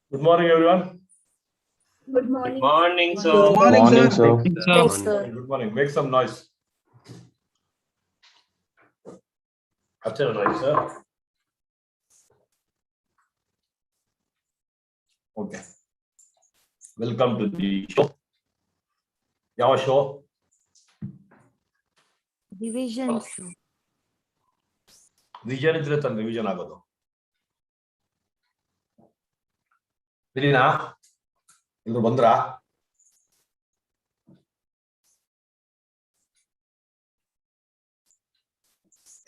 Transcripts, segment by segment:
Good morning, everyone. Good morning. Good morning, sir. Good morning, Morning, sir. sir. Yes, sir. Good morning. Make some noise. After noise, sir. Okay. Welcome to the show. ಯಾವ show? Division show. Vision ಇದ್ರೆ ತಾನೆ revision ಆಗೋದು. ಸರಿನಾ? ಇವ್ರು ಬಂದ್ರಾ?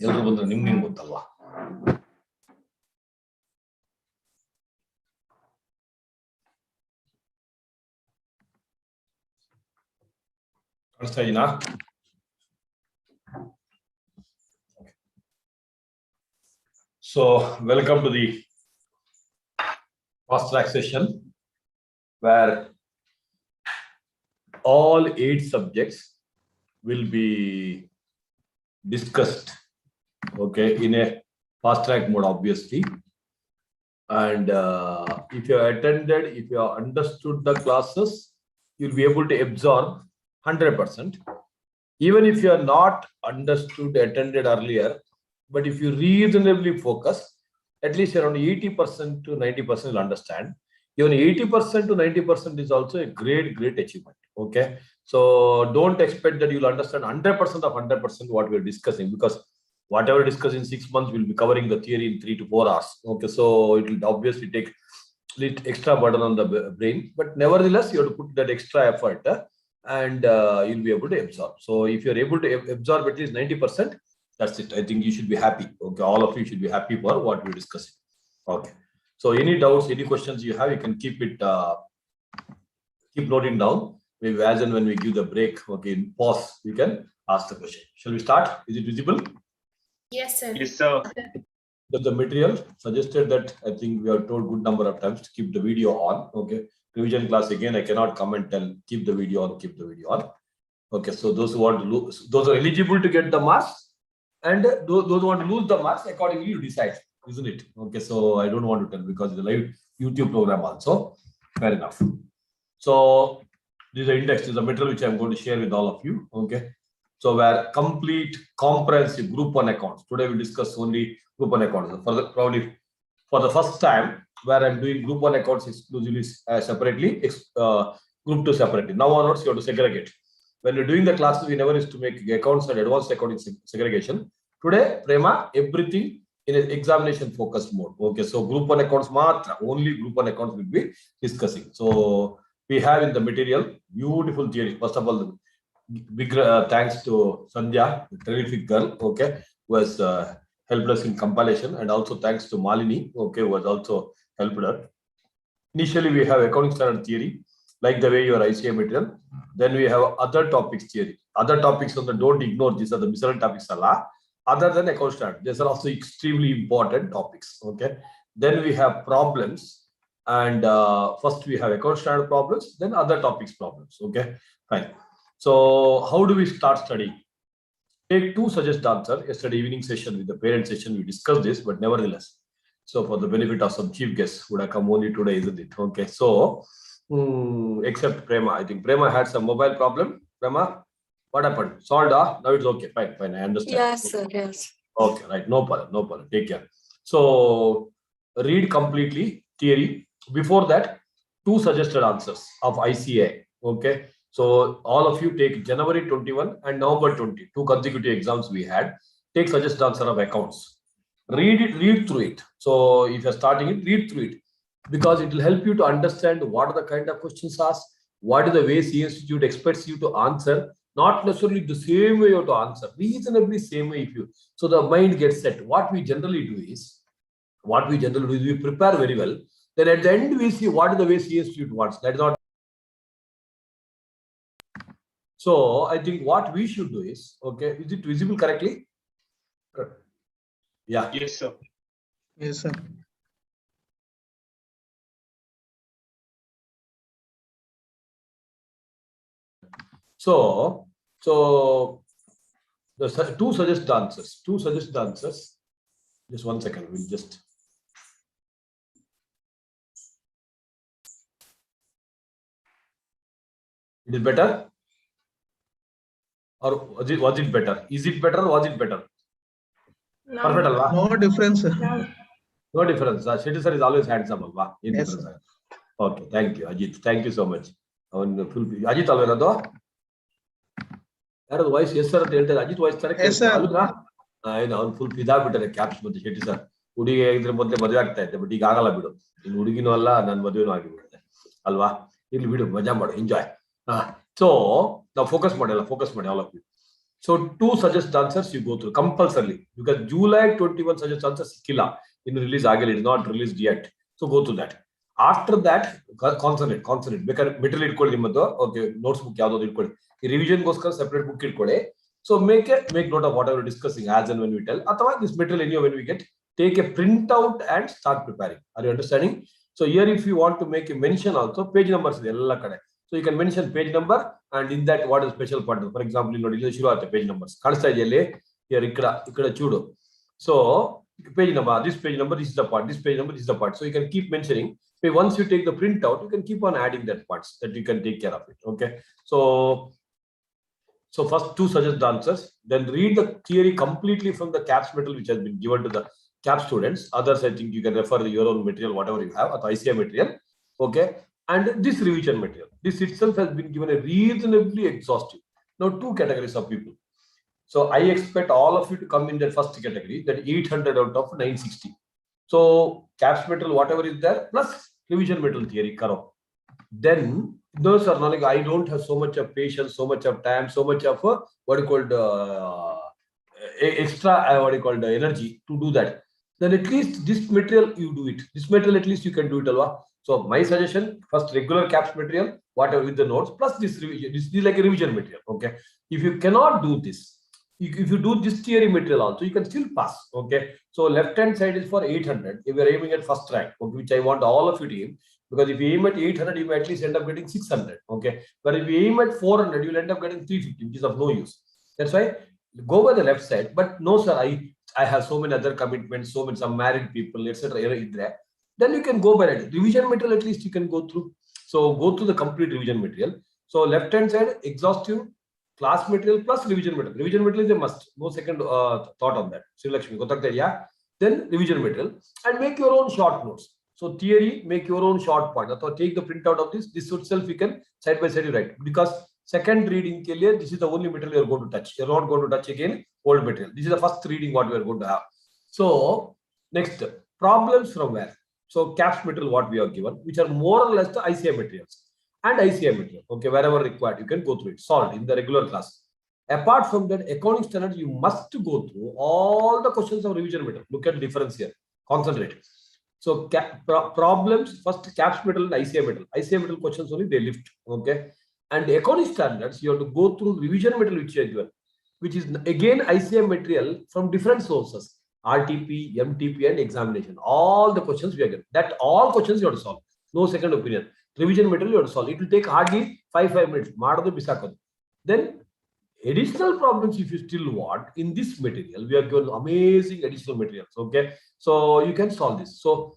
ಎಲ್ರು ಬಂದ್ರೆ ನಿಮ್ಗೆ ಗೊತ್ತಲ್ವಾ? ಕಾಣಿಸ್ತಾ ಇದೀನಾ? So, welcome to the fast track session where all 8 subjects will be discussed, okay, in a fast track mode, obviously. And if you attended, if you understood the classes, you'll be able to absorb 100%. Even if you are not understood, attended earlier, but if you reasonably focus, at least around 80% to 90% will understand. Even 80% to 90% is also a great achievement. Okay, so don't expect that you'll understand 100% of 100% what we're discussing, because whatever discussed in 6 months, we'll be covering the theory in 3 to 4 hours. Okay, so it will obviously take little extra burden on the brain, but nevertheless, you have to put that extra effort and you'll be able to absorb. So if you're able to absorb at least 90%, that's it. I think you should be happy. Okay, all of you should be happy for what we're discussing. Okay, so any doubts, any questions you have, you can keep it, keep noting down. Maybe as and when we give the break, okay, pause, we can ask the question. Shall we start? Is it visible? Yes, sir. Yes, sir. The material suggested that I think we are told good number of times to keep the video on. Okay, revision class again, I cannot come and tell keep the video on, keep the video on. Okay, so those who want to lose, those are eligible to get the marks, and those who want to lose the marks, accordingly you decide, isn't it? Okay, so I don't want to tell because it's a live YouTube program also. Fair enough. So this is the index, this is the material which I'm going to share with all of you. Okay, so where complete comprehensive group 1 accounts. Today we discuss only group 1 accounts. Probably for the first time where I'm doing group 1 accounts exclusively separately, group 2 separately. Now onwards you have to segregate. When you're doing the classes, we never used to make accounts and advanced accounting segregation. Today, Prema, everything in an examination focused mode. Okay, so group 1 accounts matra, only group 1 accounts will be discussing. So we have in the material beautiful theory. First of all, big thanks to Sandhya, the terrific girl, okay, who has helped us in compilation, and also thanks to Malini, okay, who has also helped her. Initially, we have accounting standard theory, like the way your ICA material. Then we have other topics theory. Other topics on the, don't ignore, these are the miscellaneous topics other than account standard. These are also extremely important topics. Okay. Then we have problems, and first we have account standard problems, then other topics problems. Okay, fine. So how do we start studying? Take 2 suggest answer. Yesterday evening session with the parent session, we discussed this, but nevertheless, so for the benefit of some chief guests would have come only today, isn't it? Okay, so except Prema, I think Prema had some mobile problem. Prema, what happened? Solved? Now it's okay. Fine. I understand. Yes, sir. Yes. Okay, right. No problem. Take care. So read completely theory. Before that, 2 suggested answers of ICA. Okay. So all of you take January 21 and November 20, 2 consecutive exams we had. Take suggested answer of accounts. Read through it. So if you're starting it, read through it, because it will help you to understand what are the kind of questions asked, what is the way C Institute expects you to answer. Not necessarily the same way you have to answer, reasonably same way if you, so the mind gets set. What we generally do is we prepare very well. Then at the end we see what is the way C Institute wants. That is not. So I think what we should do is, okay, is it visible correctly? Yeah. Yes, sir. Yes, sir. So the 2 suggested answers. Just 1 second. We'll just. It is better? Or was it better? Is it better or was it better? No. Perfect, alva? No difference. No. No difference. Shetty sir is always handsome, alva? In Yes, difference. Okay, thank you, Ajit. Thank you so much. Ajit alva ಯಾರದು voice yes sir ಅಂತ ಹೇಳ್ತಾರೆ Ajit voice ತರ ಅಲ್ವಾ ಅವ್ನು full ಇದಾಗ್ಬಿಟ್ಟಾರೆ caps ಮತ್ತೆ Shetty sir ಹುಡುಗಿ ಇದ್ರ ಮೊದಲೇ ಮದುವೆ ಆಗ್ತಾ ಇದ್ದೆ ಬಟ್ ಈಗ ಆಗಲ್ಲ ಬಿಡು ಇನ್ನು ಹುಡುಗಿನೂ ಅಲ್ಲ ನನ್ನ ಮದುವೆನೂ ಆಗಿಬಿಡುತ್ತೆ ಅಲ್ವಾ ಇಲ್ಲಿ ಬಿಡು ಮಜಾ ಮಾಡು ಎಂಜಾಯ್ ಸೊ ನಾವು ಫೋಕಸ್ ಮಾಡಿ all of you so 2 suggest answers you go through compulsory because July 21 suggest answers ಸಿಕ್ಕಿಲ್ಲ ಇನ್ನು ರಿಲೀಸ್ ಆಗಿಲ್ಲ it not released yet so go through that after that concentrate ಬೇಕಾದ್ರೆ ಮೆಟೀರಿಯಲ್ ಇಟ್ಕೊಳ್ಳಿ ನಿಮ್ಮದು ಓಕೆ ನೋಟ್ಸ್ ಬುಕ್ ಯಾವ್ದಾದ್ರು ಇಟ್ಕೊಳ್ಳಿ revision goskar separate book itkole so make note of whatever we're discussing as and when we tell athava this material anyway when we get take a print out and start preparing. Are you understanding? So here if you want to make a mention also page numbers ella kade so you can mention page number and in that what is special part for example you know ಇಲ್ಲಿ ಶುರು ಆಗುತ್ತೆ page numbers ಕಾಣಿಸ್ತಾ ಇದೆಯಲ್ಲಿ here ikkada chudu so page number this page number this is the part this page number this is the part so you can keep mentioning. Once you take the print out you can keep on adding that parts that you can take care of it. Okay, so first 2 suggest answers, then read the theory completely from the CAPS material which has been given to the CAPS students. Others, I think you can refer to your own material, whatever you have, or the ICI material. Okay, and this revision material, this itself has been given a reasonably exhaustive. Now 2 categories of people. So I expect all of you to come in that first category, that 800 out of 960. So CAPS material, whatever is there, plus revision material theory, karo. Then those are not like I don't have so much of patience, so much of time, so much of what you called extra what you called energy to do that. Then at least this material you do it. This material at least you can do it, alva. So my suggestion: first regular CAPS material, whatever with the notes, plus this revision. This is like a revision material. Okay. If you cannot do this, if you do this theory material also, you can still pass. Okay. So left hand side is for 800. If you are aiming at first rank, okay, which I want all of you to aim. Because if you aim at 800, you may at least end up getting 600. Okay, but if you aim at 400, you will end up getting 350, which is of no use. That's why go by the left side. But no, sir, I have so many other commitments, so many some married people, etc. Then you can go by that. Revision material at least you can go through. So go through the complete revision material. So left hand side exhaustive class material plus revision material. Revision material is a must. No second thought on that. Sri Lakshmi, then revision material and make your own short notes. So theory, make your own short point. Or take the printout of this. This itself you can side by side you write. Because second reading ke liye, this is the only material you are going to touch. You are not going to touch again old material. This is the first reading what we are going to have. So next, problems from where? So CAPS material what we are given, which are more or less the ICI materials and ICI material. Okay, wherever required, you can go through it. Solved in the regular class. Apart from that, accounting standards, you must go through all the questions of revision material. Look at the difference here. Concentrate. So problems, first CAPS material and ICI material. ICI material questions only they lift. Okay. And the accounting standards, you have to go through revision material which you are given, which is again ICI material from different sources. RTP, MTP and examination. All the questions we are given. That all questions you have to solve. No second opinion. Revision material you have to solve. It will take hardly 5 minutes. Then additional problems if you still want in this material, we are given amazing additional materials. Okay, so you can solve this. So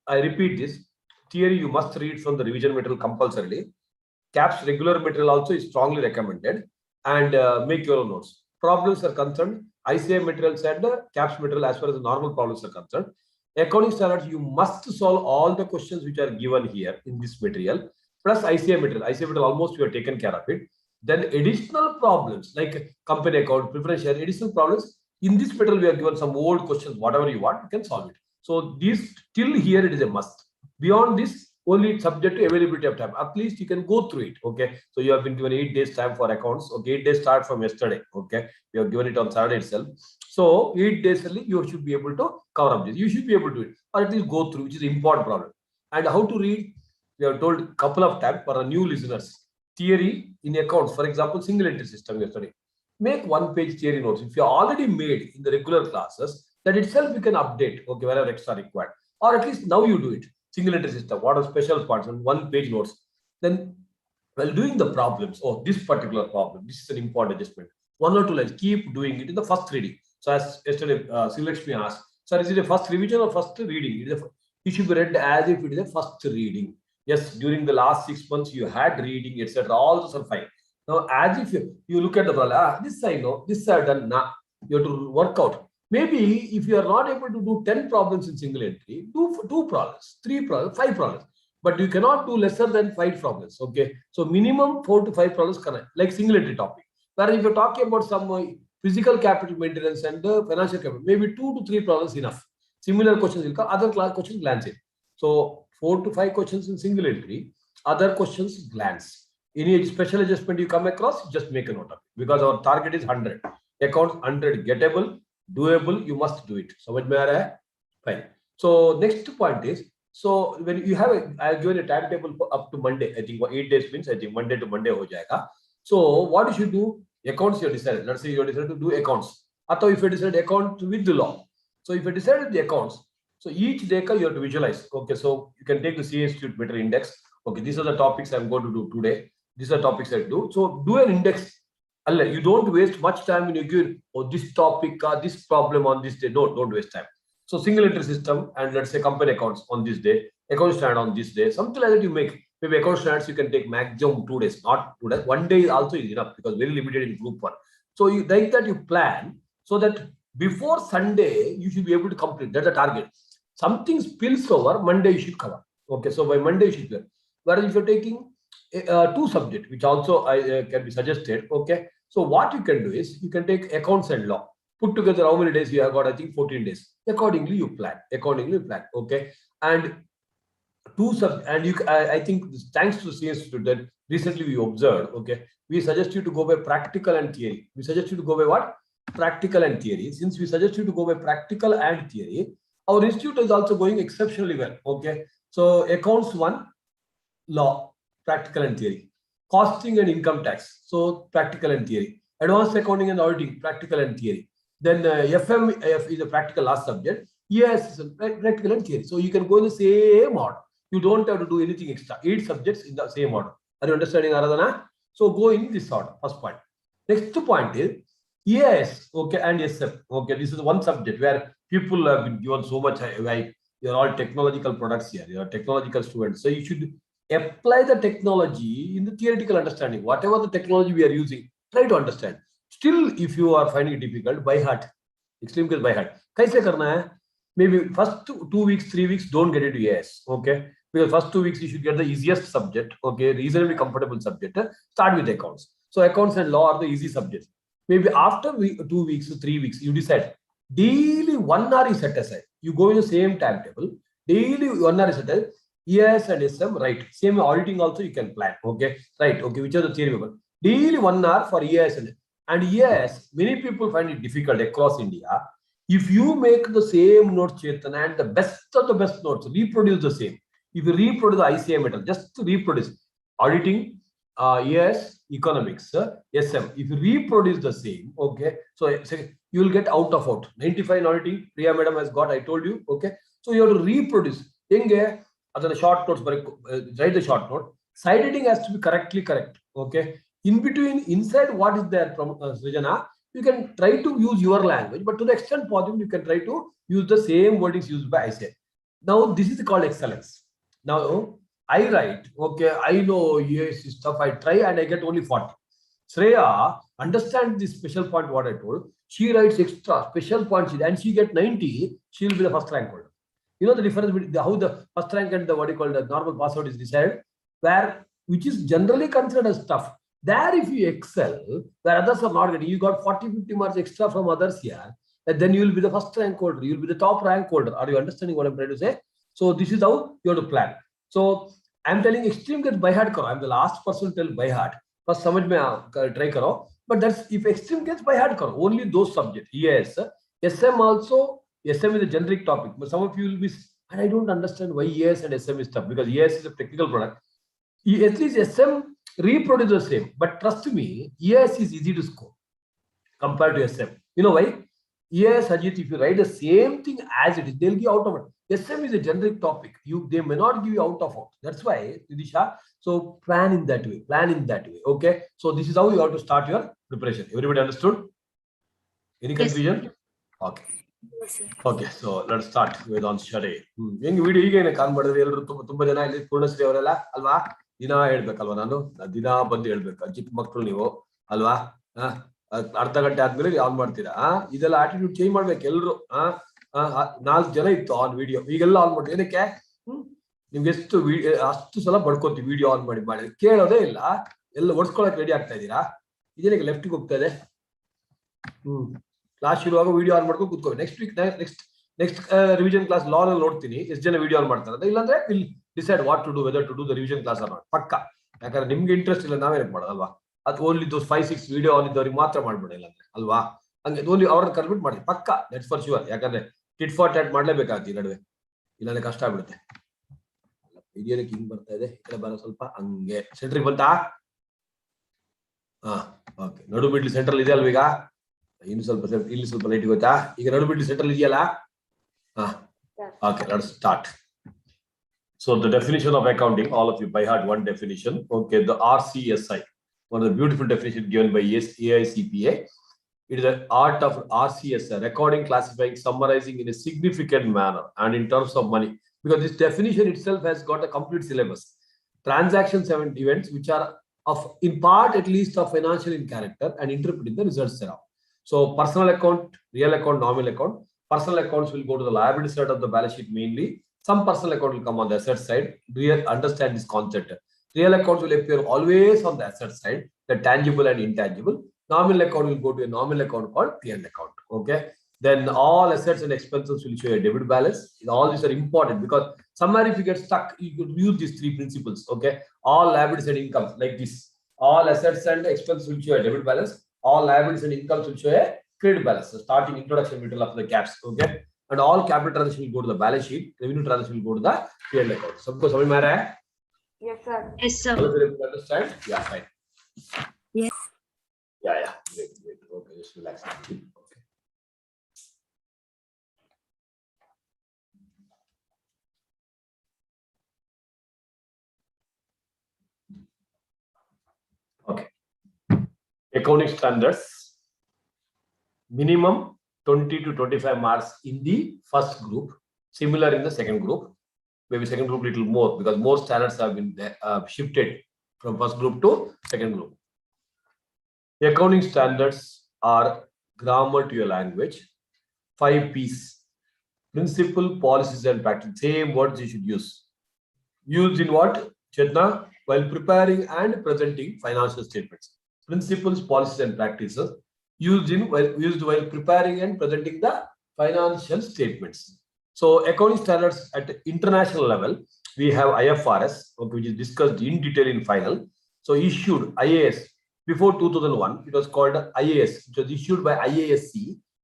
I repeat this theory you must read from the revision material compulsorily. CAPS regular material also is strongly recommended and make your own notes. Problems are concerned, ICI materials and CAPS material as far as the normal problems are concerned. Accounting standards, you must solve all the questions which are given here in this material plus ICI material. ICI material almost we have taken care of it. Then additional problems like company account, preference share, additional problems in this material we are given some old questions, whatever you want, you can solve it. So this till here it is a must. Beyond this, only subject to availability of time. At least you can go through it. Okay. So you have been given 8 days time for accounts. Okay, 8 days start from yesterday. Okay, we have given it on Saturday itself. So 8 days early you should be able to cover up this. You should be able to do it, or at least go through, which is an important problem. And how to read? We have told a couple of times for our new listeners. Theory in accounts, for example, single entry system yesterday. Make 1-page theory notes. If you are already made in the regular classes, that itself you can update, okay, wherever extra required. Or at least now you do it. Single entry system, what are special parts and 1-page notes. Then while doing the problems, oh, this particular problem, this is an important adjustment. 1 or 2 lines, keep doing it in the first reading. So as yesterday, Sri Lakshmi asked, sir, is it a first revision or first reading? It should be read as if it is a first reading. Yes, during the last 6 months, you had reading, etc. All those are fine. Now, as if you look at the problem, this I know, this I've done, nah, you have to work out. Maybe if you are not able to do 10 problems in single entry, do 2 problems, 3 problems, 5 problems. But you cannot do lesser than 5 problems. Okay. So minimum 4 to 5 problems correct, like single entry topic. Where if you're talking about some physical capital maintenance and financial capital, maybe 2 to 3 problems enough. Similar questions will come, other class questions glance it. So 4 to 5 questions in single entry, other questions glance. Any special adjustment you come across, just make a note of it, because our target is 100. Accounts 100 gettable, doable, you must do it. So fine. So next point is, so when you have I have given a timetable up to Monday. I think 8 days means I think Monday to Monday ho jayega. So what you should do? Accounts you decided. Let's say you decided to do accounts. Or if you decide account with the law. So if you decided the accounts, so each day you have to visualize. Okay, so you can take the CA Institute Better Index. Okay, these are the topics I'm going to do today. These are topics I do. So do an index. You don't waste much time when you give this topic, this problem on this day. No, don't waste time. So single entry system and let's say company accounts on this day, account standard on this day, something like that you make. Maybe account standards you can take maximum 2 days, not 2 days. 1 day is also enough because very limited in group 1. So you like that you plan so that before Sunday you should be able to complete. That's the target. Something spills over, Monday you should cover. Okay, so by Monday you should clear. Whereas if you're taking 2 subjects, which also can be suggested. Okay, so what you can do is you can take accounts and law. Put together how many days you have got, I think 14 days. Accordingly, you plan. Okay. And I think thanks to CS student, recently we observed, okay, we suggest you to go by practical and theory. We suggest you to go by what? Practical and theory. Since we suggest you to go by practical and theory, our institute is also going exceptionally well. Okay. So accounts 1, law, practical and theory. Costing and income tax. So practical and theory. Advanced accounting and auditing, practical and theory. Then FMF is a practical last subject. Yes, practical and theory. So you can go in the same order. You don't have to do anything extra. 8 subjects in the same order. Are you understanding, Aradhana? So go in this order. First point. Next point is EIS, okay, and SM. Okay, this is one subject where people have been given so much. Like you're all technological products here. You're technological students. So you should apply the technology in the theoretical understanding. Whatever the technology we are using, try to understand. Still, if you are finding it difficult, by heart. Extreme case by heart. Kaise karna hai? Maybe first 2 weeks, 3 weeks, don't get into EIS. Okay. Because first 2 weeks you should get the easiest subject. Okay, reasonably comfortable subject. Start with accounts. So accounts and law are the easy subjects. Maybe after 2 weeks to 3 weeks, you decide daily 1 hour is set aside. You go in the same timetable. Daily 1 hour is set aside. EIS and SM, right? Same auditing also you can plan. Okay, right? Okay, which are the theory paper? Daily 1 hour for EIS and EIS. Many people find it difficult across India. If you make the same notes, Chetan, and the best of the best notes, reproduce the same. If you reproduce the ICI metal, just to reproduce auditing, EIS, economics, SM. If you reproduce the same, okay, so you will get out of out. 95 in auditing, Priya madam has got, I told you, okay. So you have to reproduce. The short notes, write the short note. Side heading has to be correctly correct, okay. In between, inside what is there from Srijana, you can try to use your language, but to the extent possible, you can try to use the same wordings used by ICI. Now, this is called excellence. Now, I write, okay, I know yes stuff, I try and I get only 40. Shreya understands this special point, what I told. She writes extra special points and she gets 90, she will be the first rank holder. You know the difference between how the first rank and the what you call the normal pass out is decided, which is generally considered as tough. There, if you excel, where others are not getting, you got 40-50 marks extra from others here, and then you will be the first rank holder, you will be the top rank holder. Are you understanding what I'm trying to say? So this is how you have to plan. So I'm telling extreme gets by heart. I'm the last person to tell by heart. First samajh mein try karo. But that's if extreme gets by heart karo. Only those subjects. Yes. SM also. SM is a generic topic. But some of you will be, and I don't understand why ES and SM is tough, because ES is a technical product. At least SM reproduce the same. But trust me, ES is easy to score compared to SM. You know why? Yes, Ajit, if you write the same thing as it is, they'll give out of it. SM is a generic topic. They may not give you out of it. That's why, Vidisha, so plan in that way. Okay. So this is how you have to start your preparation. Everybody understood? Any confusion? Yes. Okay. Okay, so let's start with on Shade. ಹೆಂಗ್ video ಈಗ ಕಾಲ್ ಮಾಡಿದ್ರೆ ಎಲ್ಲರೂ ತುಂಬಾ ಜನ ಇಲ್ಲಿ ಪೂರ್ಣಶ್ರೀ ಅವರೆಲ್ಲ ಅಲ್ವಾ? ದಿನ ಹೇಳ್ಬೇಕಲ್ವಾ ನಾನು ದಿನ ಬಂದು ಹೇಳ್ಬೇಕು ಚಿಕ್ಕ ಮಕ್ಕಳು ನೀವು ಅಲ್ವಾ? ಅರ್ಧ ಗಂಟೆ ಆದ್ಮೇಲೆ ಆನ್ ಮಾಡ್ತೀರಾ ಇದೆಲ್ಲ ಆಟಿಟ್ಯೂಡ್ ಚೇಂಜ್ ಮಾಡ್ಬೇಕು ಎಲ್ರು 4 ಜನ ಇತ್ತು ಆನ್ ವಿಡಿಯೋ ಈಗೆಲ್ಲ ಆನ್ ಮಾಡಿ ಏನಕ್ಕೆ ನಿಮ್ಗೆ ಎಷ್ಟು ಅಷ್ಟು ಸಲ ಬಡ್ಕೋತೀವಿ ವಿಡಿಯೋ ಆನ್ ಮಾಡಿ ಮಾಡಿ ಕೇಳೋದೇ ಇಲ್ಲ ಎಲ್ಲ ಒಡ್ಸ್ಕೊಳಕ್ ರೆಡಿ ಆಗ್ತಾ ಇದ್ದೀರಾ ಇದೇನಕ್ಕೆ ಲೆಫ್ಟ್ಗೆ ಹೋಗ್ತಾ ಇದೆ ಕ್ಲಾಸ್ ಶುರುವಾಗ ವಿಡಿಯೋ ಆನ್ ಮಾಡ್ಕೊಂಡು ಕೂತ್ಕೊಳ್ಳಿ ನೆಕ್ಸ್ಟ್ ರಿವಿಷನ್ ಕ್ಲಾಸ್ ಲಾ ನಲ್ಲಿ ನೋಡ್ತೀನಿ ಎಷ್ಟು ಜನ ವಿಡಿಯೋ ಆನ್ ಮಾಡ್ತಾರೆ ಇಲ್ಲಾಂದ್ರೆ will decide what to do whether to do the revision class are not ಪಕ್ಕ ಯಾಕಂದ್ರೆ ನಿಮ್ಗೆ ಇಂಟ್ರೆಸ್ಟ್ ಇಲ್ಲ ನಾವೇನಕ್ಕೆ ಮಾಡೋದಲ್ವಾ ಅದು ಓನ್ಲಿ ದೋಸ್ 5-6 ವಿಡಿಯೋ ಆನ್ ಇದ್ದವ್ರಿಗೆ ಮಾತ್ರ ಮಾಡ್ಬೇಡ ಇಲ್ಲಾಂದ್ರೆ ಅಲ್ವಾ ಹಂಗೆ ಓನ್ಲಿ ಅವ್ರನ್ನ ಕನ್ವಿಟ್ ಮಾಡಿ ಪಕ್ಕ ದಟ್ಸ್ ಫಾರ್ ಶ್ಯೂರ್ ಯಾಕಂದ್ರೆ ಟಿಟ್ ಫಾರ್ ಟ್ಯಾಟ್ ಮಾಡ್ಲೇಬೇಕಾಗ್ತಿ ನಡುವೆ ಇಲ್ಲಾಂದ್ರೆ ಕಷ್ಟ ಆಗ್ಬಿಡುತ್ತೆ ವಿಡಿಯೋಕ್ಕೆ ಹಿಂಗ್ ಬರ್ತಾ ಇದೆ ಈ ಕಡೆ ಬರೋ ಸ್ವಲ್ಪ ಹಂಗೆ ಸೆಂಟ್ರಿಗೆ ಬಂತಾ ಓಕೆ ನಡು ಬಿಡ್ಲಿ ಸೆಂಟ್ರಲ್ ಇದೆ ಅಲ್ವ ಈಗ ಇನ್ನು ಸ್ವಲ್ಪ ಇಲ್ಲಿ ಸ್ವಲ್ಪ ಲೈಟ್ ಗೊತ್ತಾ ಈಗ ನಡು ಬಿಡ್ಲಿ ಸೆಂಟ್ರಲ್ ಇದೆಯಲ್ಲ okay let's start. So the definition of accounting, all of you by heart one definition. Okay, the RCSI, one of the beautiful definition given by AICPA. It is the art of RCSI, recording, classifying, summarizing in a significant manner and in terms of money, because this definition itself has got a complete syllabus. Transactions and events which are of in part at least of financial in character and interpreting the results thereof. So personal account, real account, nominal account. Personal accounts will go to the liability side of the balance sheet mainly. Some personal account will come on the asset side. Understand this concept. Real accounts will appear always on the asset side, the tangible and intangible. Nominal account will go to a nominal account called P&L account. Okay. Then all assets and expenses will show a debit balance. All these are important because somewhere if you get stuck, you could use these 3 principles. Okay. All liabilities and incomes like this. All assets and expenses will show a debit balance. All liabilities and incomes will show a credit balance. So starting introduction middle of the caps. Okay. And all capital transaction will go to the balance sheet. Revenue transaction will go to the P&L account. Sabko samajh mein aa raha hai? Yes, sir. Yes, sir. Understand? Yeah, fine. Yes. Yeah. Great. Okay, just relax. Okay. Accounting standards. Minimum 20 to 25 marks in the first group, similar in the second group, maybe second group little more because more standards have been shifted from first group to second group. The accounting standards are grammar to your language, 5 P's, principle, policies and practice, same words you should use. Used in what, Chetna? While preparing and presenting financial statements. Principles, policies and practices used while preparing and presenting the financial statements. So accounting standards at international level, we have IFRS, okay, which is discussed in detail in final. So issued IAS before 2001, it was called IAS, which was issued by IASC,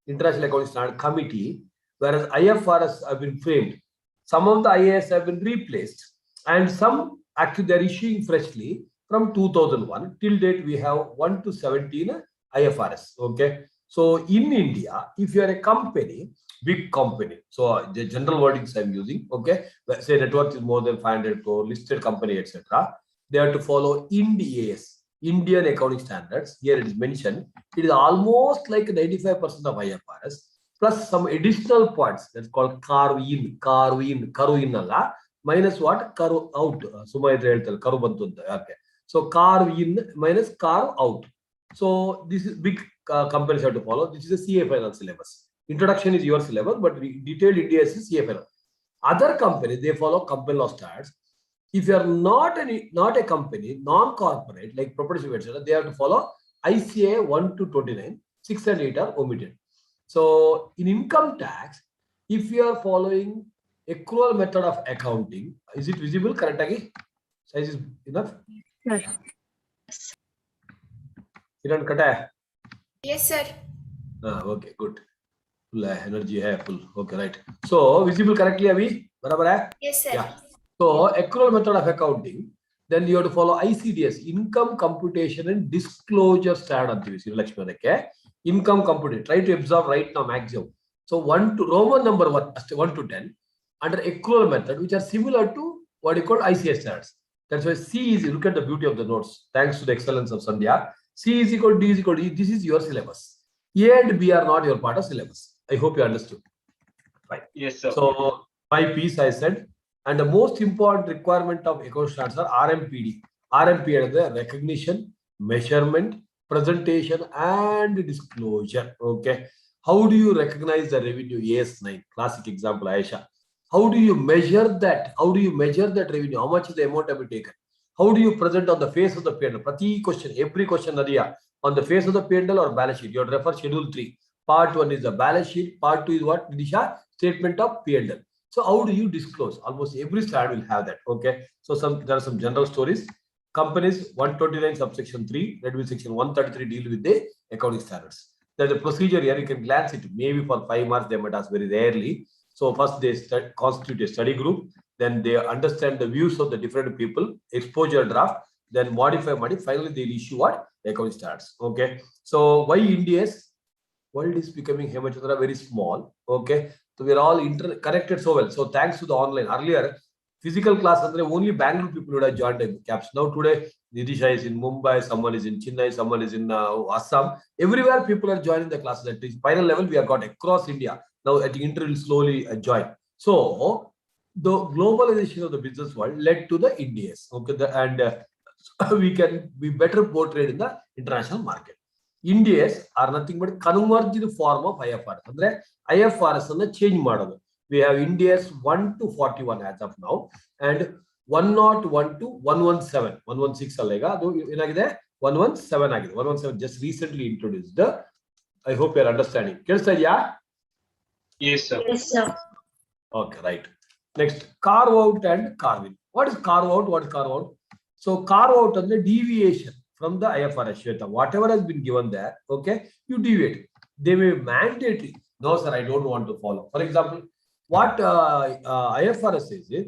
International Accounting Standard Committee, whereas IFRS have been framed. Some of the IAS have been replaced and some actually they're issuing freshly from 2001 till date. We have 1 to 17 IFRS. Okay, so in India, if you are a company, big company, so the general wordings I'm using, okay, say net worth is more than 500 crore, listed company, etc., they have to follow IND-AS, Indian Accounting Standards. Here it is mentioned, it is almost like 95% of IFRS plus some additional points that's called carve in alla minus what, carve out. Sumayitra heltal carve bantu anta. Okay, so carve in minus carve out. So this is big companies have to follow. This is a CA finance syllabus. Introduction is your syllabus, but detailed India is CA finance. Other companies, they follow company law standards. If you are not a company, non-corporate like property, etc., they have to follow ICA 1 to 29, 6 and 8 are omitted. So in income tax, if you are following accrual method of accounting, is it visible? Correct? Size is enough? Yes. Kiran kata hai? Yes, sir. Okay, good. Full energy hai, full. Okay, right. So visible correctly, Abhi? Barabar hai? Yes, sir. Yeah. So accrual method of accounting, then you have to follow ICDS, Income Computation and Disclosure Standard. Okay? Income computation. Try to absorb right now maximum. So 1 to Roman number 1 to 10 under accrual method, which are similar to what you call ICS standards. That's why C is, look at the beauty of the notes. Thanks to the excellence of Sandhya. C is equal to D is equal to E. This is your syllabus. A and B are not your part of syllabus. I hope you understood. Fine. Yes, sir. So my piece I said, and the most important requirement of account standards are RMPD. RMPD is the recognition, measurement, presentation, and disclosure. Okay. How do you recognize the revenue? AS9, classic example, Aisha. How do you measure that? How do you measure that revenue? How much is the amount to be taken? How do you present on the face of the P&L? Prati question, every question, Nadia, on the face of the P&L or balance sheet. You have to refer Schedule 3. Part 1 is the balance sheet. Part 2 is what? Nisha? Statement of P&L. So how do you disclose? Almost every slide will have that. Okay. So there are some general stories. Companies 129 subsection 3, that will section 133 deal with the accounting standards. There's a procedure here. You can glance it. Maybe for 5 marks they might ask very rarely. So first they constitute a study group. Then they understand the views of the different people. Exposure draft. Then modify. Finally they'll issue what? Accounting standards. Okay. So why India's world is becoming Hemachandra very small. Okay. So we're all connected so well. So thanks to the online. Earlier, physical class, only Bangalore people would have joined the CAPS. Now today, Nidisha is in Mumbai, someone is in Chennai, someone is in Assam. Everywhere people are joining the classes. At least final level, we have got across India. Now I think Inter will slowly join. So the globalization of the business world led to the Indias. Okay. We can be better portrayed in the international market. Indias are nothing but converged form of IFRS. Andre IFRS anna change ಮಾಡೋದು. We have Indias 1 to 41 as of now, and 101 to 117. 116 allega adu enagide 117 agide. 117 just recently introduced. I hope you are understanding. Kelsa idya? Yes, sir. Yes, sir. Okay, right. Next, carve out and carve in. What is carve out? What is carve out? So carve out is the deviation from the IFRS. Shweta, whatever has been given there, okay, you deviate. They may be mandatory. No, sir, I don't want to follow. For example, what IFRS says is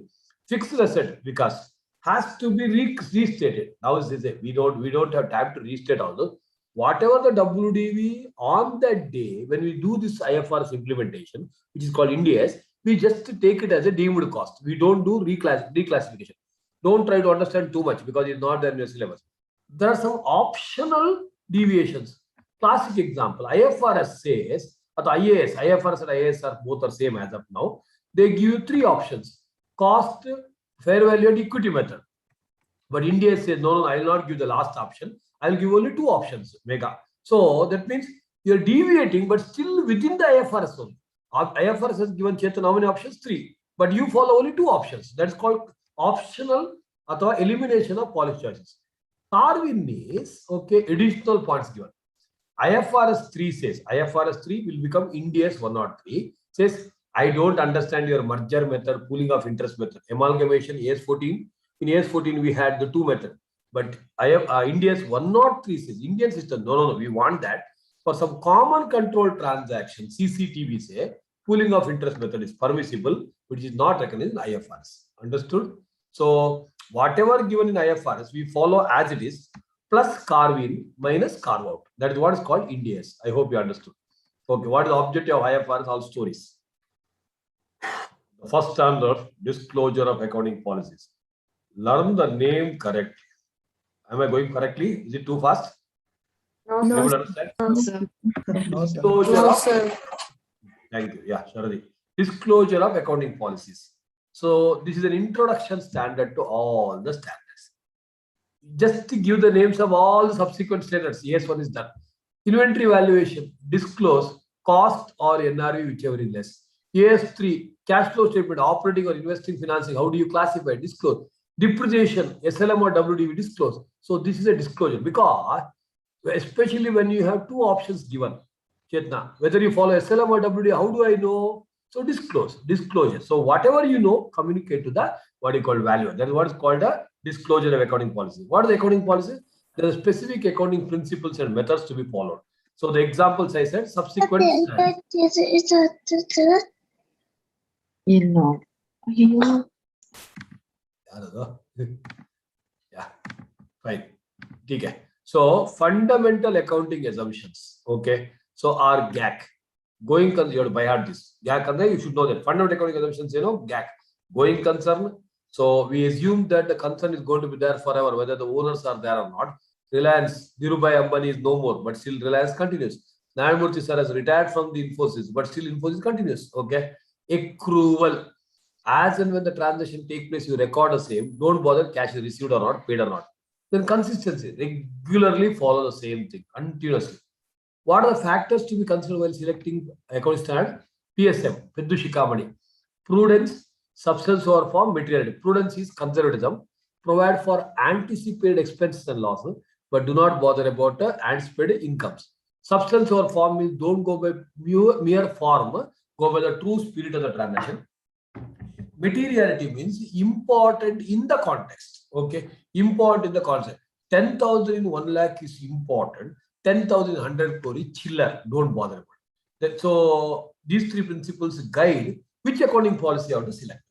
fixed asset because has to be restated. Now we don't have time to restate all those. Whatever the WDV on that day when we do this IFRS implementation, which is called Indias, we just take it as a deemed cost. We don't do reclassification. Don't try to understand too much because it's not there in your syllabus. There are some optional deviations. Classic example, IFRS says, or IFRS and IAS are both are same as of now. They give you 3 options: cost, fair value, and equity method. But India says, no, I will not give the last option. I will give only 2 options, mega. So that means you're deviating, but still within the IFRS only. IFRS has given Chetan how many options? 3. But you follow only 2 options. That's called optional or elimination of policy choices. Carve-in is, okay, additional points given. IFRS 3 says, IFRS 3 will become India's 103. Says, I don't understand your merger method, pooling of interest method, amalgamation, AS14. In AS14, we had the 2 method. But India's 103 says, Indian system, no, we want that. For some common control transaction, CCTV say, pooling of interest method is permissible, which is not recognized in IFRS. Understood? So whatever given in IFRS, we follow as it is, plus carve in minus carve out. That is what is called Indias. I hope you understood. Okay, what is the objective of IFRS? All stories. The first standard, disclosure of accounting policies. Learn the name correctly. Am I going correctly? Is it too fast? No, Understand? no, sir. Disclosure No, of, sir. thank you. Yeah, Sharadi. Disclosure of accounting policies. So this is an introduction standard to all the standards. Just to give the names of all the subsequent standards. Yes, one is done. Inventory valuation, disclose cost or NRV, whichever is less. AS3, cash flow statement, operating or investing financing. How do you classify? Disclose. Depreciation, SLM or WDV, disclose. So this is a disclosure because especially when you have 2 options given, Chetna, whether you follow SLM or WDV, how do I know? So disclosure. So whatever you know, communicate to the what you call value. That is what is called a disclosure of accounting policy. What are the accounting policies? There are specific accounting principles and methods to be followed. So the examples I said, subsequent. Yeah, fine. Okay. So fundamental accounting assumptions. Okay. So our GAC. Going concern, you have to buy hard this. GAC, you should know that. Fundamental accounting assumptions, GAC. Going concern. So we assume that the concern is going to be there forever, whether the owners are there or not. Reliance, Dhirubhai Ambani is no more, but still Reliance continues. Nayamurthy sir has retired from the Infosys, but still Infosys continues. Okay. Accrual. As and when the transaction take place, you record the same. Don't bother cash is received or not, paid or not. Then consistency. Regularly follow the same thing continuously. What are the factors to be considered while selecting accounting standard? PSM, Peddu Shikamani. Prudence, substance over form, materiality. Prudence is conservatism. Provide for anticipated expenses and losses, but do not bother about anticipated incomes. Substance over form means don't go by mere form, go by the true spirit of the transaction. Materiality means important in the context. Okay, important in the context. 10,000 in 1 lakh is important. 10,000 in 100 crore is chiller. Don't bother about it. So these three principles guide which accounting policy you have to select.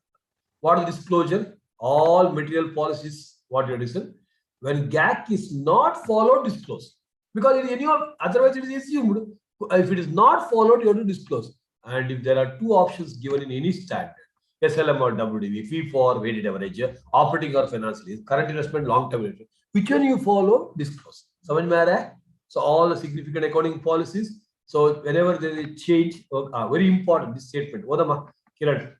What is disclosure? All material policies. What you listen? When GAC is not followed, disclose. Because otherwise it is assumed. If it is not followed, you have to disclose. And if there are two options given in any standard, SLM or WDV, fee for weighted average, operating or financial lease, current investment, long-term investment, which one you follow, disclose. Samajh mein aa raha hai? So all the significant accounting policies. So whenever there is a change, very important this statement. Odama, Kiran.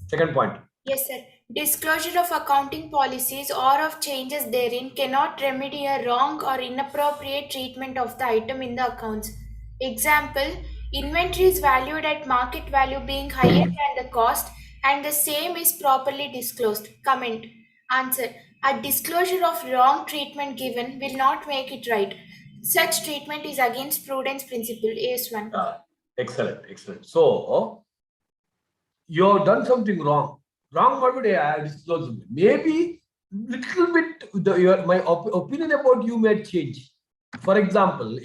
Second point. Yes, sir. Disclosure of accounting policies or of changes therein cannot remedy a wrong or inappropriate treatment of the item in the accounts. Example, inventory is valued at market value being higher than the cost and the same is properly disclosed. Comment. Answer. A disclosure of wrong treatment given will not make it right. Such treatment is against prudence principle. AS1. Excellent, excellent. So, you have done something wrong. Wrong, what would I disclose? Maybe little bit, my opinion about you may change. For example,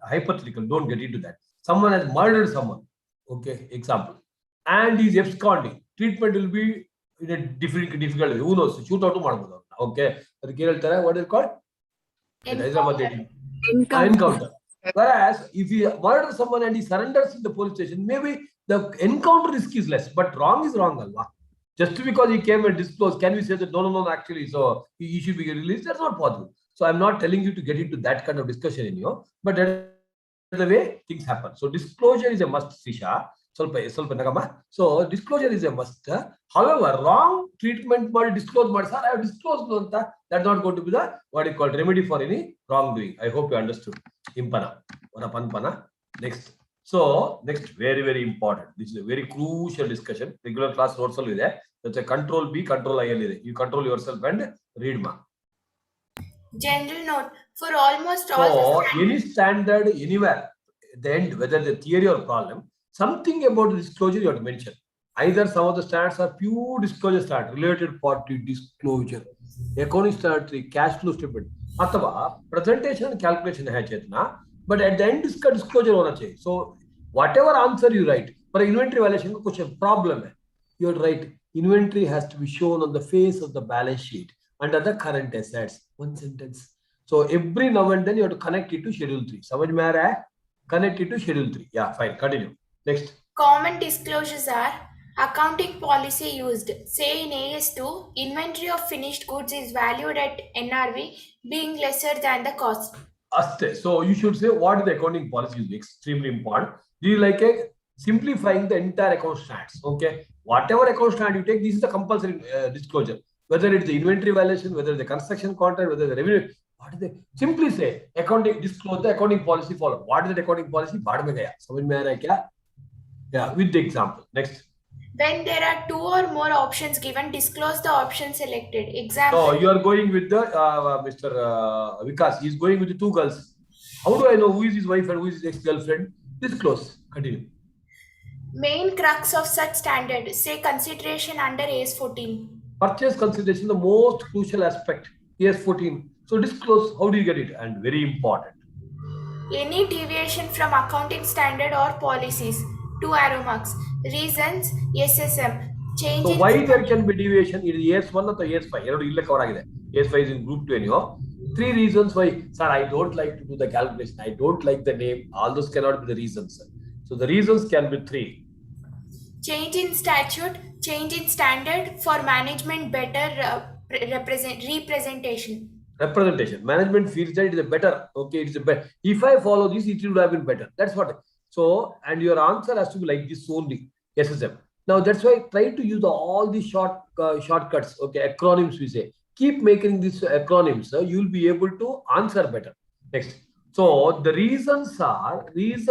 hypothetical, don't get into that. Someone has murdered someone. Okay, example. And he's absconding. Treatment will be in a difficult way. Who knows? Shoot out to okay. What is it called? Encounter. Whereas if he murders someone and he surrenders in the police station, maybe the encounter risk is less, but wrong is wrong, Alva. Just because he came and disclosed, can we say that no, actually, so he should be released? That's not possible. So I'm not telling you to get into that kind of discussion in you, but that's the way things happen. So disclosure is a must, Sisha. So disclosure is a must. However, wrong treatment disclose, I have disclosed, that's not going to be the what you call remedy for any wrongdoing. I hope you understood. Impana or panpana. Next. So next, very, very important. This is a very crucial discussion. Regular class notes will be there. That's a control B, control IL. You control yourself and read ma. General note for almost all. So any standard anywhere, at the end, whether the theory or problem, something about disclosure you have to mention. Either some of the standards are pure disclosure standard, related party disclosure, accounting standard 3, cash flow statement, athava presentation and calculation hai chetna, but at the end disclosure hona chahiye. So whatever answer you write for inventory valuation ko kuch problem hai, you write inventory has to be shown on the face of the balance sheet under the current assets. One sentence. So every now and then you have to connect it to schedule 3. Samajh mein aa raha hai? Connect it to schedule 3. Yeah, fine. Continue. Next. Common disclosures are accounting policy used. Say in AS2, inventory of finished goods is valued at NRV being lesser than the cost. So you should say what is the accounting policy is extremely important. This is like a simplifying the entire account standards. Okay. Whatever account standard you take, this is the compulsory disclosure. Whether it's the inventory valuation, whether it's the construction contract, whether the revenue. What is the simply say accounting disclose the accounting policy follow. What is the accounting policy? Baad mein gaya. Samajh mein aa raha hai kya? Yeah, with the example. Next. When there are 2 or more options given, disclose the option selected. Example. So you are going with the Mr. Vikas. He is going with the 2 girls. How do I know who is his wife and who is his ex-girlfriend? Disclose. Continue. Main crux of such standard, say consideration under AS14. Purchase consideration, the most crucial aspect. AS14. So disclose. How do you get it? And very important. Any deviation from accounting standard or policies. 2 arrow marks. Reasons, SSM. Change so why there can be deviation? It is AS1 or AS5. AS5 is in group 2 anyhow. 3 reasons why. Sir, I don't like to do the calculation. I don't like the name. All those cannot be the reasons. Sir. So the reasons can be 3. Change in statute, change in standard for management better representation. Representation. Management feels that it is a better. Okay, it is a better. If I follow this, it would have been better. That's what. So, and your answer has to be like this only. SSM. Now that's why try to use all these shortcuts, okay, acronyms we say. Keep making these acronyms, you'll be able to answer better. Next. So the reasons are this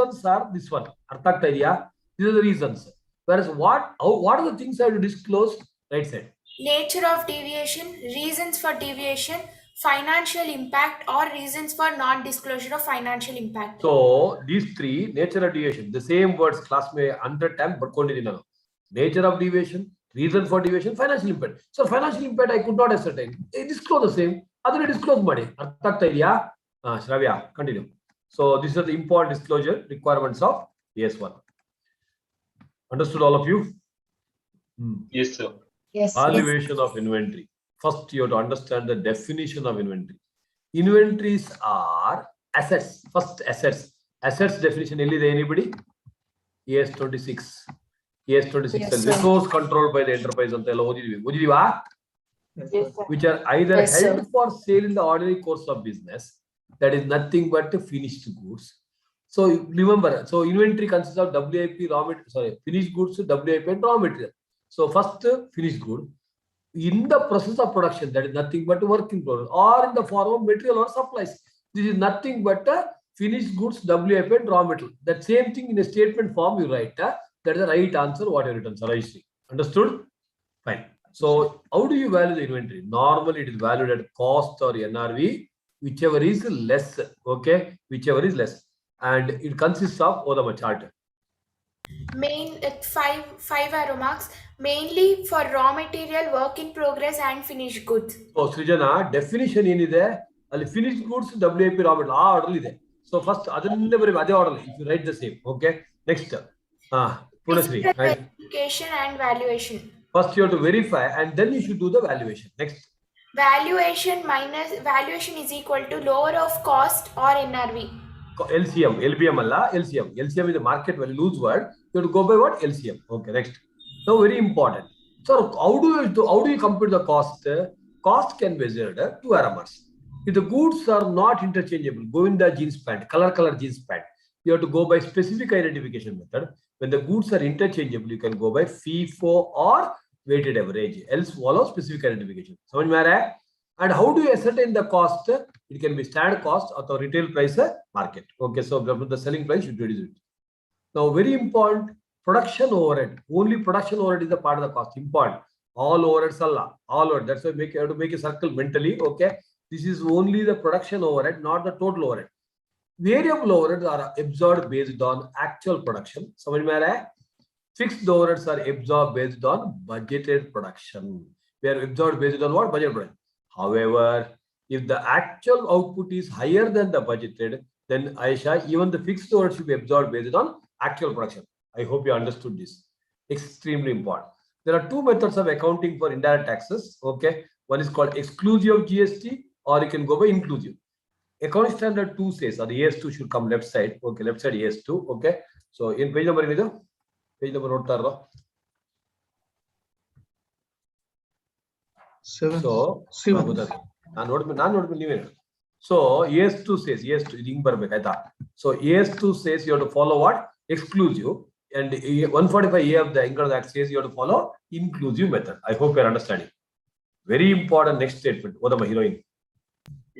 one. Arthak idea. These are the reasons. Whereas what are the things I have to disclose? Right side. Nature of deviation, reasons for deviation, financial impact, or reasons for non-disclosure of financial impact. So these three, nature of deviation, the same words class may 100 times but continue. Nature of deviation, reason for deviation, financial impact. So financial impact I could not ascertain. They disclose the same. Other disclose money. Arthak idea. Shravya, continue. So these are the important disclosure requirements of AS1. Understood all of you? Yes, sir. Yes. Valuation of inventory. First, you have to understand the definition of inventory. Inventories are assets. First, assets. Assets definition. Anybody? AS26. AS26. Yes, sir. Resource controlled by the enterprise. Which are either Yes, held sir. for sale in the ordinary course of business. That is nothing but finished goods. So remember, so inventory consists of WIP, finished goods, WIP and raw material. So first, finished good. In the process of production, that is nothing but work in progress, or in the form of material or supplies. This is nothing but finished goods, WIP and raw material. That same thing in a statement form you write. That is the right answer, what you written, Sarajshri. Understood? Fine. So how do you value the inventory? Normally it is valued at cost or NRV, whichever is less. Okay, whichever is less. And it consists of the chart. Main five arrow marks, mainly for raw material, work in progress, and finished goods. So Srijana, definition is finished goods, WIP, raw material. Order. So first, other order. If you write the same, okay. Next, Purnasri. Verification and valuation. First, you have to verify, and then you should do the valuation. Next. Valuation is equal to lower of cost or NRV. LCM, LBM alla, LCM. LCM is the market value, loose word. You have to go by what? LCM. Okay, next. So very important. So how do you compute the cost? Cost can be measured 2 parameters. If the goods are not interchangeable, Govinda jeans pant, color jeans pant, you have to go by specific identification method. When the goods are interchangeable, you can go by FIFO or weighted average. Else follow specific identification. समझ में आ रहा है? And how do you ascertain the cost? It can be standard cost or the retail price market. Okay, so the selling price should reduce it. Now, very important, production overhead. Only production overhead is the part of the cost. Important. All overheads are all overhead. That's why you have to make a circle mentally. Okay, this is only the production overhead, not the total overhead. Variable overheads are absorbed based on actual production. समझ में आ रहा है? Fixed overheads are absorbed based on budgeted production. They are absorbed based on what? Budget production. However, if the actual output is higher than the budgeted, then Aisha, even the fixed overhead should be absorbed based on actual production. I hope you understood this. Extremely important. There are two methods of accounting for indirect taxes. Okay, one is called exclusive of GST, or you can go by inclusive. Accounting standard 2 says, or the AS2 should come left side. Okay, left side AS2. Okay, so in page number note 7. So, so AS2 says, so AS2 says you have to follow what? Exclusive. And 145A of the Income Act says you have to follow inclusive method. I hope you are understanding. Very important next statement. What am I heroine?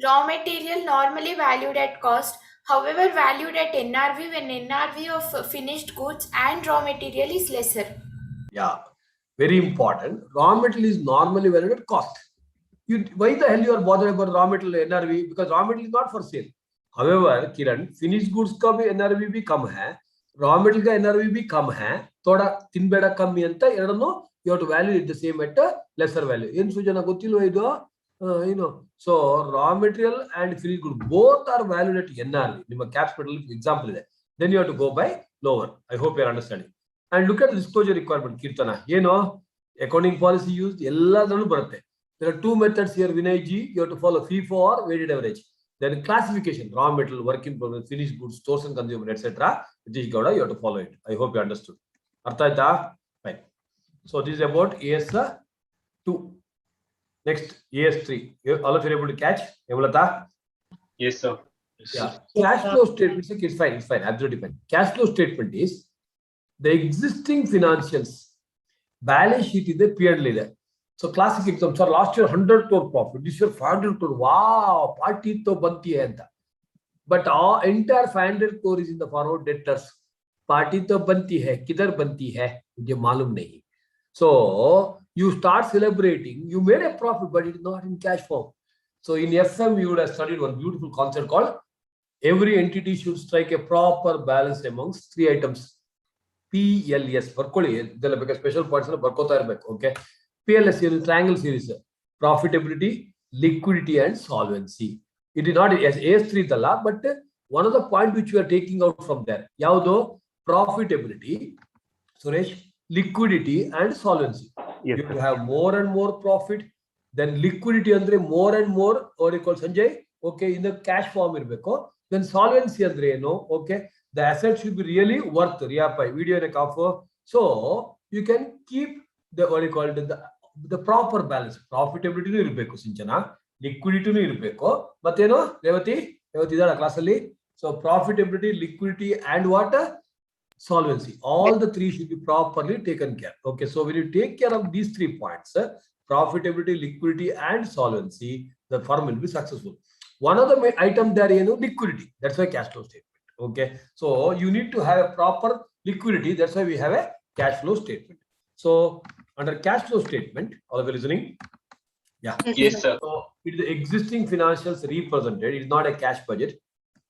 Raw material normally valued at cost, however valued at NRV when NRV of finished goods and raw material is lesser. Yeah, very important. Raw material is normally valued at cost. Why the hell you are bothered about raw material NRV? Because raw material is not for sale. However, Kiran, finished goods का भी NRV भी कम है, raw material का NRV भी कम है, थोड़ा तीन बेड़ा कम ही अंतर, you have to value it the same at a lesser value. In Sujana Gotilo ido, so raw material and finished good both are valued at NRV. Nima capital example is then you have to go by lower. I hope you are understanding. And look at the disclosure requirement, Kirtana. Accounting policy used. There are two methods here, Vinay ji. You have to follow FIFO or weighted average. Then classification, raw material, work in progress, finished goods, stores and consumer, etc. British Gowda, you have to follow it. I hope you understood. Artha, fine. So this is about AS2. Next, AS3. All of you are able to catch? Evalata? Yes, sir. Yeah. Cash flow statement is fine. It's fine. Absolutely fine. Cash flow statement is The existing financials, balance sheet is the P&L ಇದೆ. So classic exam, sir, last year 100 crore profit, this year 500 crore. Wow, party to banti hai anta. But our entire 500 crore is in the form of debtors. Party to banti hai, kidhar banti hai, mujhe malum nahi. So you start celebrating, you made a profit, but it is not in cash form. So in FM, you would have studied one beautiful concept called every entity should strike a proper balance amongst three items. PLS, ಬರ್ಕೊಳ್ಳಿ ಇದೆಲ್ಲ ಬೇಕಾ special points ಎಲ್ಲ ಬರ್ಕೋತಾ ಇರಬೇಕು. Okay, PLS triangle series, profitability, liquidity and solvency. It is not AS3 idalla, but one of the point which we are taking out from there, yaudo profitability, Suresh, liquidity and solvency. Yes, You have more and more profit, then liquidity andre more and more, or you call Sanjay, okay, in the cash form irbeko. Then solvency andre eno, okay, the asset should be really worth video in a cover. So you can keep the what you call it, the proper balance. Profitability nu irbeku Sinchana, liquidity nu irbeku, matteno Revati idala class alli. So profitability, liquidity and what, solvency, all the three should be properly taken care. Okay, so when you take care of these 3 points, profitability, liquidity and solvency, the firm will be successful. One of the item there, liquidity, that's why cash flow statement. Okay, so you need to have a proper liquidity, that's why we have a cash flow statement. So under cash flow statement, all of you listening? Yeah. Yes, sir. So it is the existing financials represented, it is not a cash budget.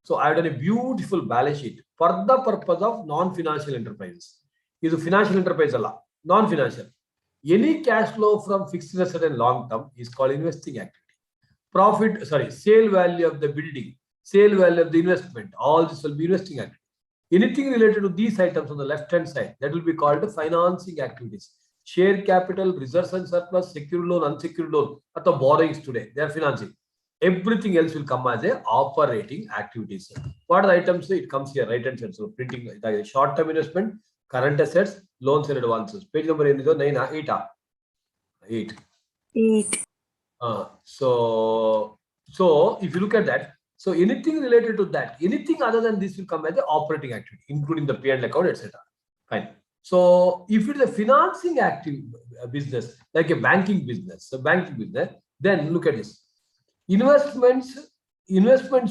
So I have done a beautiful balance sheet for the purpose of non-financial enterprises. This is financial enterprise, non-financial. Any cash flow from fixed asset and long term is called investing activity. Sale value of the building, sale value of the investment, all this will be investing activity. Anything related to these items on the left hand side, that will be called financing activities. Share capital, reserves and surplus, secured loan, unsecured loan, or the borrowings today, they are financing. Everything else will come as a operating activities. What are the items? It comes here, right hand side. So printing, short term investment, current assets, loans and advances. Page number 8. So if you look at that, so anything related to that, anything other than this will come as an operating activity, including the P&L account, etc. Fine. So if it is a financing active business, like a banking business, then look at this. Investments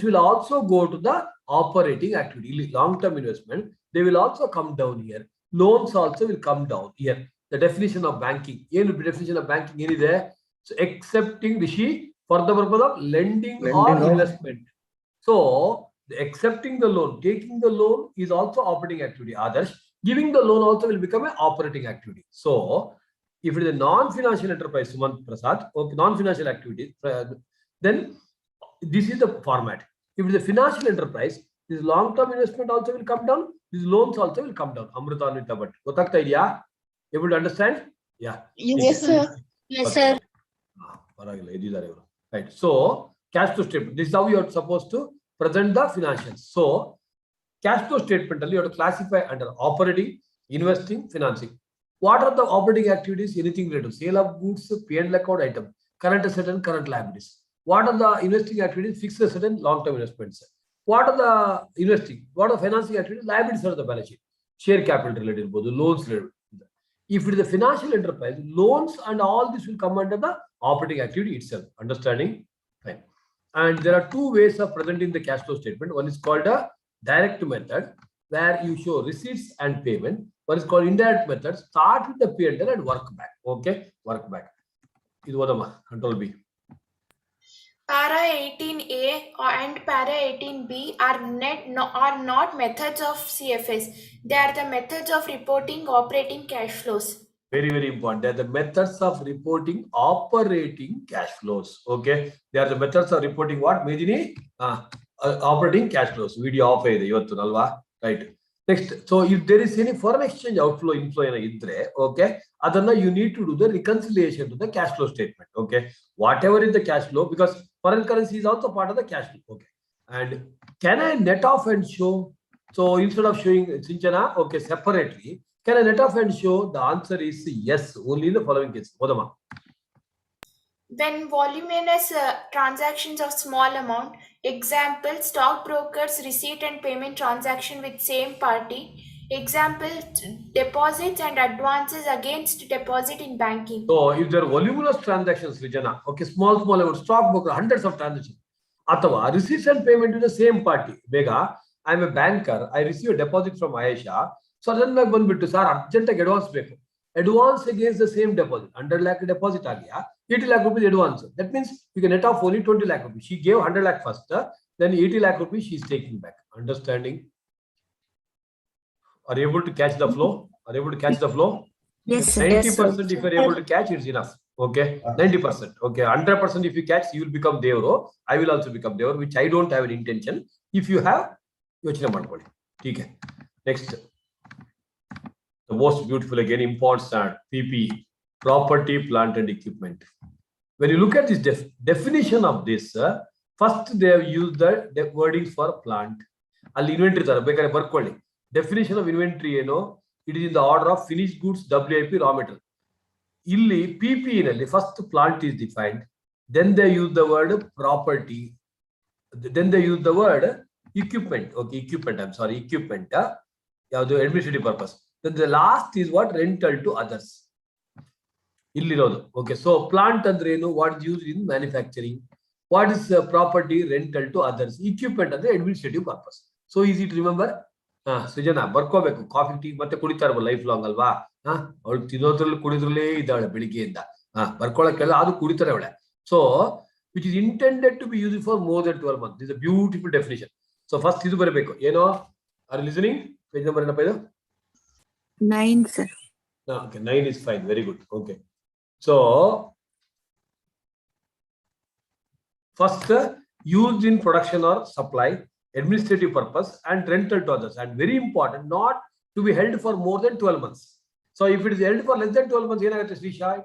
will also go to the operating activity. Long-term investment, they will also come down here. Loans also will come down here. The definition of banking. Definition of banking is there. So accepting Rishi for the purpose of lending or investment. So the accepting the loan, taking the loan is also operating activity. Others giving the loan also will become an operating activity. So if it is a non-financial enterprise, Sumant Prasad, okay, non-financial activities, then this is the format. If it is a financial enterprise, this long-term investment also will come down, these loans also will come down. Amrita Anita Bhatt. Gotakta idea? Able to understand? Yeah. Yes, sir. Yes, sir. Right. So cash flow statement. This is how you are supposed to present the financials. So cash flow statement, you have to classify under operating, investing, financing. What are the operating activities? Anything related to sale of goods, P&L account item, current asset and current liabilities. What are the investing activities? Fixed asset and long-term investments. What are the investing? What are the financing activities? Liabilities are the balance sheet. Share capital related, loans related. If it is a financial enterprise, loans and all this will come under the operating activity itself. Understanding? Fine. And there are 2 ways of presenting the cash flow statement. One is called a direct method, where you show receipts and payment. One is called indirect method. Start with the P&L and work back. Okay, work back. This is Control B. Para 18A and Para 18B are not methods of CFS. They are the methods of reporting operating cash flows. Very, very important. They are the methods of reporting operating cash flows. Okay. They are the methods of reporting what? Medini? Operating cash flows. Video off. Right. Next. So if there is any foreign exchange outflow, inflow, okay, Adana, you need to do the reconciliation to the cash flow statement. Okay. Whatever is the cash flow, because foreign currency is also part of the cash flow. Okay. And can I net off and show? So instead of showing Sinchana, okay, separately, can I net off and show? The answer is yes, only in the following case. When voluminous transactions of small amount, example, stockbrokers receipt and payment transaction with same party, Example, deposits and advances against deposit in banking. So if there are voluminous transactions, Vijana, okay, small, stock broker, hundreds of transactions. Atava, receipts and payment to the same party. Vega, I'm a banker, I receive a deposit from Ayesha. So then I one bit to sir, urgent advance pay. Advance against the same deposit. 100 lakh deposit aa gaya, 80 lakh rupees advance. That means you can net off only 20 lakh rupees. She gave 100 lakh first, then 80 lakh rupees she is taking back. Understanding? Are you able to catch the flow? Are you able to catch the flow? Yes, sir. 90% if you're able to catch, it's enough. Okay, 90%. Okay, 100% if you catch, you will become Devro. I will also become Devro, which I don't have an intention. If you have, yochane madkoli. Okay. Next, the most beautiful again, important PPE, property, plant and equipment. When you look at this definition of this, first they have used the wordings for plant. Al inventory ಬೇಕಾದ್ರೆ ಬರ್ಕೊಳ್ಳಿ. Definition of inventory, it is in the order of finished goods, WIP, raw material. Illi PPE nalli first plant is defined, then they use the word property, then they use the word equipment. Okay, equipment. I'm sorry, equipment. The administrative purpose. Then the last is what? Rental to others. Okay, so plant andre what is used in manufacturing? What is property? Rental to others. Equipment andre administrative purpose. So easy to remember. Sujana, ಬರ್ಕೋಬೇಕು coffee tea ಮತ್ತೆ ಕುಡಿತಾರಲ್ಲ life long ಅಲ್ವಾ? ಅವಳು ತಿನ್ನೋದ್ರಲ್ಲಿ ಕುಡಿದ್ರಲ್ಲೇ ಇದ್ದಾಳೆ ಬೆಳಿಗ್ಗೆಯಿಂದ. ಬರ್ಕೊಳ್ಳೋಕೆಲ್ಲ ಅದು ಕುಡಿತಾರೆ ಅವಳೆ. So which is intended to be used for more than 12 months. This is a beautiful definition. So first ಇದು ಬರಬೇಕು. ಏನೋ? Are you listening? Page number ಏನಪ್ಪ ಇದು? 9, sir. Okay, 9 is fine. Very good. Okay. So first used in production or supply, administrative purpose and rental to others, and very important, not to be held for more than 12 months. So if it is held for less than 12 months, it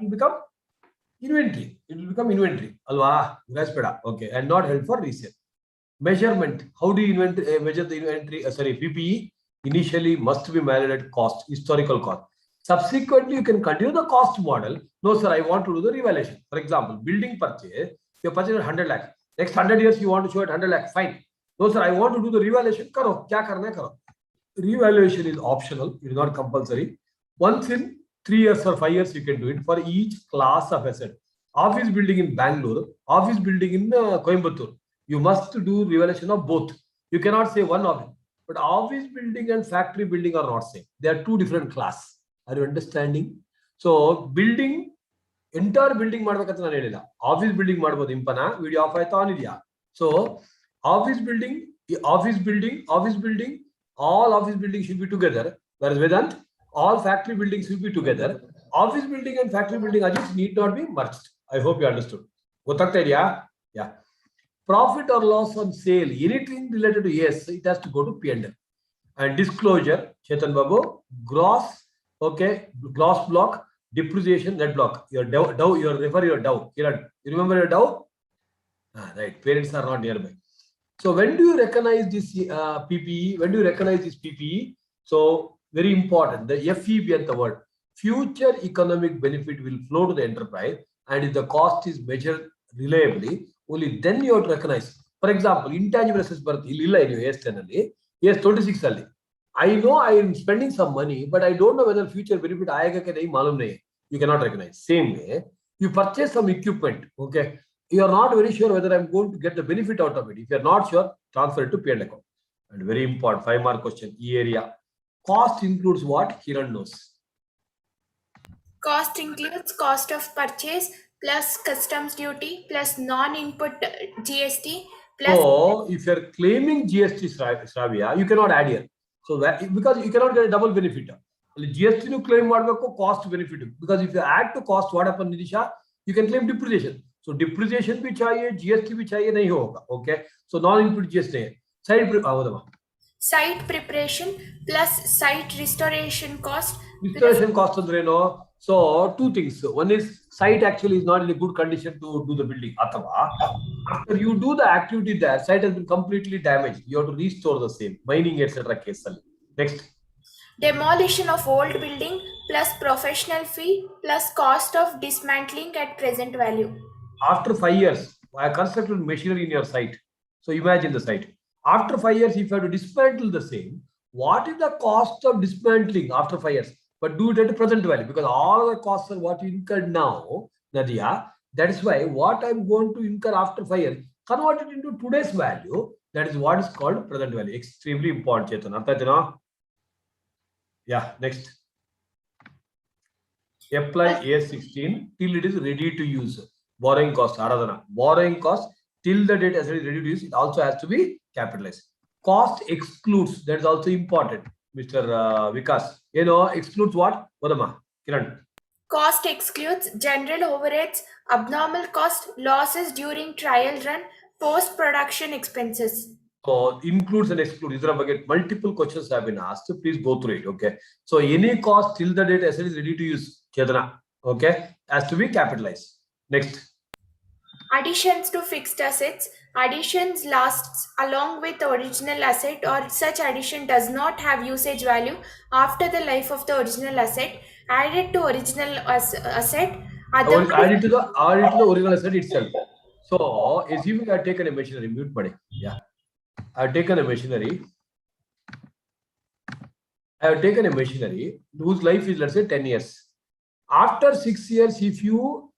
will become inventory. It will become inventory. Alva, okay, and not held for resale. Measurement. How do you measure the inventory? PPE initially must be measured at cost, historical cost. Subsequently, you can continue the cost model. No, sir, I want to do the revaluation. For example, building purchase, you purchase 100 lakh. Next 100 years, you want to show it 100 lakh. Fine. No, sir, I want to do the revaluation. Karo. Kya karna hai, karo. Revaluation is optional. It is not compulsory. Once in 3 years or 5 years, you can do it for each class of asset. Office building in Bangalore, office building in Coimbatore. You must do revaluation of both. You cannot say one of it. But office building and factory building are not same. They are two different class. Are you understanding? So building, entire building ಮಾಡ್ಬೇಕಂತ ನಾನು ಹೇಳಿಲ್ಲ. Office building ಮಾಡಬಹುದು Impana video of ಆಯ್ತಾ on ಇದೆಯಾ? So office building, all office building should be together. Whereas Vedant, all factory buildings should be together. Office building and factory building need not be merged. I hope you understood. ಗೊತ್ತಾಗ್ತಾ ಇದೆಯಾ? Yeah. Profit or loss on sale, anything related to yes, it has to go to P&L. And disclosure, Chetan Babu, gross, okay, gross block, depreciation, net block. Your DAO, your refer your DAO. You remember your DAO? Right. Parents are not nearby. So when do you recognize this PPE? When do you recognize this PPE? So very important. The FEB and the word future economic benefit will flow to the enterprise, and if the cost is measured reliably, only then you have to recognize. For example, intangible assets birth illa in AS10 alli, AS26 alli. I know I am spending some money, but I don't know whether future benefit aayega ke nahi malum nahi. You cannot recognize. Same way, you purchase some equipment, okay? You are not very sure whether I'm going to get the benefit out of it. If you are not sure, transfer it to P&L account. And very important, 5-mark question, E area. Cost includes what? Kiran knows. Cost includes cost of purchase plus customs duty plus non-input GST plus. So if you are claiming GST, Shravya, you cannot add here. So because you cannot get a double benefit. GST you claim cost benefit. Because if you add to cost, what happens, Nidisha? You can claim depreciation. So depreciation bhi chahiye, GST bhi chahiye, nahi hoga. Okay. So non-input GST. Site preparation plus site restoration cost. Restoration cost andre no. So two things. One is site actually is not in a good condition to do the building. Athava, after you do the activity there, site has been completely damaged. You have to restore the same. Mining, etc. case. Next. Demolition of old building plus professional fee plus cost of dismantling at present value. After 5 years, I constructed machinery in your site. So imagine the site. After 5 years, if you have to dismantle the same, what is the cost of dismantling after 5 years? But do it at the present value, because all the costs are what you incurred now, Nadia. That is why what I'm going to incur after 5 years, convert it into today's value. That is what is called present value. Extremely important, Chetan. Yeah, next. Apply AS16 till it is ready to use. Borrowing cost, Aradhana. Borrowing cost till the date as it is ready to use, it also has to be capitalized. Cost excludes, that is also important, Mr. Vikas. Excludes what? Vadama, Kiran. Cost excludes general overheads, abnormal cost, losses during trial run, post-production expenses. So includes and excludes. These are multiple questions have been asked. So please go through it. Okay. So any cost till the date asset is ready to use, Chetana, okay, has to be capitalized. Next. Additions to fixed assets. Additions lasts along with the original asset, or such addition does not have usage value after the life of the original asset. Added to original asset. Added to the original asset itself. So assuming I have taken a machinery, mute buddy. Yeah. I have taken a machinery. Whose life is, let's say, 10 years. After 6 years, if you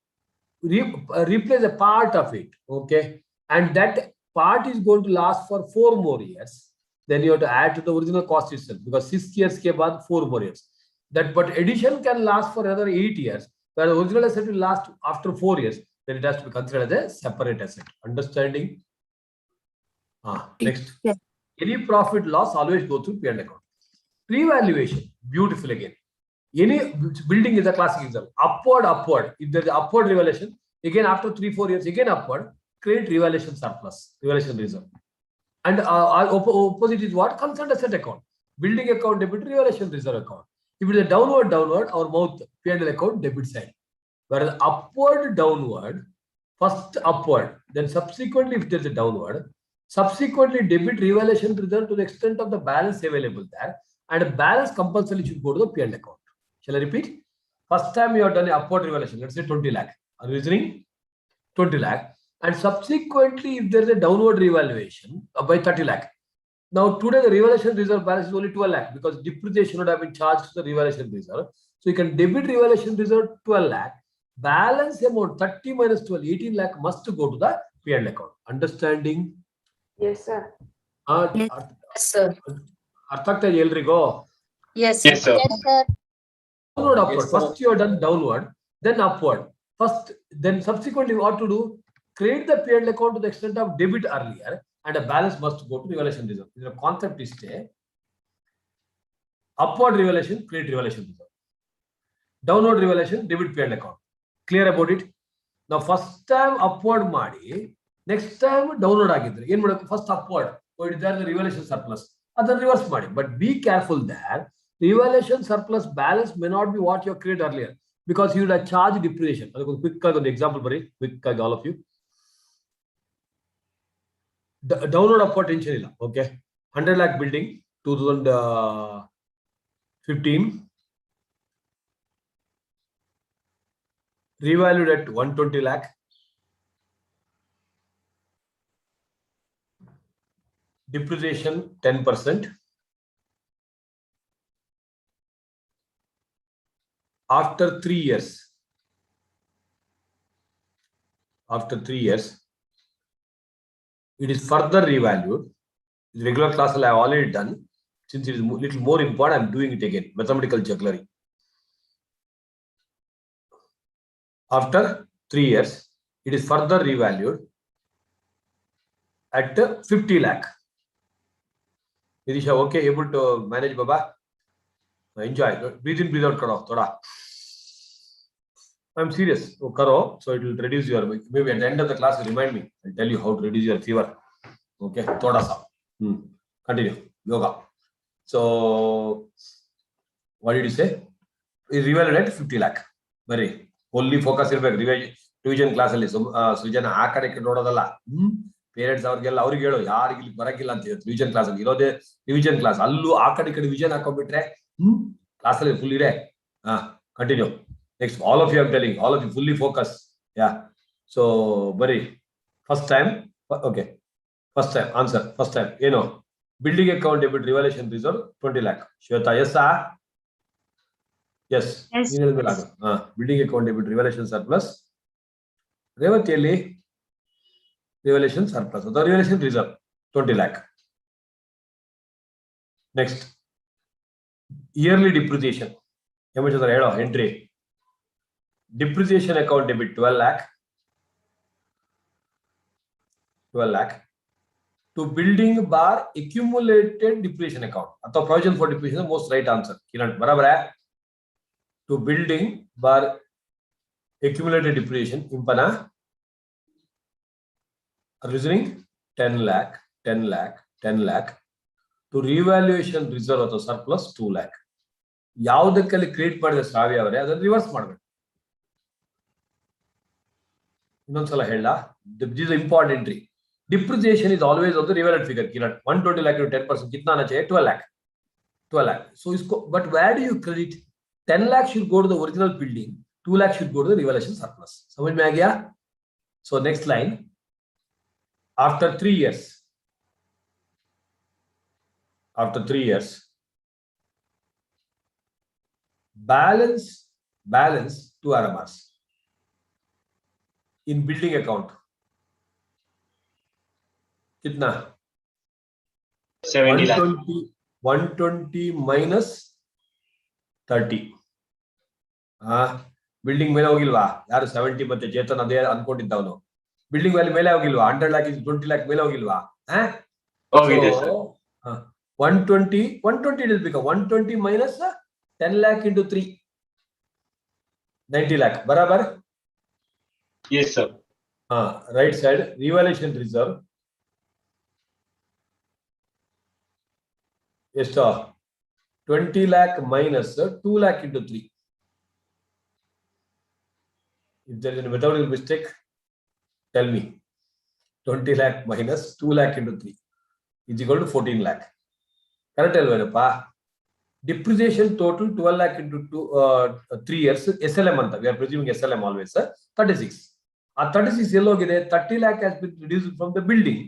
replace a part of it, okay, and that part is going to last for 4 more years, then you have to add to the original cost itself, because 6 years ke baad 4 more years. But addition can last for another 8 years, where the original asset will last after 4 years, then it has to be considered as a separate asset. Understanding? Next. Yes. Any profit loss always go through P&L account. Pre-valuation, beautiful again. Any building is a classic example. Upward. If there is upward revaluation, again after 3-4 years, again upward, create revaluation surplus, revaluation reserve. And opposite is what? Concerned asset account. Building account debit, revaluation reserve account. If it is a downward, our mouth P&L account debit side. Whereas upward, downward, first upward, then subsequently if there is a downward, subsequently debit revaluation reserve to the extent of the balance available there, and a balance compulsory should go to the P&L account. Shall I repeat? First time you have done an upward revaluation, let's say 20 lakh. Are you listening? 20 lakh. And subsequently, if there is a downward revaluation by 30 lakh. Now, today the revaluation reserve balance is only 12 lakh because depreciation would have been charged to the revaluation reserve. So you can debit revaluation reserve 12 lakh. Balance amount 30 minus 12, 18 lakh must go to the P&L account. Understanding? Yes, sir. Yes, sir. Yes, sir. Downward, upward. First you have done downward, then upward. First, then subsequently what to do? Create the P&L account to the extent of debit earlier, and a balance must go to revaluation reserve. The concept is upward revaluation, create revaluation reserve. Downward revaluation, debit P&L account. Clear about it? Now first time upward madi, next time downward agidre. First upward, so it is there the revaluation surplus. Other reverse madi. But be careful there. Revaluation surplus balance may not be what you created earlier, because you would have charged depreciation. Quick example, quick all of you. Downward upward tension, okay. 100 lakh building, 2015. Revalued at 120 lakh. Depreciation 10%. After 3 years, it is further revalued. The regular class I have already done. Since it is little more important, I am doing it again. Mathematical jugglery. After 3 years, it is further revalued at 50 lakh. Nirisha, okay, able to manage, Baba? Enjoy. Breathe in, breathe out, Karo. Thoda. I'm serious. So it will reduce your, maybe at the end of the class, remind me. I'll tell you how to reduce your fever. Okay. Thoda sa. Continue. Yoga. So, what did you say? It's revalued at 50 lakh. Very. Only focus revision class. So, Sujana, Akadek Rodala. Parents are revision class. Revision class. Allu Akadek revision Akobitre. Class fully re. Continue. Next, all of you I'm telling, all of you fully focus. Yeah. So, Bari, first time, okay. First time, answer. First time, Building account debit revaluation reserve 20 lakh. Shweta, yes sir? Yes. Yes. Building account debit revaluation surplus. Revaluation revaluation surplus. The revaluation reserve 20 lakh. Next. Yearly depreciation. How much is the entry? Depreciation account debit 12 lakh. 12 lakh. To building bar accumulated depreciation account. Atho provision for depreciation, most right answer. Kiran, barabar hai? To building bar accumulated depreciation. Impana. Reasoning 10 lakh, 10 lakh, 10 lakh. To revaluation reserve atho surplus 2 lakh. ಯಾವುದಕ್ಕೆಲ್ಲಿ create ಮಾಡಿದ ಶ್ರಾವ್ಯ ಅವರೇ ಅದನ್ನು reverse ಮಾಡಬೇಕು. ಇನ್ನೊಂದ್ಸಲ ಹೇಳ, this is important entry. Depreciation is always of the revalued figure. 120 lakh to 10%. कितना आना चाहिए? 12 lakh. 12 lakh. So इसको, but where do you credit? 10 lakh should go to the original building. 2 lakh should go to the revaluation surplus. समझ में आ गया? So next line. After 3 years. After 3 years. Balance to RMRs. In building account. कितना? 70 lakh. 120 minus 30. Building ಮೇಲೆ ಹೋಗಿಲ್ವಾ? ಯಾರು 70 ಮತ್ತೆ ಚೇತನ್ ಅದೇ ಅನ್ಕೊಂಡಿದ್ದವನು. Building value ಮೇಲೆ ಹೋಗಿಲ್ವಾ? 100 lakh is 20 lakh ಮೇಲೆ ಹೋಗಿಲ್ವಾ? ಹೋಗಿದೆ sir. 120 it will become 120 minus 10 lakh into 3. 90 lakh. Barabar? Yes sir. Right side revaluation reserve. ಎಷ್ಟು? 20 lakh minus 2 lakh into 3. If there is a mathematical mistake, tell me. 20 lakh minus 2 lakh into 3 is equal to 14 lakh. Correct alvenappa? Depreciation total 12 lakh into 3 years. SLM anta. We are presuming SLM always. 36. 36 ಎಲ್ಲೋಗಿದೆ? 30 lakh has been reduced from the building.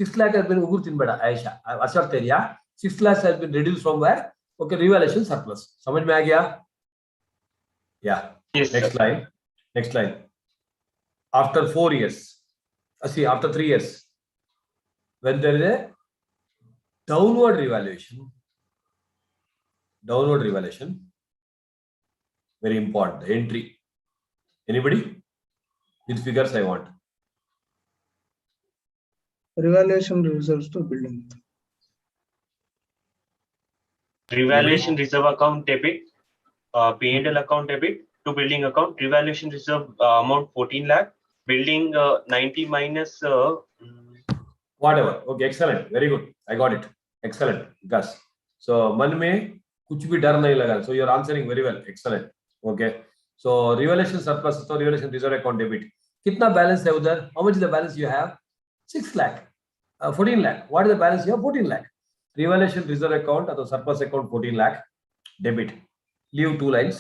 6 lakh has been ಉಗುರು ತಿನ್ಬೇಡ ಆಯಿಷಾ. ಅರ್ಥ ಇದೆಯಾ? 6 lakhs has been reduced from where? Okay, revaluation surplus. समझ में आ गया? Yeah. Yes, next sir. line. Next line. After 4 years. After 3 years. When there is a downward revaluation. Very important. The entry. Anybody? These figures I want. Revaluation reserves to building. Revaluation reserve account debit, P&L account debit to building account. Revaluation reserve amount 14 lakh. Building 90 minus. Whatever. Okay, excellent. Very good. I got it. Excellent. Gus. So मन में कुछ भी डर नहीं लगा. So you are answering very well. Excellent. Okay. So revaluation surplus तो revaluation reserve account debit. कितना balance है उधर? How much is the balance you have? 6 lakh. 14 lakh. What is the balance you have? 14 lakh. Revaluation reserve account or surplus account 14 lakh. Debit. Leave 2 lines.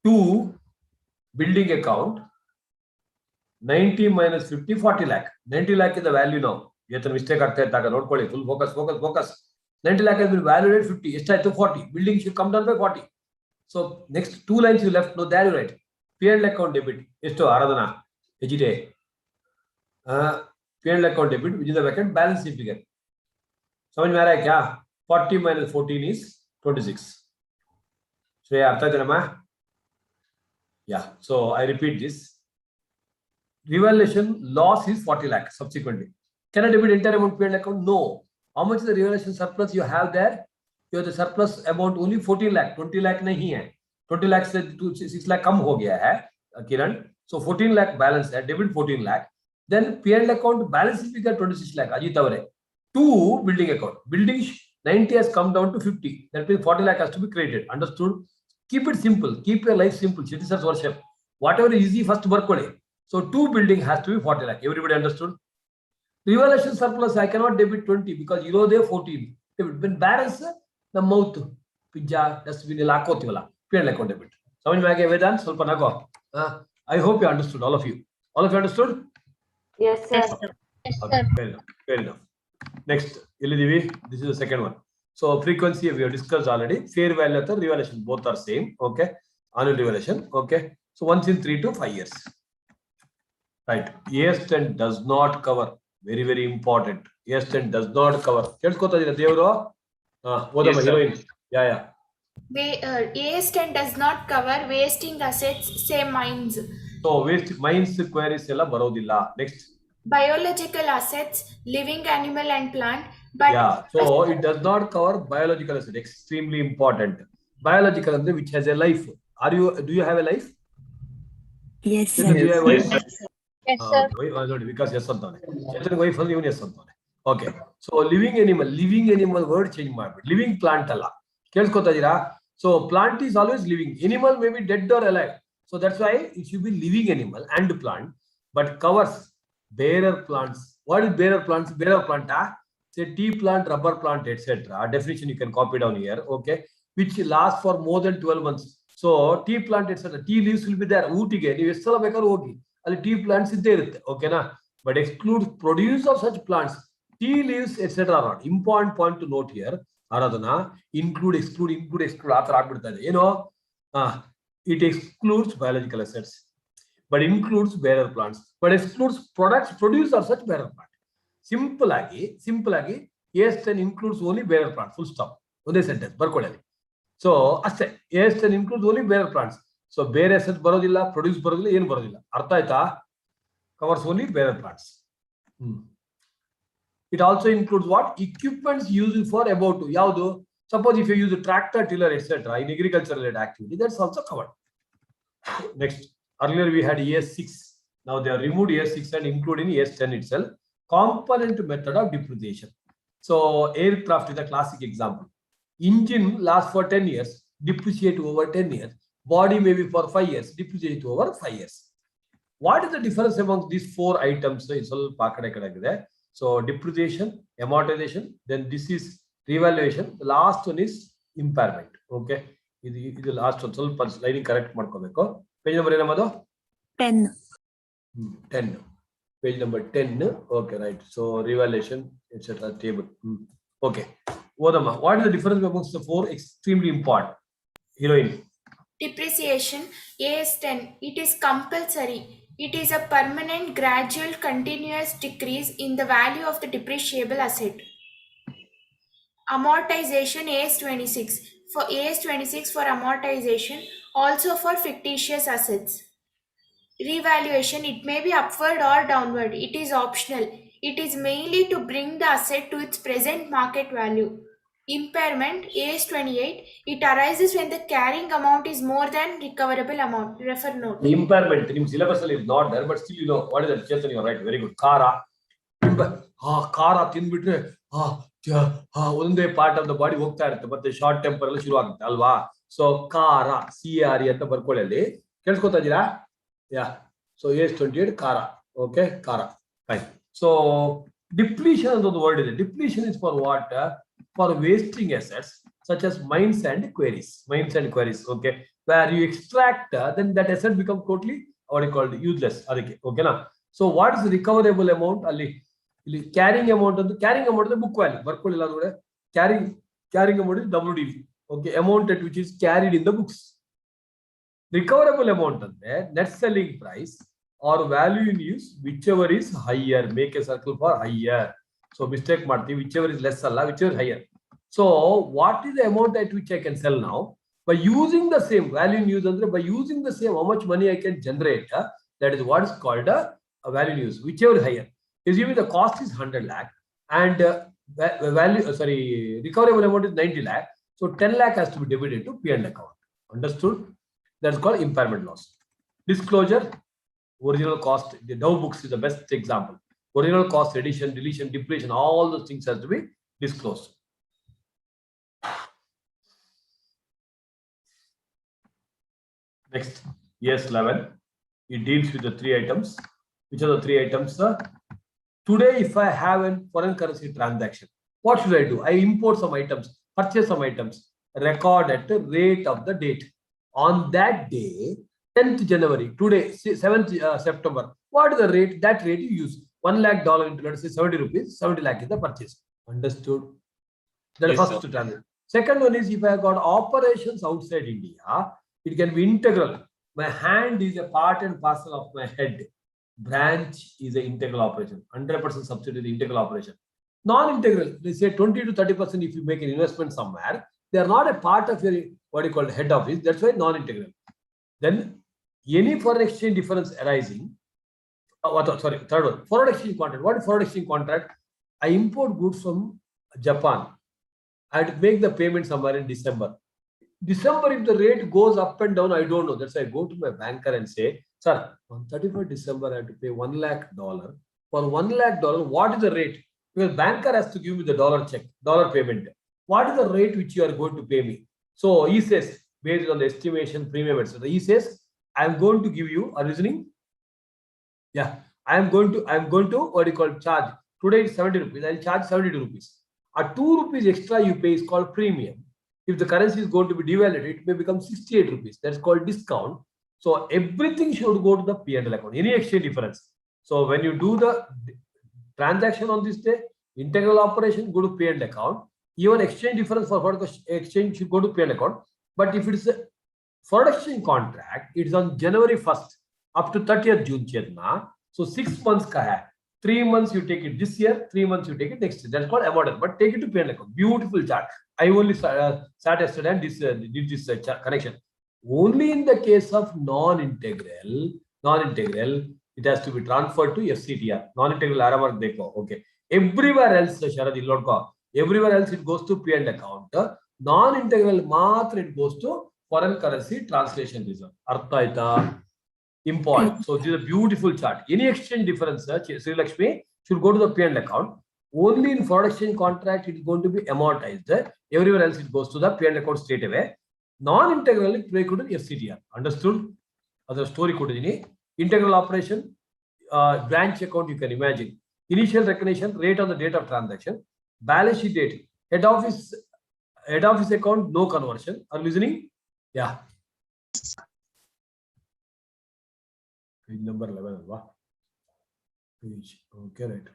2 building account 90 minus 50 40 lakh. 90 lakh is the value now. Yetan mistake ಆಗ್ತಾ ಇದ್ದಾಗ ನೋಡ್ಕೊಳ್ಳಿ. Full focus. 90 lakh has been valued at 50. ಎಷ್ಟಾಯ್ತು? 40. Building should come down by 40. So next 2 lines you left. No, there you write. P&L account debit. ಎಷ್ಟು? ಆರಾಧನಾ ಎಜಿಟೆ. P&L account debit which is the vacant balance sheet figure. समझ में आ रहा है क्या? 40 minus 14 is 26. Shreya अर्थ आಯ್ತಾ ನಮ್ಮ? Yeah. So I repeat this. Revaluation loss is 40 lakh subsequently. Can I debit entire amount P&L account? No. How much is the revaluation surplus you have there? You have the surplus amount only 14 lakh. 20 lakh नहीं है. 20 lakh से 6 lakh कम हो गया है, किरण. So 14 lakh balance है. Debit 14 lakh. Then P&L account balance is figure 26 lakh. Ajit Avare. 2 building account. Building 90 has come down to 50. That means 40 lakh has to be credited. Understood? Keep it simple. Keep your life simple. Citizens worship. Whatever is easy first work kode. So 2 building has to be 40 lakh. Everybody understood? Revaluation surplus I cannot debit 20 because you know they 14. When balance the mouth pizza dustbin ಎಲ್ಲ ಹಾಕೋತೀವಲ್ಲ P&L account debit. ಸಮझ में आ गया ವೇದಾಂತ್? ಸ್ವಲ್ಪ ನಗೋ. I hope you understood, all of you. All of you understood? Yes, sir. Okay, fair enough. Next, this is the second one. So frequency we have discussed already. Fair value and revaluation both are same. Okay. Annual revaluation. Okay. So once in 3 to 5 years. Right. AS10 does not cover. Very, very important. AS10 does not cover. Yes, sir. Heroine. Yeah. AS10 does not cover wasting assets, say mines. So mines queries ella barodilla. Next. Biological assets, living animal and plant. But yeah, so it does not cover biological asset. Extremely important. Biological which has a life. Do you have a life? Yes, Do sir. you have a Yes, wife? sir. Yes, sir. Because yes antane. Chetan wife and even yes antane. Okay. So living animal word change ಮಾಡ್ಬಿಡಿ. Living plant alla. ಕೇಳಿಸ್ಕೊತಾ ಇದೀರಾ? So plant is always living. Animal may be dead or alive. So that's why it should be living animal and plant, but covers bearer plants. What is bearer plants? Bearer plant, say tea plant, rubber plant, etc. Definition you can copy down here. Okay, which lasts for more than 12 months. So tea plant, etc. Tea leaves will be there. Ootige, ನೀವು ಎಷ್ಟು ಸಲ ಬೇಕಾದ್ರೂ ಹೋಗಿ ಅಲ್ಲಿ tea plants ಇದ್ದೇ ಇರುತ್ತೆ. ಓಕೆನಾ? But exclude produce of such plants. Tea leaves, etc. are not. Important point to note here. Aradhana include, exclude ಆ ಥರ ಆಗ್ಬಿಡ್ತಾ ಇದೆ. ಏನೋ it excludes biological assets, but includes bearer plants, but excludes products produced of such bearer plant. Simple agi AS10 includes only bearer plant. Full stop. One sentence. ಬರ್ಕೊಳ್ಳಿ. So ಅಷ್ಟೇ AS10 includes only bearer plants. So bearer assets ಬರೋದಿಲ್ಲ, produce ಬರೋದಿಲ್ಲ, ಏನು ಬರೋದಿಲ್ಲ. ಅರ್ಥ ಆಯ್ತಾ? Covers only bearer plants. It also includes what? Equipments used for about to. Yaudu? Suppose if you use a tractor, tiller, etc. in agricultural related activity, that's also covered. Next, earlier we had AS6. Now they have removed AS6 and included in AS10 itself. Component method of depreciation. So aircraft is a classic example. Engine lasts for 10 years, depreciate over 10 years. Body maybe for 5 years, depreciate over 5 years. What is the difference among these 4 items? So depreciation, amortization, then this is revaluation. The last one is impairment. Okay. This is the last one. So sliding correct. Page number 10. 10. Page number 10. Okay, right. So revaluation, etc. Table. Okay. Odama, what is the difference amongst the 4? Extremely important. Heroine. Depreciation, AS10, it is compulsory. It is a permanent, gradual, continuous decrease in the value of the depreciable asset. Amortization, AS26. For AS26 for amortization, also for fictitious assets. Revaluation, it may be upward or downward. It is optional. It is mainly to bring the asset to its present market value. Impairment, AS28, it arises when the carrying amount is more than recoverable amount. Refer note. The impairment in syllabus is not there, but still you know what is that? Chetan, you are right. Very good. Kara. Kara ತಿಂದ್ಬಿಟ್ರೆ ಒಂದೇ part of the body ಹೋಗ್ತಾ ಇರುತ್ತೆ ಮತ್ತೆ short temper ಎಲ್ಲ ಶುರು ಆಗುತ್ತೆ ಅಲ್ವಾ. So ಕಾರ CARE ಅಂತ ಬರ್ಕೊಳ್ಳಿ ಅಲ್ಲಿ. ಕೇಳಿಸ್ಕೊತಾ ಇದ್ದೀರಾ? ಯಾ. ಸೊ AS28 ಕಾರ. ಓಕೆ ಕಾರ. ಫೈನ್. ಸೊ ಡಿಪ್ಲೀಷನ್ ಅಂತ ಒಂದು ವರ್ಡ್ ಇದೆ. Depletion is for what? For wasting assets such as mines and quarries. Okay, where you extract, then that asset becomes totally what you call useless. Okay, na? So what is the recoverable amount? Carrying amount is the book value. Carrying amount is WDV. Okay, amount at which is carried in the books. Recoverable amount is net selling price or value in use, whichever is higher. Make a circle for higher. So mistake marti, whichever is less alla, whichever is higher. So what is the amount at which I can sell now? By using the same value in use, by using the same how much money I can generate, that is what is called a value in use, whichever is higher. Assuming the cost is 100 lakh and recoverable amount is 90 lakh. So 10 lakh has to be debited to P&L account. Understood? That's called impairment loss. Disclosure, original cost, the Dow books is the best example. Original cost, addition, deletion, depletion, all those things have to be disclosed. Next, AS11. It deals with the 3 items. Which are the 3 items? Today, if I have a foreign currency transaction, what should I do? I import some items, purchase some items, record at the rate of the date. On that day, 10th January, today, 7th September, what is the rate? That rate you use. $1 lakh into, let's say 70 rupees, 70 lakh is the purchase. Understood? That's Yes, first sir. transaction. Second one is if I have got operations outside India, it can be integral. My hand is a part and parcel of my head. Branch is an integral operation. 100% subsidiary is integral operation. Non-integral, they say 20 to 30% if you make an investment somewhere, they are not a part of your what you call head office. That's why non-integral. Then any foreign exchange difference arising. Third one, foreign exchange contract. What is foreign exchange contract? I import goods from Japan. I had to make the payment somewhere in December. December, if the rate goes up and down, I don't know. That's why I go to my banker and say, sir, on 31st December, I have to pay $1 lakh. For $1 lakh, what is the rate? Because banker has to give me the dollar check, dollar payment. What is the rate which you are going to pay me? So he says, based on the estimation, premium, etc. He says, I am going to give you a reasoning. Yeah, I am going to what you call charge. Today it's 70 rupees. I'll charge 72 rupees. A 2 rupees extra you pay is called premium. If the currency is going to be devalued, it may become 68 rupees. That's called discount. So everything should go to the P&L account, any exchange difference. So when you do the transaction on this day, integral operation, go to P&L account. Even exchange difference for foreign exchange should go to P&L account. But if it is a foreign exchange contract, it is on January 1st up to 30th June. So 6 months ka hai. 3 months you take it this year, 3 months you take it next year. That's called amortization. But take it to P&L account. Beautiful chart. I only sat yesterday and did this connection. Only in the case of non-integral, it has to be transferred to FCTR. Non-integral aramark dekho. Okay. Everywhere else, Sharad Illodko, everywhere else it goes to P&L account. Non-integral matra it goes to foreign currency translation reserve. Artha important. So this is a beautiful chart. Any exchange difference, Sri Lakshmi, should go to the P&L account. Only in foreign exchange contract it is going to be amortized. Everywhere else it goes to the P&L account straight away. Non-integral it may go to FCTR. Understood? Other story kodini. Integral operation, branch account you can imagine. Initial recognition, rate on the date of transaction, balance sheet date, head office account, no conversion. Are you listening? Yeah. Page number 11. Page. Okay, right.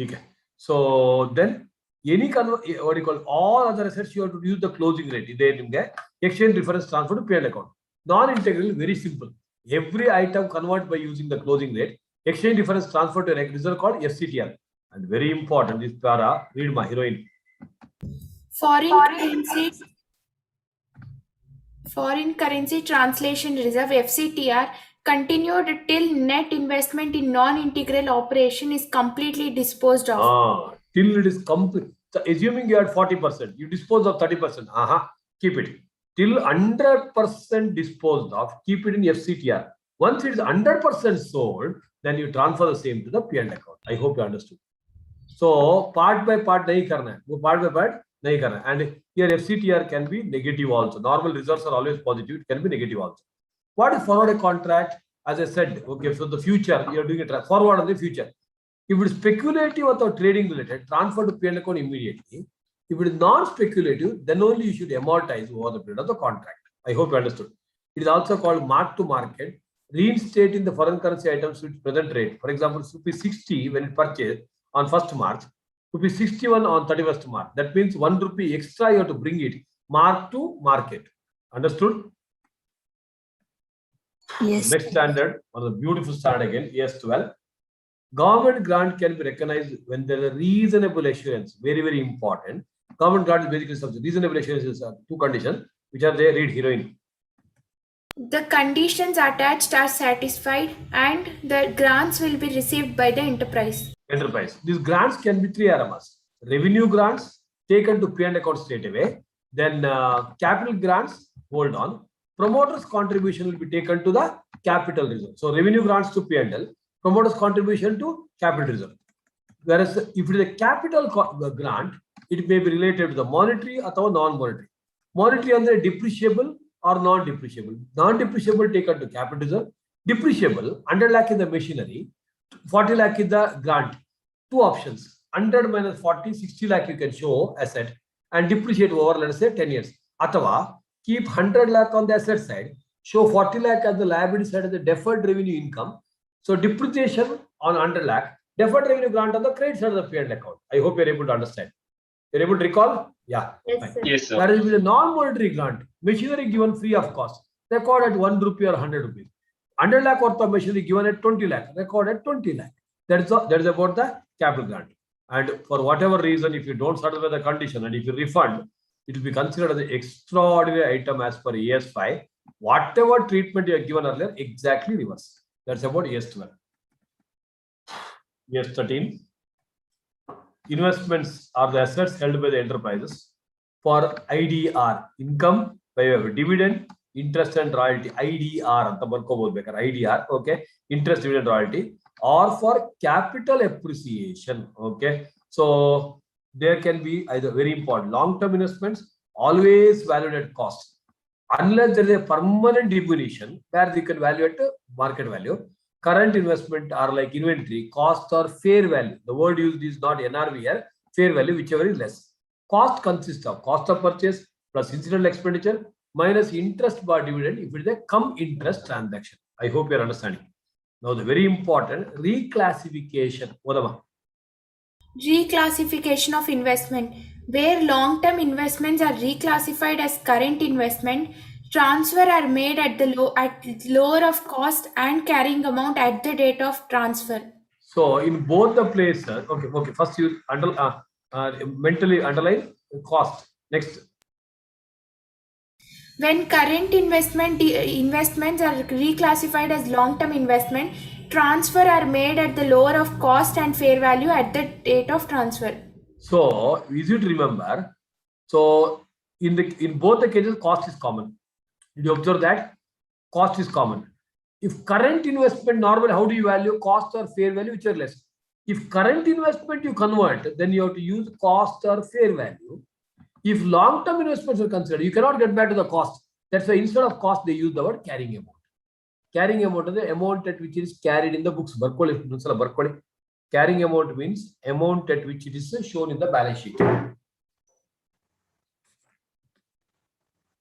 Okay. So then any what do you call all other assets you have to use the closing rate. Exchange difference transfer to P&L account. Non-integral, very simple. Every item convert by using the closing rate. Exchange difference transfer to a reserve called FCTR. And very important, this para, read my heroine. Foreign currency translation reserve FCTR continued till net investment in non-integral operation is completely disposed of. Till it is complete. So assuming you had 40%, you dispose of 30%. Keep it. Till 100% disposed of, keep it in FCTR. Once it is 100% sold, then you transfer the same to the P&L account. I hope you understood. So part by part, nahi karna hai. Part by part, nahi karna hai. And here FCTR can be negative also. Normal reserves are always positive. It can be negative also. What is forward contract? As I said, okay, so the future, you are doing a forward on the future. If it is speculative or trading related, transfer to P&L account immediately. If it is non-speculative, then only you should amortize over the period of the contract. I hope you understood. It is also called mark to market. Reinstating the foreign currency items with present rate. For example, rupees 60 when it purchased on 1st March, rupees 61 on 31st March. That means 1 rupee extra you have to bring it. Mark to market. Understood? Yes. Next standard, one of the beautiful standard again, ES12. Government grant can be recognized when there is a reasonable assurance. Very, very important. Government grant is basically something. Reasonable assurance is two conditions, which are there. Read heroine. The conditions attached are satisfied and the grants will be received by the enterprise. These grants can be 3 RMS. Revenue grants taken to P&L account straight away. Then capital grants, hold on. Promoters' contribution will be taken to the capital reserve. So revenue grants to P&L. Promoters' contribution to capital reserve. Whereas if it is a capital grant, it may be related to the monetary or non-monetary. Monetary on the depreciable or non-depreciable. Non-depreciable taken to capital reserve. Depreciable, 100 lakh in the machinery, 40 lakh in the grant. Two options. 100 minus 40, 60 lakh you can show asset and depreciate over, let us say, 10 years. Atava, keep 100 lakh on the asset side, show 40 lakh as the liability side as the deferred revenue income. So depreciation on 100 lakh, Deferred revenue grant on the credit side of the P&L account. I hope you're able to understand. You're able to recall? Yeah. Yes, sir. Yes, sir. That is with a non-monetary grant. Machinery given free of cost. Record at 1 rupee or 100 rupees. 100 lakh worth of machinery given at 20 lakh. Record at 20 lakh. That is about the capital grant. And for whatever reason, if you don't satisfy the condition and if you refund, it will be considered as an extraordinary item as per AS5. Whatever treatment you have given earlier, exactly reverse. That's about AS12. AS13. Investments are the assets held by the enterprises for IDR, income by way of dividend, interest and royalty. IDR, IDR, okay, interest, dividend, royalty, or for capital appreciation. Okay, so there can be either very important long-term investments, always valued at cost, unless there is a permanent diminution where they can value at market value. Current investment are like inventory, cost or fair value. The word used is not NRV here, fair value, whichever is less. Cost consists of cost of purchase plus incidental expenditure minus interest bar dividend if it is a cum interest transaction. I hope you are understanding. Now the very important reclassification. Reclassification of investment, where long-term investments are reclassified as current investment, transfer are made at lower of cost and carrying amount at the date of transfer. So in both the places, okay. First you mentally underline cost. Next. When current investments are reclassified as long-term investment, transfer are made at the lower of cost and fair value at the date of transfer. So easy to remember. So in both the cases, cost is common. Did you observe that? Cost is common. If current investment normally, how do you value cost or fair value, which are less? If current investment you convert, then you have to use cost or fair value. If long-term investments are considered, you cannot get back to the cost. That's why instead of cost, they use the word carrying amount. Carrying amount is the amount at which it is carried in the books. Carrying amount means amount at which it is shown in the balance sheet.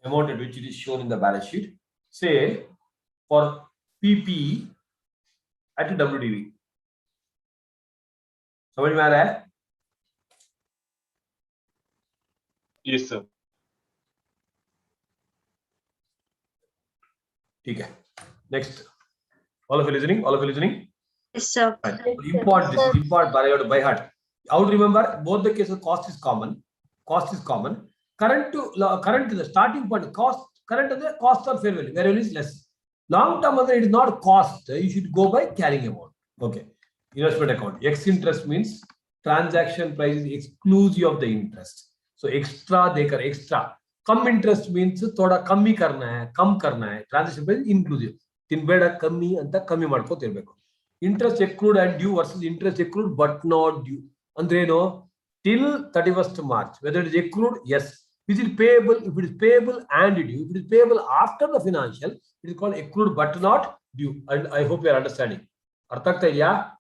Amount at which it is shown in the balance sheet. Say for PPE at WDV. समझ में आ रहा है? Yes, sir. ठीक है. Next. All of you listening? All of you listening? Yes, sir. Fine. Important. This is important, but I have to by heart. I would remember both the cases. Cost is common. Cost is common. Current to the starting point. Current to the cost or fair value. Fair value is less. Long term, it is not cost. You should go by carrying amount. Okay. Investment account. X interest means transaction price is exclusive of the interest. So extra देकर extra. Cum interest means थोड़ा कमी करना है, कम करना है. Transaction price is inclusive. तिनबेड़ा कमी अंता कमी Marco तिरबेको. Interest accrued and due versus interest accrued but not due. Andre no till 31st March. Whether it is accrued, yes. Is it payable? If it is payable and due, if it is payable after the financial, it is called accrued but not due. And I hope you are understanding. Arthakta, yeah?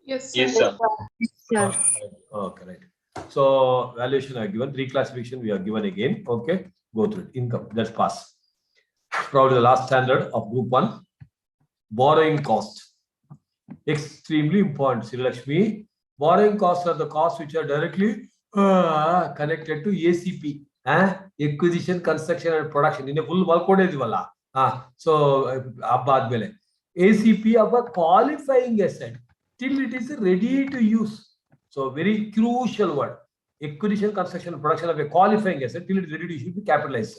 Yes, Yes, sir. Yes, Okay, right. So valuation are given, reclassification we are given again. Okay, go through it. Income, let's pass. Probably the last standard of group 1. Borrowing cost. Extremely important. Sri Lakshmi. Borrowing costs are the costs which are directly connected to ACP. Acquisition, construction and production. In a full Malcode. So ACP of a qualifying asset till it is ready to use. So very crucial word. Acquisition, construction, and production of a qualifying asset till it is ready to use should be capitalized.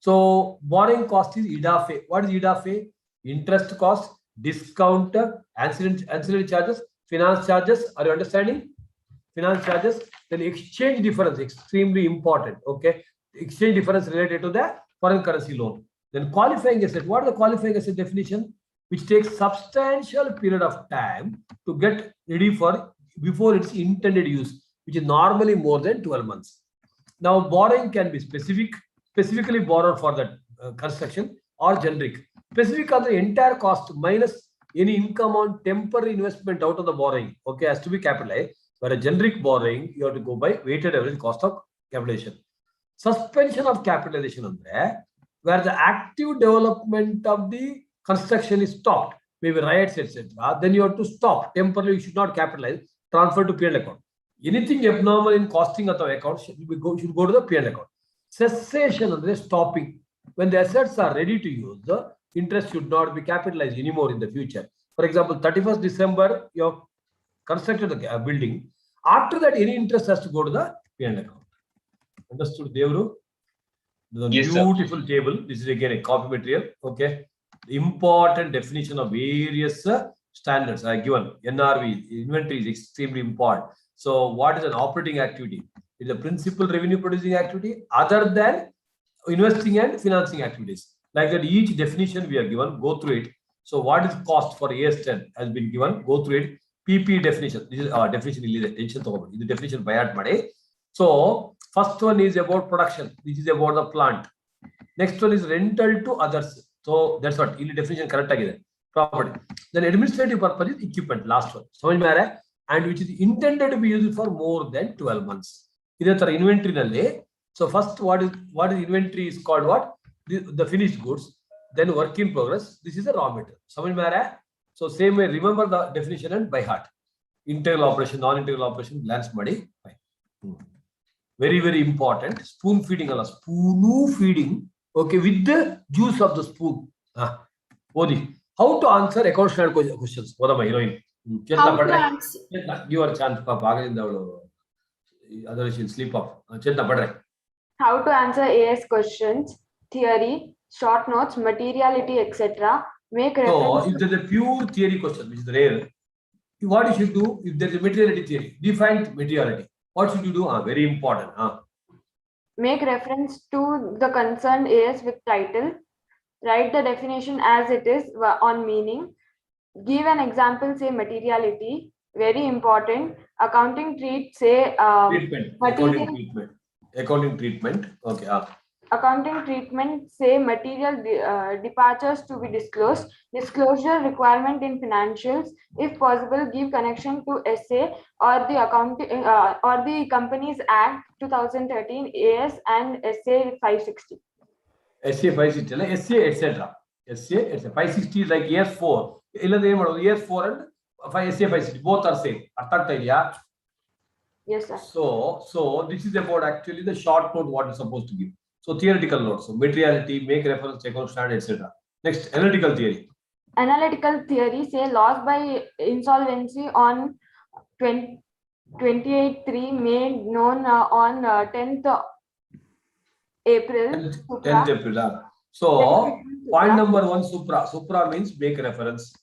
So borrowing cost is IDAFE. What is IDAFE? Interest cost, discount, ancillary charges, finance charges. Are you understanding? Finance charges. Then exchange difference, extremely important. Okay. Exchange difference related to the foreign currency loan. Then qualifying asset. What is the qualifying asset definition? Which takes substantial period of time to get ready for before its intended use, which is normally more than 12 months. Now, borrowing can be specifically borrowed for that construction or generic. Specific on the entire cost minus any income on temporary investment out of the borrowing. Okay, has to be capitalized. But a generic borrowing, you have to go by weighted average cost of capitalization. Suspension of capitalization on there, where the active development of the construction is stopped maybe riots, etc., then you have to stop temporarily. You should not capitalize, transfer to P&L account. Anything abnormal in costing of the account should go to the P&L account. Cessation and stopping. When the assets are ready to use, the interest should not be capitalized anymore in the future. For example, 31st December, you have constructed the building. After that, any interest has to go to the P&L account. Understood, Devru? The Yes, sir. beautiful table. This is again a copy material. Okay. The important definition of various standards are given. NRV, inventory is extremely important. So, what is an operating activity? It is a principal revenue producing activity other than investing and financing activities. Like that, each definition we are given, go through it. So, what is cost for AS10 has been given, go through it. PP definition. This is our definition. This is the definition by Made. So, first one is about production. This is about the plant. Next one is rental to others. So, that's what in the definition correct again. Property. Then administrative purpose is equipment. Last one. And which is intended to be used for more than 12 months. This is inventory. So, first, what is inventory is called what? The finished goods. Then work in progress. This is a raw material. So, same way, remember the definition and by heart. Integral operation, non-integral operation, glance madi. Very, very important. Spoon feeding. Spoon feeding. Okay, with the juice of the spoon. Odi. How to answer account standard questions? What am I heroine? How to answer? Give her a chance. Otherwise, she'll sleep off. How to answer AS questions, theory, short notes, materiality, etc. Make reference. So, if there's a pure theory question, which is rare, what you should do if there's a materiality theory? Define materiality. What should you do? Very important. Make reference to the concerned AS with title. Write the definition as it is on meaning. Give an example, say materiality. Very important. Accounting treat, say treatment. Accounting treatment. Okay. Accounting treatment, say material departures to be disclosed. Disclosure requirement in financials. If possible, give connection to SA or the accounting or the Companies Act 2013 AS and SA 560. SA 560, SA etc. SA 560 is like year 4. Year 4 and SA 560 both are same. Yes, sir. So this is about actually the short note what is supposed to give. So theoretical notes, so materiality, make reference, account standard, etc. Next, analytical theory. Analytical theory, say loss by insolvency on 28/3 made known on 10th April. 10th April. So point number 1, supra. Supra means make reference.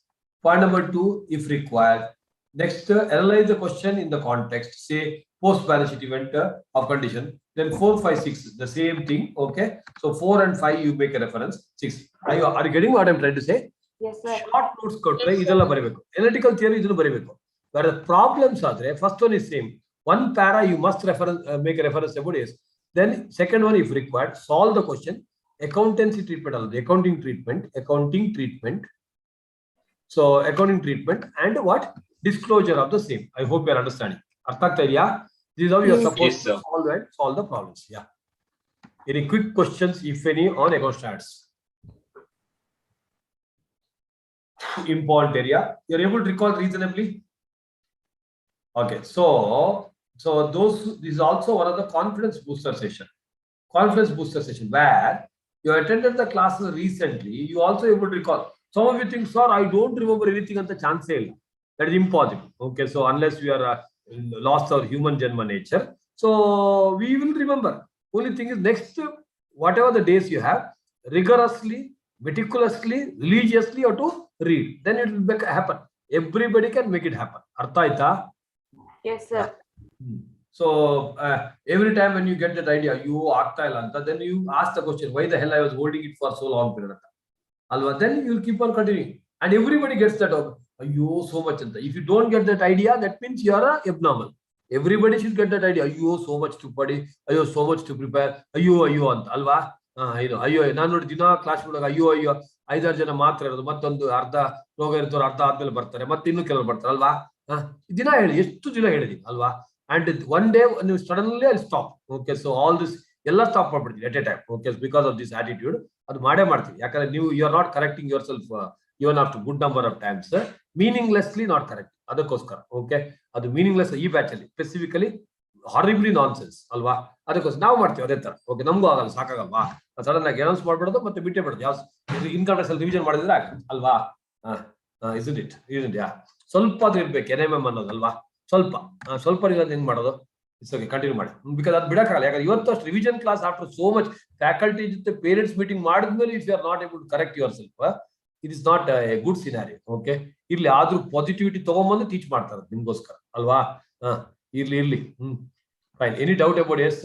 Point number 2, if required. Next, analyze the question in the context. Say post balance sheet event of condition. Then 4, 5, 6, the same thing. Okay. So 4 and 5, you make a reference. 6. Are you getting what I'm trying to say? Yes, sir. Short notes analytical theory is where the problems are there. First one is same. One para you must reference make a reference about is. Then second one, if required, solve the question. Accountancy treatment, accounting treatment. So accounting treatment and what? Disclosure of the same. I hope you are understanding. This is how you are supposed to solve the problems. Yeah. Any quick questions, if any, on account stats? Important area. You're able to recall reasonably? Okay. So this is also one of the confidence booster session. Confidence booster session where you attended the classes recently. You also able to recall. Some of you think, sir, I don't remember anything on the chance sale. That is impossible. Okay. So unless we are lost our human Janma nature. So we will remember. Only thing is next, whatever the days you have, rigorously, meticulously, religiously, or to read. Then it will happen. Everybody can make it happen. Artha. Yes, sir. So every time when you get that idea, you then you ask the question, why the hell I was holding it for so long period of time? Then you will keep on continuing. And everybody gets that. You so much. If you don't get that idea, that means you are abnormal. Everybody should get that idea. You so much to study. You so much to prepare. You ant alva. You ನಾನು ದಿನ class ಬಿಡುವಾಗ ಅಯ್ಯೋ 5-6 ಜನ ಮಾತ್ರ ಇರೋದು ಮತ್ತೊಂದು ಅರ್ಧ ರೋಗ ಇರ್ತವ್ರು ಅರ್ಧ ಆದ್ಮೇಲೆ ಬರ್ತಾರೆ ಮತ್ತೆ ಇನ್ನು ಕೆಲವರು ಬರ್ತಾರೆ ಅಲ್ವಾ ದಿನ ಹೇಳಿ ಎಷ್ಟು ದಿನ ಹೇಳಿದೀನಿ ಅಲ್ವಾ and one day ನೀವು suddenly I'll stop. Okay, so all this ಎಲ್ಲ stop ಮಾಡ್ಬಿಡ್ತೀವಿ at a time. Okay, because of this attitude ಅದು ಮಾಡೇ ಮಾಡ್ತೀವಿ ಯಾಕಂದ್ರೆ ನೀವು you are not correcting yourself even after good number of times, meaninglessly not correct. ಅದಕ್ಕೋಸ್ಕರ okay ಅದು meaningless ಈ batch ಅಲ್ಲಿ ಸ್ಪೆಸಿಫಿಕಲಿ ಹಾರಿಬ್ಲಿ ನಾನ್ಸೆನ್ಸ್ ಅಲ್ವಾ. ಅದಕ್ಕೋಸ್ಕರ ನಾವು ಮಾಡ್ತೀವಿ ಅದೇ ತರ. ಓಕೆ ನಮಗೂ ಆಗಲ್ಲ, ಸಾಕಾಗಲ್ವಾ? ಸಡನ್ ಆಗಿ ಅನೌನ್ಸ್ ಮಾಡ್ಬಿಡೋದು ಮತ್ತೆ ಬಿಟ್ಟೇ ಬಿಡೋದು. ಯಾವ ಇನ್ಕಮ್ ಟ್ಯಾಕ್ಸ್ ಅಲ್ಲಿ ರಿವಿಷನ್ ಮಾಡಿದ್ರೆ ಅಲ್ವಾ? ಇಸ್ಂಟ್ ಇಟ್ ಯಾ ಸ್ವಲ್ಪ ಅದು ಇರ್ಬೇಕು NMM ಅನ್ನೋದಲ್ವಾ. ಸ್ವಲ್ಪ ಇರೋದು ಹೆಂಗ್ ಮಾಡೋದು? ಇಟ್ಸ್ ಓಕೆ, ಕಂಟಿನ್ಯೂ ಮಾಡಿ. ಬಿಕಾಸ್ ಅದು ಬಿಡಕ್ಕಾಗಲ್ಲ. ಯಾಕಂದ್ರೆ ಇವತ್ತು ಅಷ್ಟು revision class after so much faculty ಜೊತೆ ಪೇರೆಂಟ್ಸ್ ಮೀಟಿಂಗ್ ಮಾಡಿದ್ಮೇಲೆ if you are not able to correct your self, it is not a good scenario. Okay, ಇಲ್ಲಿ ಆದ್ರೂ ಪಾಸಿಟಿವಿಟಿ ತಗೊಂಬಂದು ಟೀಚ್ ಮಾಡ್ತಾರೆ ನಿಮ್ಗೋಸ್ಕರ ಅಲ್ವಾ. ಇರ್ಲಿ fine. Any doubt about? Yes,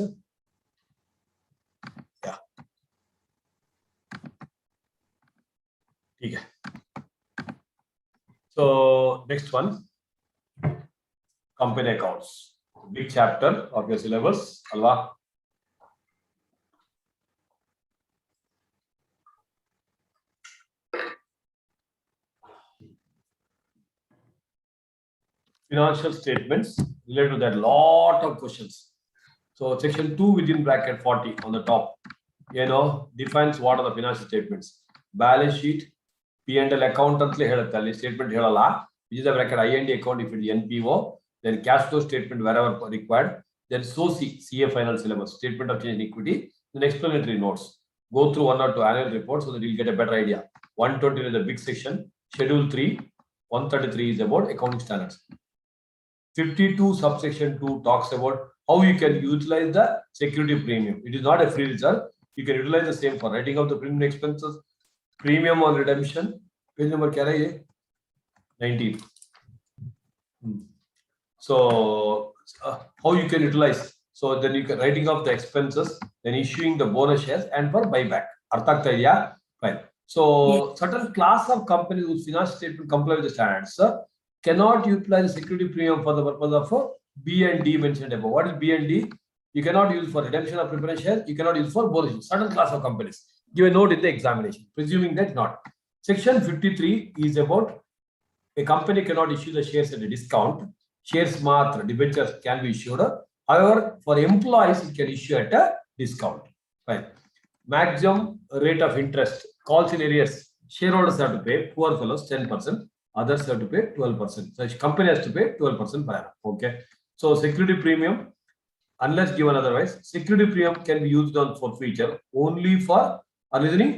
ठीक है. So next one, company accounts, big chapter of your syllabus alva. Financial statements related to that, lot of questions. So section 2 within bracket 40 on the top, defines what are the financial statements. Balance sheet, P&L account antle helutte, alli statement helalla. Which is the bracket IND account if it is NPO, then cash flow statement wherever required, then SOC, CA final syllabus, statement of change in equity, then explanatory notes. Go through 1 or 2 annual reports so that you'll get a better idea. 120 is the big section. Schedule 3, 133 is about accounting standards. 52 subsection 2 talks about how you can utilize the security premium. It is not a free reserve. You can utilize the same for writing of the premium expenses, premium on redemption. Page number kya hai ye? 19. So how you can utilize? So then you can writing of the expenses, then issuing the bonus shares, and for buyback. Artha agta idea? Fine. So certain class of companies whose financial statement comply with the standards cannot utilize the security premium for the purpose of B and D mentioned above. What is B and D? You cannot use for redemption of preference shares. You cannot use for bonus. Certain class of companies. Give a note in the examination. Presuming that not. Section 53 is about a company cannot issue the shares at a discount. Shares matra, debentures can be issued. However, for employees, it can issue at a discount. Fine. Maximum rate of interest. Calls in arrears. Shareholders have to pay. Poor fellows 10%. Others have to pay 12%. So each company has to pay 12% per annum. Okay. So security premium, unless given otherwise, security premium can be used on forfeiture only for, are listening?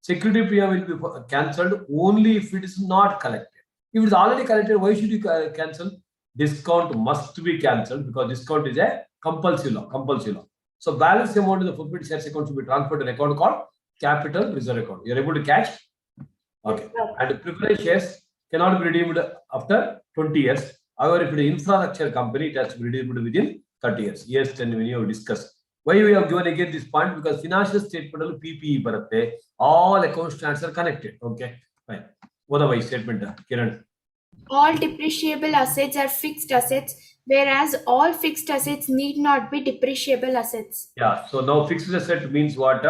Security premium will be cancelled only if it is not collected. If it is already collected, why should you cancel? Discount must be cancelled because discount is a compulsory law. So balance amount in the forfeited shares account should be transferred to an account called capital reserve account. You are able to catch? Okay. And preference shares cannot be redeemed after 20 years. However, if it is infrastructure company, it has to be redeemed within 30 years. Yes, then when you have discussed. Why we have given again this point? Because financial statement PPE baratte, all account standards are connected. Okay, fine. What are my statement, Kiran? All depreciable assets are fixed assets, whereas all fixed assets need not be depreciable assets. Yeah, so now fixed asset means what?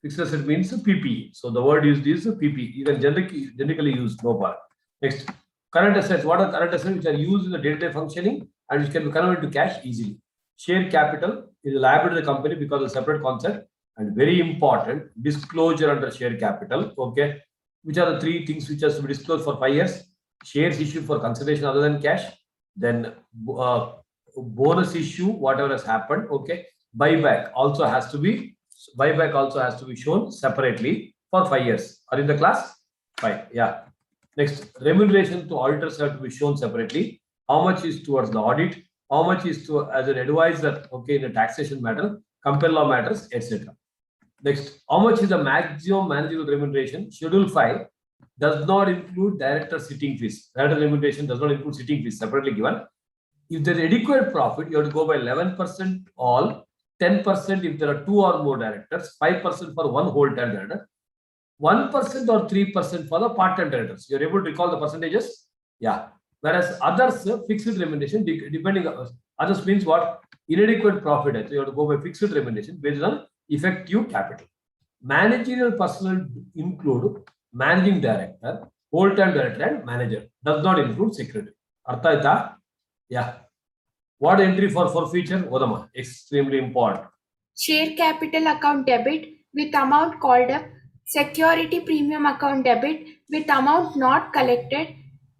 Fixed asset means PPE. So the word used is PPE. You can generically use no part. Next, current assets. What are current assets which are used in the day-to-day functioning and which can be converted to cash easily? Share capital is liable to the company because of a separate concept, and very important, disclosure under share capital. Okay, which are the 3 things which has to be disclosed for 5 years? Shares issued for consideration other than cash, then bonus issue, whatever has happened. Okay, buyback also has to be shown separately for 5 years. Are in the class? Fine. Yeah. Next, remuneration to auditors have to be shown separately. How much is towards the audit? How much is to as an advisor? Okay, in a taxation matter, compel law matters, etc. Next, how much is the maximum managerial remuneration? Schedule 5 does not include director sitting fees. Director remuneration does not include sitting fees, separately given. If there is adequate profit, you have to go by 11% all, 10% if there are 2 or more directors, 5% for one whole-time director, 1% or 3% for the part-time directors. You are able to recall the percentages? Yeah. Whereas others, fixed remuneration, depending on others means what? Inadequate profit. So you have to go by fixed remuneration based on effective capital. Managerial personnel include managing director, whole-time director, and manager. Does not include secretary. Artha aita? Yeah. What entry for forfeiture? Odama. Extremely important. Share capital account debit with amount called up security premium account debit with amount not collected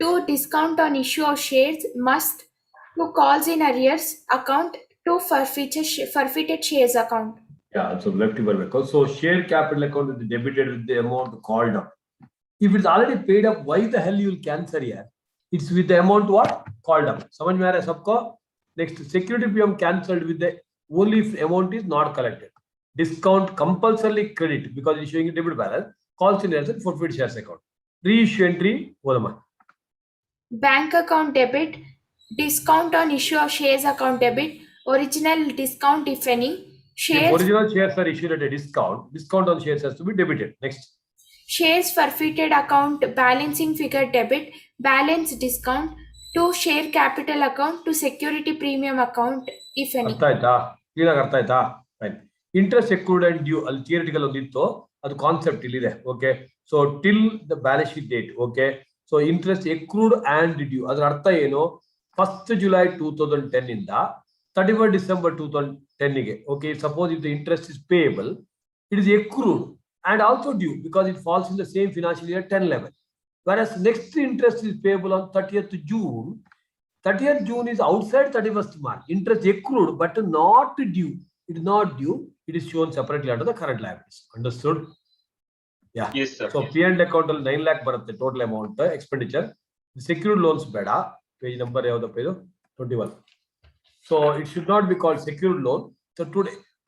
to discount on issue of shares must to calls in arrears account to forfeited shares account. Yeah, so left record. So share capital account is debited with the amount called up. If it's already paid up, why the hell you will cancel here? It's with the amount what? Called up. समझ में आ रहा है सबको? Next, security PM cancelled with the only if amount is not collected. Discount compulsorily credit because it's showing a debit balance. Calls in as a forfeit shares account. Reissue entry. Bank account debit, discount on issue of shares account debit, original discount if any. If original shares are issued at a discount, discount on shares has to be debited. Next. Shares forfeited account balancing figure debit, balance discount to share capital account to security premium account if any. Fine. Interest accrued and due theoretical ಅದು concept ಇಲ್ಲಿದೆ. Okay, so till the balance sheet date. Okay, so interest accrued and due ಅದರ ಅರ್ಥ ಏನು? 1st July 2010 ಇಂದ 31st December 2010 ಗೆ. Okay, suppose if the interest is payable, it is ಎಕ್ರೂಡ್ and also due because it falls in the same financial year 10-11, whereas next interest is payable on 30th June. 30th June is outside 31st March. Interest accrued but not due. It is not due. It is shown separately under the current liabilities. Understood? Yeah. Yes, sir. So P&L account 9 lakh barutte total amount expenditure. The secured loans beda page number yavada page 21. So it should not be called secured loan. So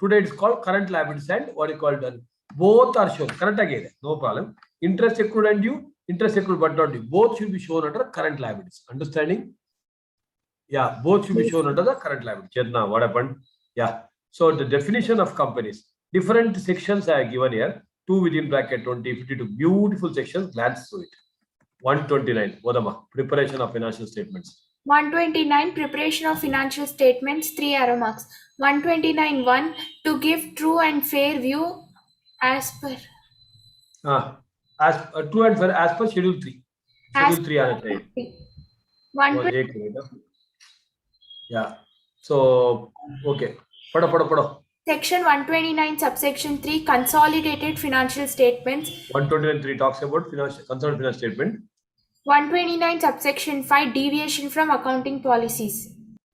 today it's called current liabilities and what is called both are shown. Correct again, no problem. Interest accrued and due, interest accrued but not due. Both should be shown under current liabilities. Understanding? Yeah, both should be shown under the current liabilities. Chetna, what happened? Yeah. So the definition of companies, different sections I have given here. 2 within bracket 2052. Beautiful sections. Glance through it. 129. Vodama. Preparation of financial statements. 129 preparation of financial statements. 3 arrow marks. 129(1) to give true and fair view. As per true and fair as per schedule 3. Schedule 3 are the 120. Yeah. So okay. Pado. Section 129 subsection 3 consolidated financial statements. 129(3) talks about consolidated financial statement. 129 subsection 5 deviation from accounting policies.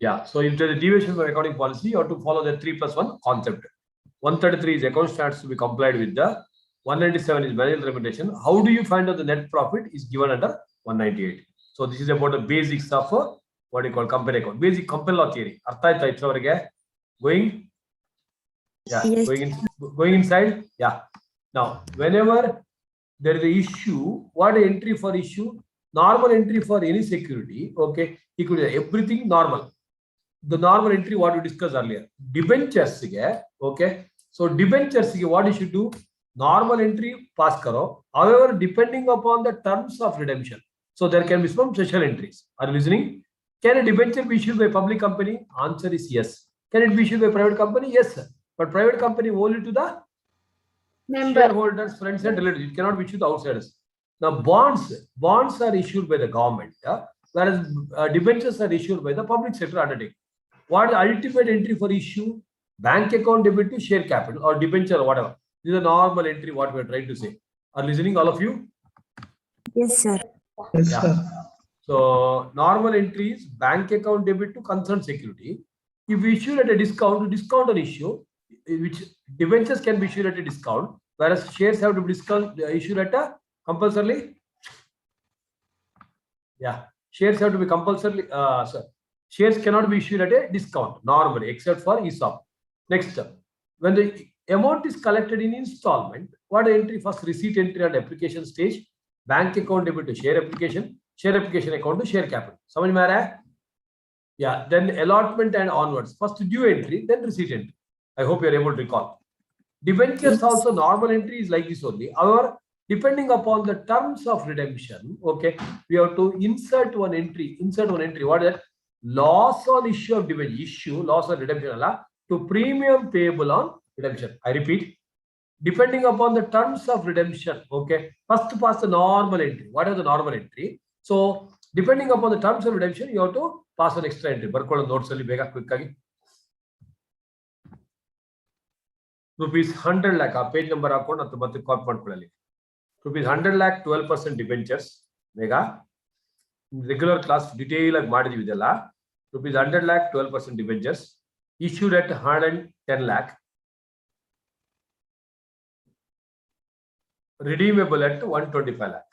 Yeah. So if there is a deviation from accounting policy, you have to follow the 3+1 concept. 133 is account standards to be complied with. The 197 is managerial remuneration. How do you find out the net profit is given under 198. So this is about the basics of what you call company account. Basic company law theory. Artha aita itravarige going? Yeah. Yes. Going inside? Yeah. Now, whenever there is an issue, what entry for issue? Normal entry for any security. Okay. Equal everything normal. The normal entry what we discussed earlier. Debentures. Okay. So debentures, what you should do? Normal entry pass karo. However, depending upon the terms of redemption, so there can be some special entries. Are you listening? Can a debenture be issued by public company? Answer is yes. Can it be issued by private company? Yes, sir. But private company only to the Member. shareholders, friends, and relatives. It cannot be issued to outsiders. Now bonds are issued by the government, whereas debentures are issued by the public sector undertaking. What is the ultimate entry for issue? Bank account debit to share capital or debenture or whatever. This is a normal entry what we are trying to say. Are listening all of you? Yes, sir. Yes, Yeah. sir. So normal entry is bank account debit to concerned security. If we issue at a discount on issue, which debentures can be issued at a discount, whereas shares have to be issued at a compulsorily. Yeah, shares have to be compulsorily. Shares cannot be issued at a discount normally, except for ESOP. Next, when the amount is collected in installment, what entry? First receipt entry at application stage, bank account debit to share application account to share capital. समझ में आ रहा है? Yeah. Then allotment and onwards. First due entry, then receipt entry. I hope you are able to recall. Debentures also normal entry is like this only. However, depending upon the terms of redemption, okay, we have to insert one entry. What is that? Loss on issue of debenture. Loss on redemption to premium payable on redemption. I repeat, depending upon the terms of redemption, okay, first pass the normal entry. What is the normal entry? So depending upon the terms of redemption, you have to pass an extra entry. Barcode notes ali bega quick agi. rupees 100 lakh page number ಹಾಕೊಂಡು ಅದು ಮತ್ತೆ copy ಮಾಡ್ಕೊಳ್ಳಿ. rupees 100 lakh 12% debentures ಬೇಗ regular class detail ಆಗಿ ಮಾಡಿದೀವಿ ಇದೆಲ್ಲ. rupees 100 lakh 12% debentures issued at 110 lakh redeemable at 125 lakh.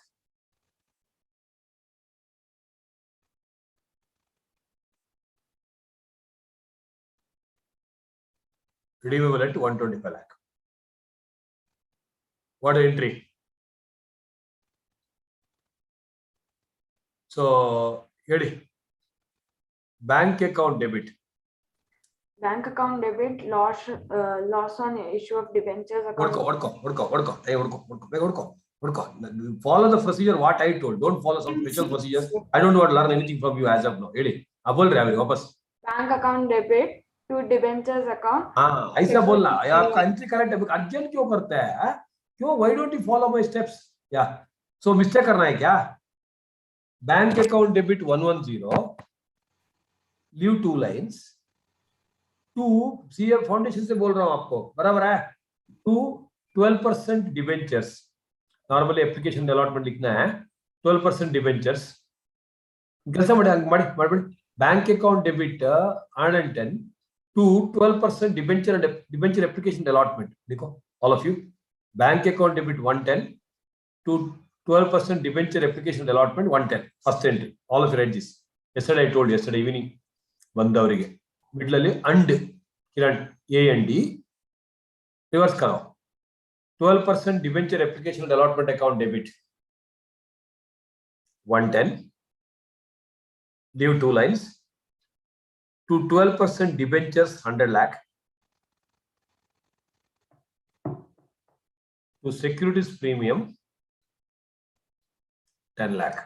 Redeemable at 125 lakh. What entry? So, ಹೇಳಿ bank account debit. Bank account debit, loss on issue of debentures account. Follow the procedure what I told. Don't follow some special procedures. I don't want to learn anything from you as of now. ಹೇಳಿ बोल रहे हैं वापस. Bank account debit to debentures account. हाँ ऐसा बोलना. आपका entry correct है. अर्जेंट क्यों करते हैं? क्यों? Why don't you follow my steps? Yeah. So mistake करना है क्या? Bank account debit 110. Leave 2 lines. 2 CF foundation से बोल रहा हूं आपको, बराबर है. 2 12% डिबेंचर्स. नॉर्मली एप्लीकेशन अलॉटमेंट लिखना है 12% डिबेंचर्स. कैसे ಮಾಡಿ bank account debit 110 to 12% debenture application allotment. देखो all of you, bank account debit 110 to 12% debenture application allotment 110 first entry. All of you write this. yesterday I told yesterday evening ಬಂದವರಿಗೆ middle ಅಲ್ಲಿ and Kiran A and D reverse करो. 12% debenture application allotment account debit 110. leave 2 lines. To 12% debentures 100 lakh. To securities premium 10 lakh.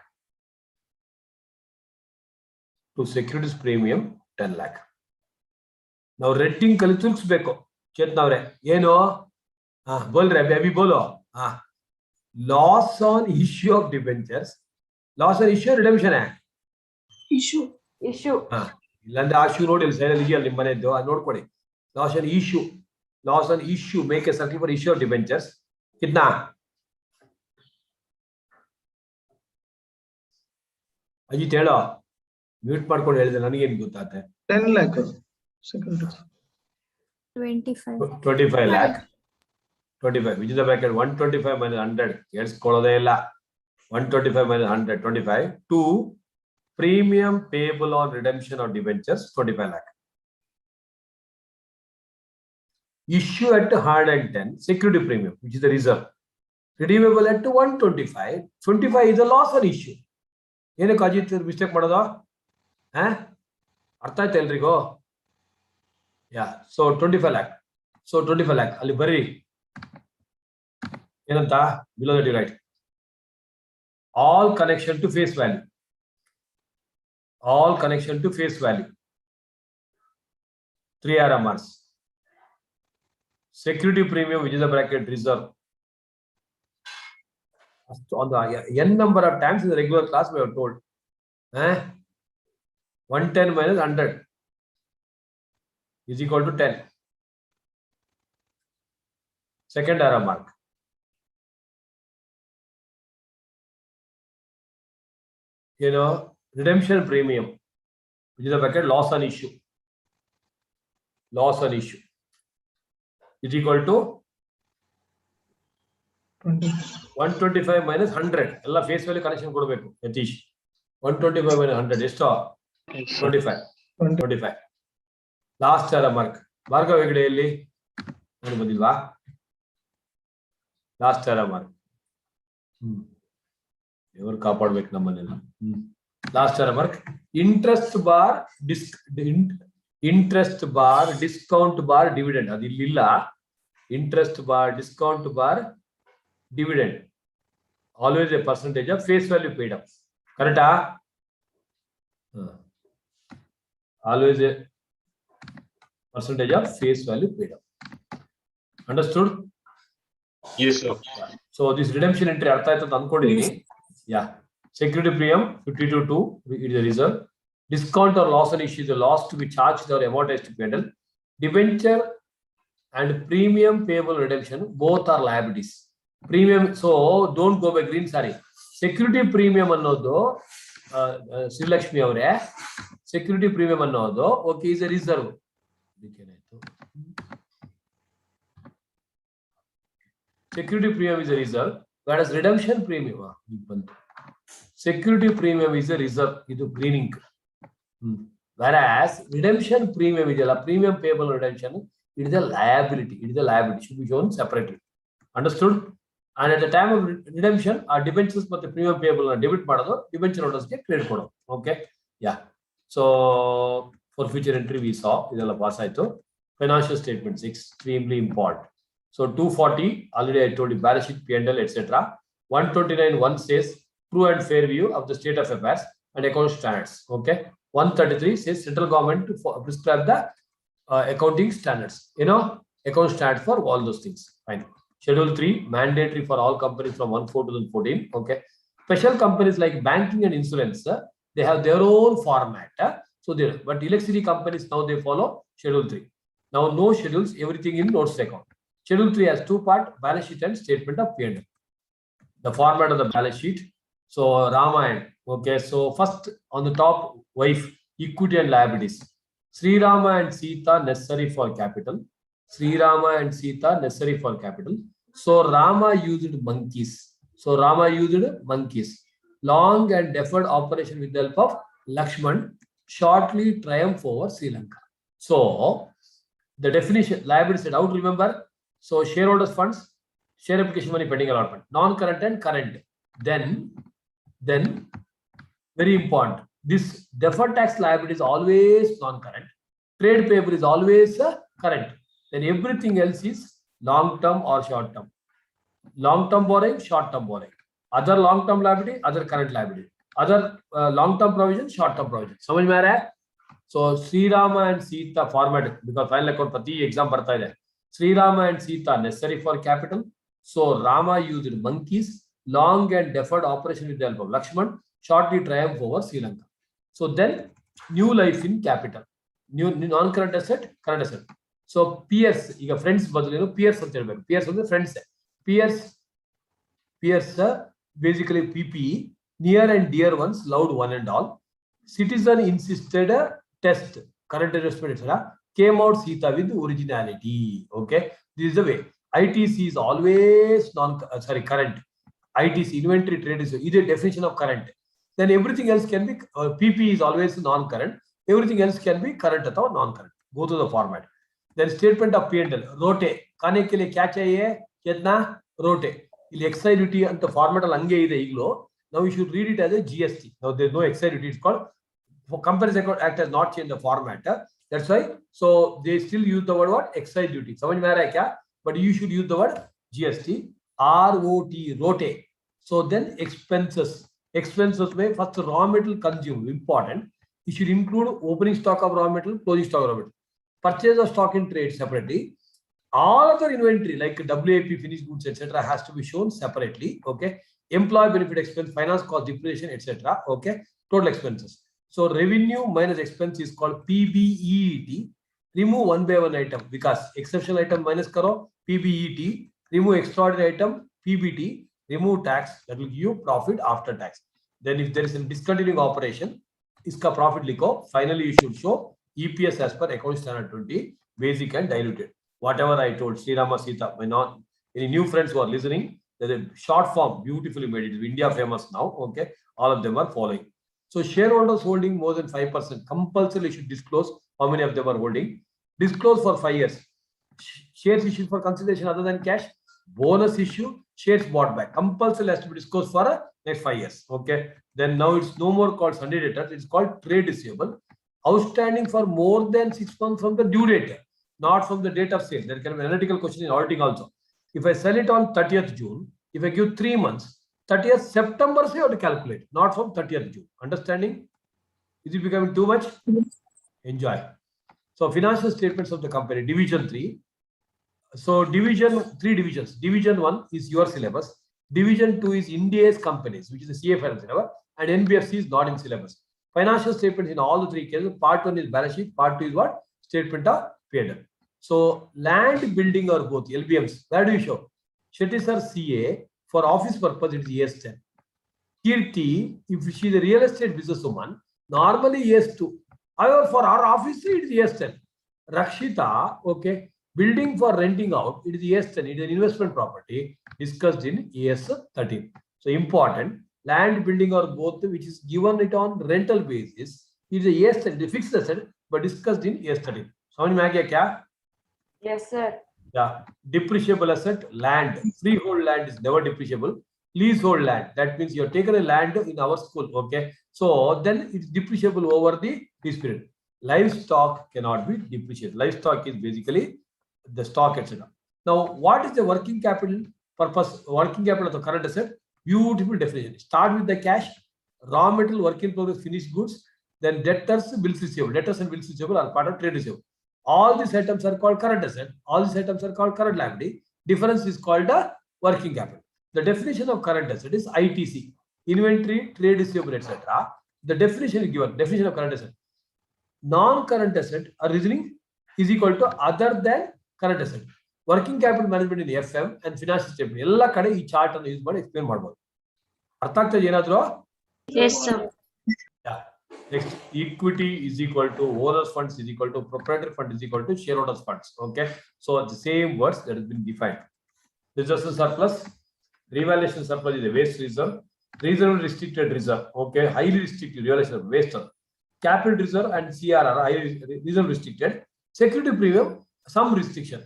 To securities premium 10 lakh. Now reading कल चुल्स्बेको चेतना ಅವರೇ ಏನು बोल रहे अभी बोलो. loss on issue of debentures. loss on issue redemption है Issue. ಇಲ್ಲಾಂದ್ರೆ ಆ ಶೂ ನೋಡಿ ಇಲ್ಲಿ ಸೈಡ್ ಅಲ್ಲಿ ಇದೆಯಲ್ಲ ನಿಮ್ಮ ಮನೆಯದ್ದು ಅದು ನೋಡ್ಕೊಳ್ಳಿ. Loss on issue make a circle for issue of debentures. ಕಿತ್ನಾ ಅಜಿತ್ ಹೇಳೋ, ಮ್ಯೂಟ್ ಮಾಡ್ಕೊಂಡು ಹೇಳಿದೆ ನನಗೇನು ಗೊತ್ತಾಗುತ್ತೆ. 10 lakh securities. 25 lakh 25 which is the bracket 125 minus 100 ಕೇಳಿಸ್ಕೊಳ್ಳೋದೇ ಇಲ್ಲ. 125 minus 100 25 to premium payable on redemption of debentures 25 lakh. Issue at 110 security premium which is the reserve. Redeemable at 125. 25 is a loss on issue. ಏನಕ್ಕೆ Ajit mistake ಮಾಡೋದು? ಅರ್ಥ ಆಯ್ತಾ ಎಲ್ರಿಗೂ? Yeah. So 25 lakh. So 25 lakh ಅಲ್ಲಿ ಬರೀ ಏನಂತ below that you write all connection to face value. All connection to face value. 3 RMRs. Security premium, which is a bracket reserve. On the n number of times in the regular class we have told. 110 minus 100 is equal to 10. Second RMR. You know, redemption premium, which is a bracket loss on issue. Loss on issue is equal to 125 minus 100. ಎಲ್ಲ face value connection ಕೊಡಬೇಕು Yathish. 125 minus 100 ಎಷ್ಟು? 25. Last mark Bhargava ಹೆಗಡೆಯಲ್ಲಿ ನೋಡಿ ಬಂದಿಲ್ವಾ? Last mark ಇವರು ಕಾಪಾಡ್ಬೇಕು ನಮ್ಮನ್ನೆಲ್ಲ. Last mark interest bar discount bar dividend ಅದು ಇಲ್ಲಿಲ್ಲ. interest bar discount bar dividend always a percentage of face value paid up. correcta? Always a percentage of face value paid up. Understood? Yes sir. So this redemption entry ಅರ್ಥ ಆಯ್ತು ಅಂತ ಅನ್ಕೊಂಡಿದ್ದೀನಿ. Yeah. Security premium 52.2 it is a reserve. Discount or loss on issue is a loss to be charged or amortized to P&L. Debenture and premium payable redemption, both are liabilities. Premium, so don't go by green saree. Security premium annodo, Sri Lakshmi avare, security premium annodo, okay, is a reserve. Security premium is a reserve, whereas redemption premium, security premium is a reserve, it is green ink. Whereas redemption premium is a premium payable redemption, it is a liability. It is a liability, should be shown separately. Understood? And at the time of redemption, our debentures but the premium payable and debit madado, debenture orders get credit kodo. Okay? Yeah. So for future entry, we saw idella pass aito. Financial statements extremely important. So 240, already I told you, balance sheet, P&L, etc. 129, one says true and fair view of the state of affairs and account standards. Okay. 133 says central government to prescribe the accounting standards. You know, account standards for all those things. Fine. Schedule 3, mandatory for all companies from 1/4/2014. Okay. Special companies like banking and insurance, they have their own format. So there, but electricity companies now they follow Schedule 3. Now no schedules, everything in notes account. Schedule 3 has two parts, balance sheet and statement of P&L. The format of the balance sheet. So Ramayana. Okay, so first on the top, wife, equity and liabilities. Sri Rama and Sita necessary for capital. Sri Rama and Sita necessary for capital. So Rama used monkeys. So Rama used monkeys. Long and deferred operation with the help of Lakshman. Shortly triumph over Sri Lanka. So the definition, liabilities, how to remember? So shareholders funds, share application money pending allotment, non-current and current. Then very important, this deferred tax liability is always non-current. Trade payable is always current. Then everything else is long-term or short-term. Long-term borrowing, short-term borrowing. Other long-term liability, other current liability. Other long-term provision, short-term provision. समझ में आ रहा है? So Sri Rama and Sita format, because final account pati exam पढ़ता है. Sri Rama and Sita necessary for capital. So Rama used monkeys, long and deferred operation with the help of Lakshman, shortly triumph over Sri Lanka. So then new life in capital, new non-current asset, current asset. So peers, ಈಗ friends ಬದಲು peers ಅಂತ ಹೇಳಬೇಕು. Peers ಅಂದ್ರೆ friends. Peers basically PPE, near and dear ones, loved one and all. Citizen insisted test, current investment, etc. Came out Sita with originality. Okay, this is the way. ITC is always current. ITC, inventory trade, is either definition of current. Then everything else can be PP is always non-current. Everything else can be current or non-current. Go to the format. Then statement of P&L. Rote. Kane ke liye kya chahiye? Kitna? Rote. Ili excise duty and the format alange ide iglo. Now you should read it as a GST. Now there is no excise duty. It's called for Companies Act has not changed the format. That's why. So they still use the word what? Excise duty. समझ में आ रहा है क्या? But you should use the word GST. ROT. Rote. So then expenses. Expenses may first raw material consumed. Important. You should include opening stock of raw material, closing stock of raw material. Purchase of stock in trade separately. All other inventory like WAP, finished goods, etc. has to be shown separately. Okay. Employee benefit expense, finance cost, depreciation, etc. Okay. Total expenses. So revenue minus expense is called PBET. Remove one by one item because exceptional item minus karo PBET. Remove extraordinary item PBT. Remove tax, that will give you profit after tax. Then if there is a discontinuing operation, iska profit likho. Finally, you should show EPS as per account standard 20, basic and diluted. Whatever I told Sri Rama Sita, any new friends who are listening, there's a short form beautifully made. It is India famous now. Okay, all of them are following. So shareholders holding more than 5% compulsorily should disclose how many of them are holding. Disclose for 5 years. Shares issued for consideration other than cash. Bonus issue. Shares bought back. Compulsory has to be disclosed for next 5 years. Okay. Then now it's no more called Sunday debtors. It's called trade receivable. Outstanding for more than 6 months from the due date, not from the date of sale. There can be an analytical question in auditing also. If I sell it on 30th June, if I give 3 months, 30th September, say you have to calculate, not from 30th June. Understanding? Is it becoming too much? Enjoy. So financial statements of the company, division 3. So division, 3 divisions. Division 1 is your syllabus. Division 2 is India's companies, which is the CFR syllabus, and NBFC is not in syllabus. Financial statements in all the 3 cases. Part 1 is balance sheet. Part 2 is what? Statement of P&L. So land, building or both, LBMs, where do you show? Shetty sir, CA, for office purpose, it is ES10. Kirti, if she is a real estate businesswoman, normally ES2. However, for our office, it is ES10. Rakshita, okay, building for renting out, it is ES10. It is an investment property discussed in ES13. So important, land, building or both, which is given it on rental basis, it is a ES10, the fixed asset, but discussed in ES13. समझ में आ गया क्या? Yes, sir. Yeah, depreciable asset, land. Freehold land is never depreciable. Leasehold land, that means you have taken a land in our school, okay? So then it's depreciable over the this period. Livestock cannot be depreciated. Livestock is basically the stock, etc. Now, what is the working capital purpose? Working capital of the current asset? Beautiful definition. Start with the cash, raw material, work in progress, finished goods, then debtors, bills receivable. Debtors and bills receivable are part of trade receivable. All these items are called current asset. All these items are called current liability. Difference is called the working capital. The definition of current asset is ITC, inventory, trade receivable, etc. The definition is given. Definition of current asset. Non-current asset or reasoning is equal to other than current asset. Working capital management in FM and financial statement. Ella kade ee chart annu use ಮಾಡಿ explain ಮಾಡಬಹುದು. ಅರ್ಥ ಆಗ್ತದೆ ಏನಾದರೂ? Yes, sir. Yeah. Next, equity is equal to owners funds is equal to proprietary fund is equal to shareholders funds. Okay. So the same words that has been defined. Reserves and surplus. Revaluation surplus is a waste reserve. Reasonable restricted reserve. Okay. Highly restricted revaluation of waste. Capital reserve and CRR. Reasonable restricted. Security premium, some restriction.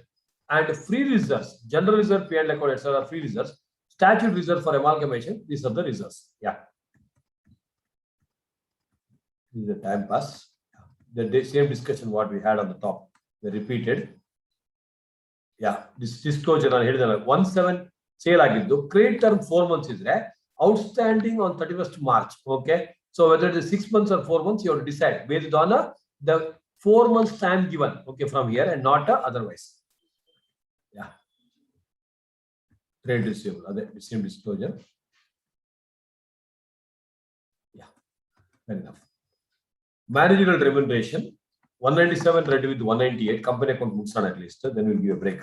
And free reserves. General reserve, P&L account, etc. Free reserves. Statute reserve for amalgamation. These are the reserves. Yeah. This is the time pass. The same discussion what we had on the top. They repeated. Yeah, this disclosure on ಹೇಳಿದಲ್ಲ 17 sale ಆಗಿದ್ದು credit term 4 months ಇದ್ರೆ outstanding on 31st March. Okay, so whether it is 6 months or 4 months, you have to decide based on the 4 months time given. Okay, from here and not otherwise. Yeah, trade receivable. The same disclosure. Yeah, fair enough. Managerial remuneration 197 ready with 198 company account books on at least, then we'll give a break.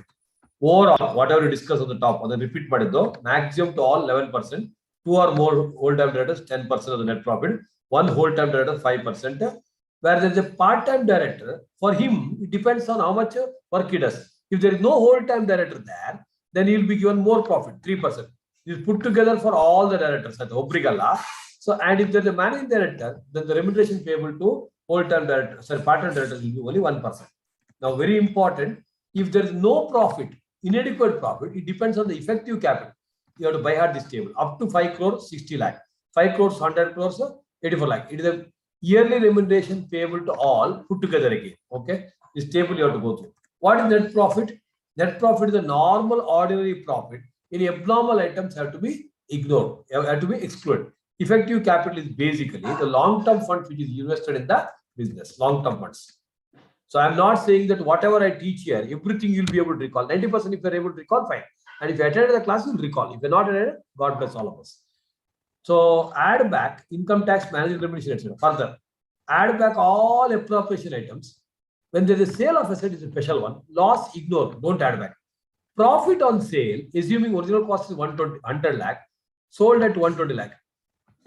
Overall, whatever we discuss on the top, on the repeat ಮಾಡಿದ್ದು maximum to all 11%, 2 or more whole time directors 10% of the net profit, 1 whole time director 5%. Where there is a part time director, for him it depends on how much work he does. If there is no whole time director there, then he will be given more profit, 3%. It is put together for all the directors at Obrigala. So, and if there is a managing director, then the remuneration payable to whole-time director, sorry, part-time directors will be only 1%. Now, very important, if there is no profit, inadequate profit, it depends on the effective capital. You have to buy hard this table. Up to 5 crores, 60 lakh. 5 crores, 100 crores, 84 lakh. It is a yearly remuneration payable to all put together again. Okay, this table you have to go through. What is net profit? Net profit is the normal ordinary profit. Any abnormal items have to be ignored, have to be excluded. Effective capital is basically the long-term funds which is invested in the business, long-term funds. So I'm not saying that whatever I teach here, everything you'll be able to recall. 90% if you're able to recall, fine. And if you attended the class, you'll recall. If you're not attended, God bless all of us. So add back income tax, management remuneration, etc. Further, add back all appropriation items. When there is a sale of asset, is a special one. Loss, ignore, don't add back. Profit on sale, assuming original cost is 100 lakh, sold at 120 lakh.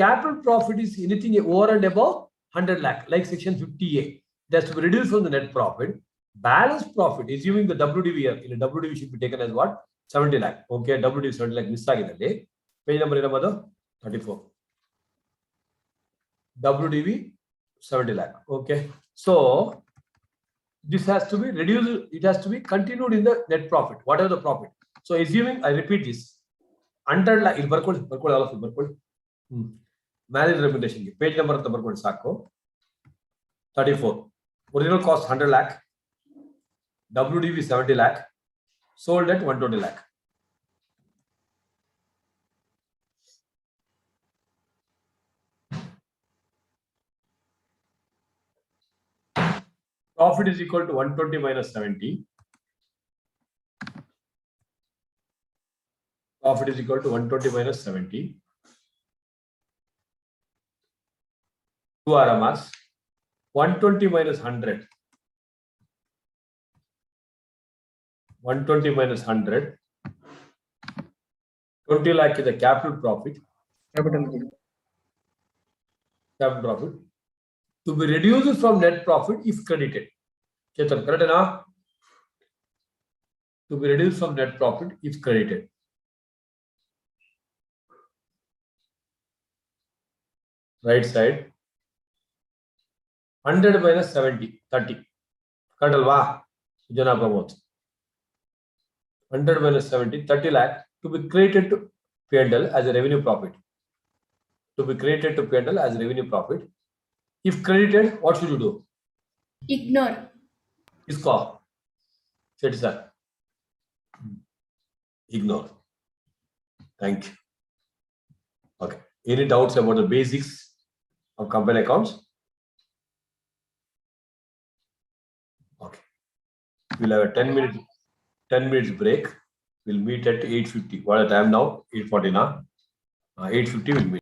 Capital profit is anything over and above 100 lakh, like section 50A. That's to be reduced from the net profit. Balance profit, assuming the WDV here, in a WDV should be taken as what? 70 lakh. Okay, WDV 70 lakh miss agidalli. Page number ಏನದು? 34. WDV 70 lakh. Okay, so this has to be reduced. It has to be continued in the net profit, whatever the profit. So assuming, I repeat this, 100 lakh. ಇಲ್ಲಿ ಬರ್ಕೊಳ್ಳಿ all of you ಬರ್ಕೊಳ್ಳಿ. Managed remuneration page number ಅಂತ ಬರ್ಕೊಂಡು ಸಾಕು. 34. Original cost 100 lakh. WDV 70 lakh. Sold at 120 lakh. Profit is equal to 120 minus 70. Profit is equal to 120 minus 70. 2 RMS. 120 minus 100. 120 minus 100. 20 lakh is the capital profit. Capital gain. Capital profit to be reduced from net profit if credited. Chetan, correct enough? To be reduced from net profit if credited. Right side. 100 minus 70, 30. Correct alva? Jana Pramod. 100 minus 70, 30 lakh to be credited to P&L as a revenue profit. To be credited to P&L as revenue profit. If credited, what should you do? Ignore. Isko. Said sir. Ignore. Thank you. Okay. Any doubts about the basics of company accounts? Okay. We'll have a 10 minutes break. We'll meet at 8:50. What is the time now? 8:40 now. 8:50 we'll meet.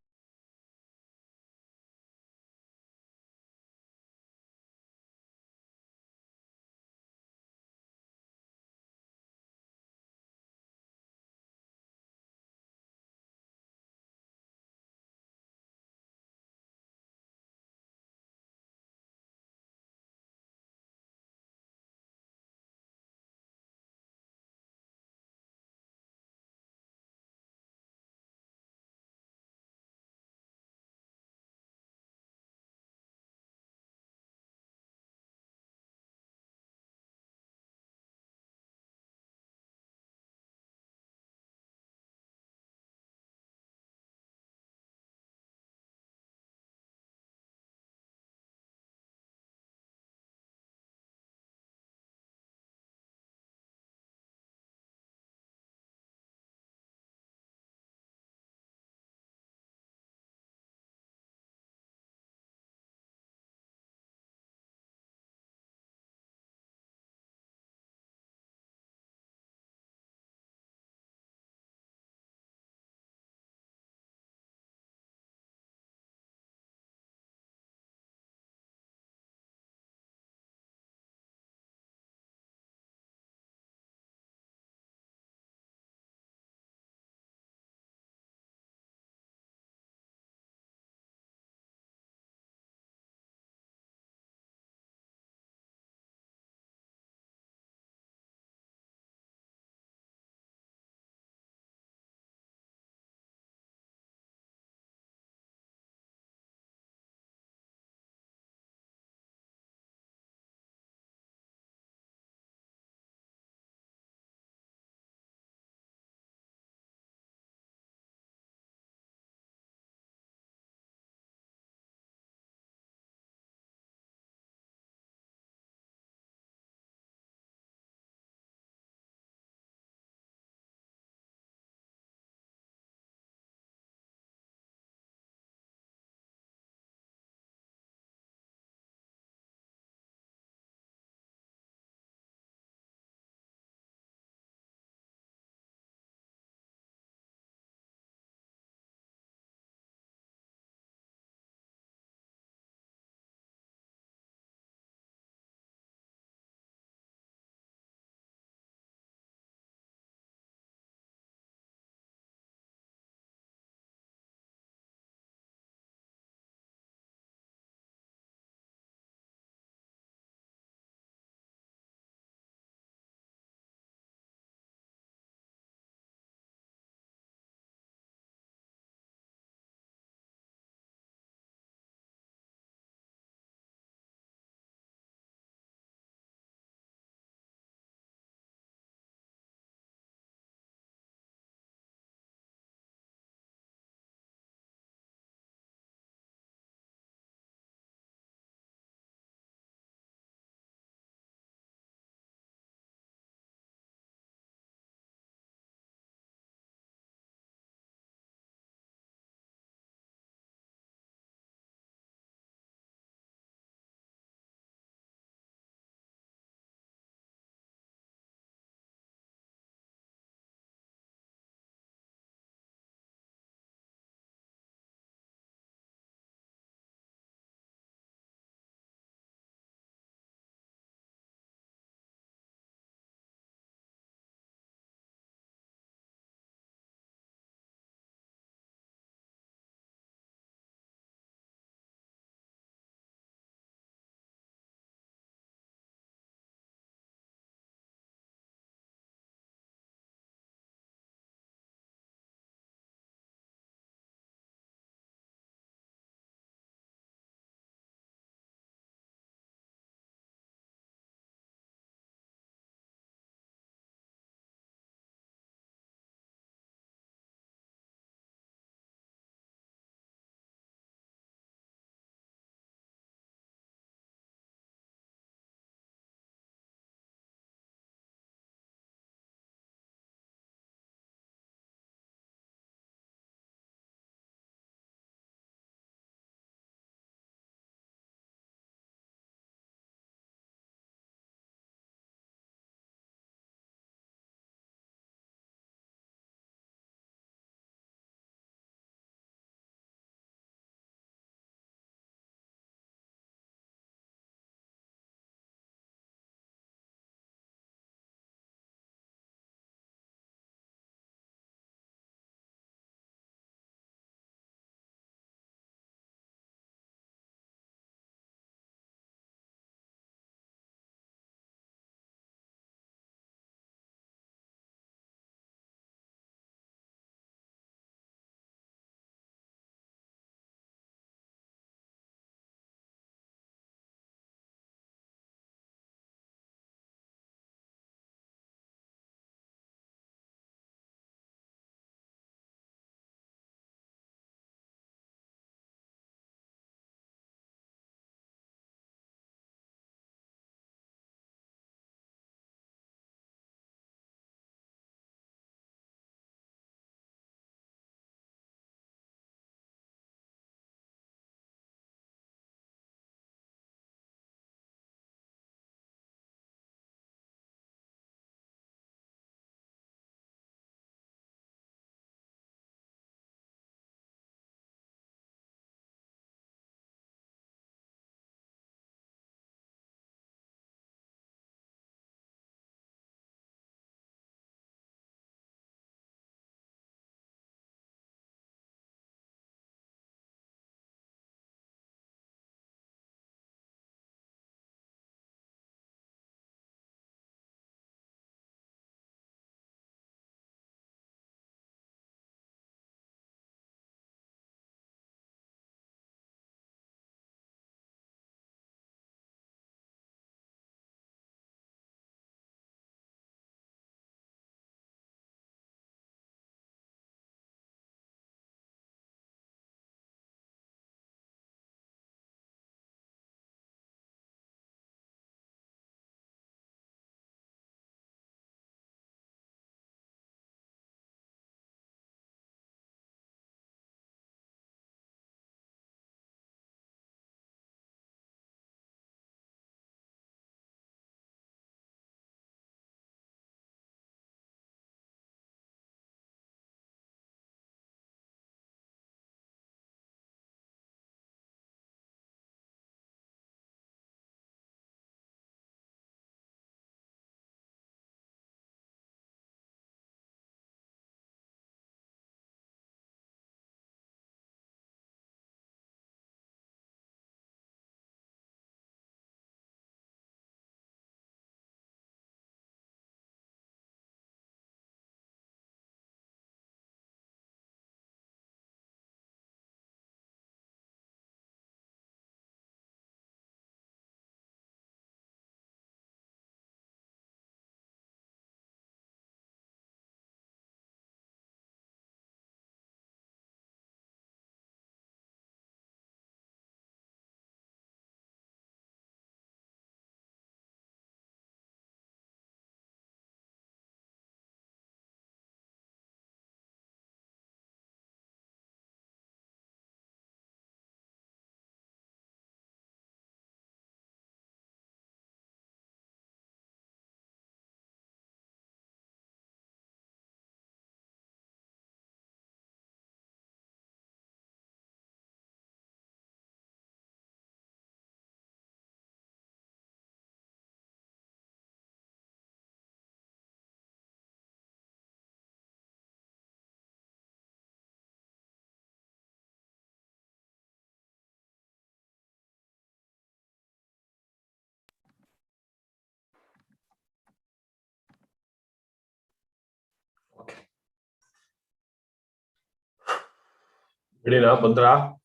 Ready now, Bandra?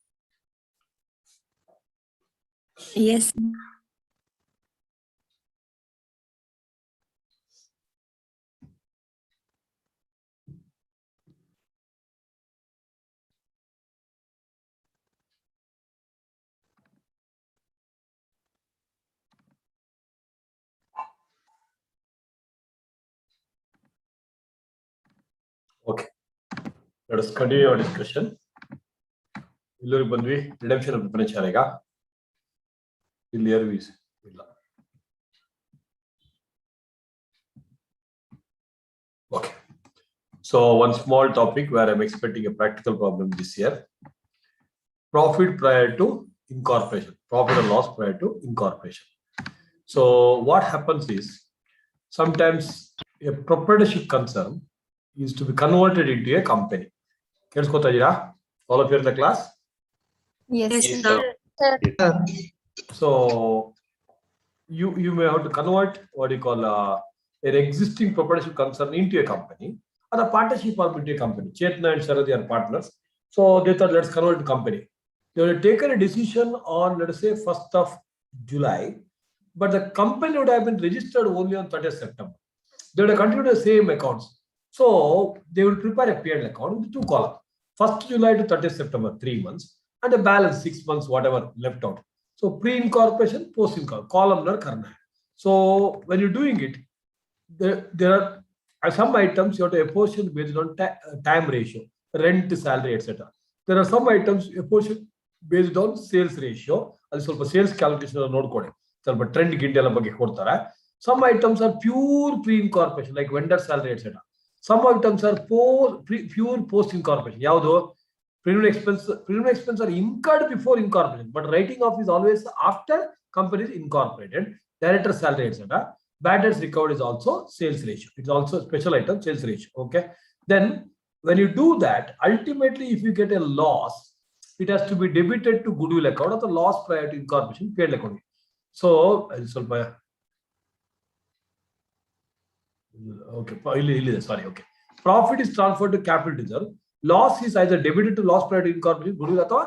Yes. Okay. Let us continue our discussion. Illori bandvi redemption of preference ಆರೆಗಾ ಇಲ್ಲಿ RVs ಇಲ್ಲ. Okay. So one small topic where I'm expecting a practical problem this year. Profit prior to incorporation. Profit or loss prior to incorporation. So what happens is sometimes a proprietorship concern is to be converted into a company. Kelskota idira? All of you in the class? Yes, Yes, sir. sir. So you may have to convert what you call an existing proprietorship concern into a company or a partnership or into a company. Chetna and Sarathi are partners. So they thought, let's convert to company. They would have taken a decision on, let us say, 1st of July, but the company would have been registered only on 30th September. They would have continued the same accounts. So they will prepare a P&L account with 2 columns. 1st July to 30th September, 3 months, and a balance 6 months, whatever left out. So pre-incorporation, post-incorporation, columnar karna hai. So when you're doing it, there are some items you have to apportion based on time ratio, rent, salary, etc. There are some items apportion based on sales ratio. Also, sales calculation ನೋಡ್ಕೊಳ್ಳಿ. ಸ್ವಲ್ಪ trend ಗಿಂಡ್ ಎಲ್ಲ ಬಗ್ಗೆ ಕೊಡ್ತಾರೆ. Some items are pure pre-incorporation, like vendor salary, etc. Some items are pure post-incorporation. ಯಾವುದು? Premium expense are incurred before incorporation, but writing off is always after company is incorporated. Director salary, etc. Bad debts recovered is also sales ratio. It's also a special item, sales ratio. Okay. Then when you do that, ultimately, if you get a loss, it has to be debited to goodwill account or the loss prior to incorporation P&L account. So, okay, sorry, okay. Profit is transferred to capital reserve. Loss is either debited to loss prior to incorporation, goodwill ಅಥವಾ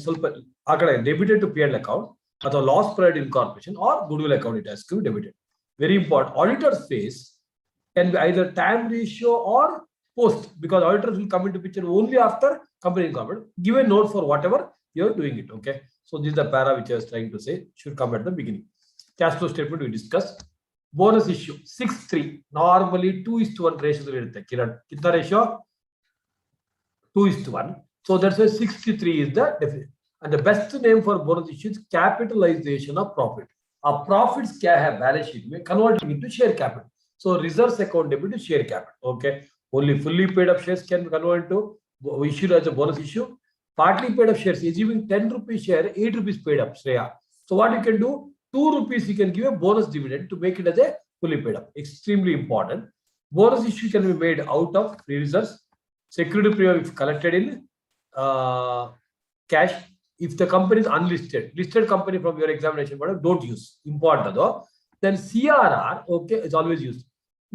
ಸ್ವಲ್ಪ ಆ ಕಡೆ debited to P&L account ಅಥವಾ loss prior to incorporation or goodwill account it has to be debited. Very important. Auditor says can be either time ratio or post, because auditors will come into picture only after company incorporated. Give a note for whatever you're doing it. Okay. So this is the para which I was trying to say should come at the beginning. Cash flow statement we discussed. Bonus issue 6:3. Normally 2:1 ratio irutte. Kiran, kitna ratio? 2:1. So that's why 63 is the definition. And the best name for bonus issue is capitalization of profit. Our profits kya hai balance sheet mein converting into share capital. So reserves account debit to share capital. Okay. Only fully paid up shares can be converted to issued as a bonus issue. Partly paid up shares, assuming 10 rupees share, 8 rupees paid up. Shreya. So what you can do? 2 rupees you can give a bonus dividend to make it as a fully paid up. Extremely important. Bonus issue can be made out of free reserves. Security premium if collected in cash. If the company is unlisted, listed company from your examination, but don't use. Important though. Then CRR, okay, is always used.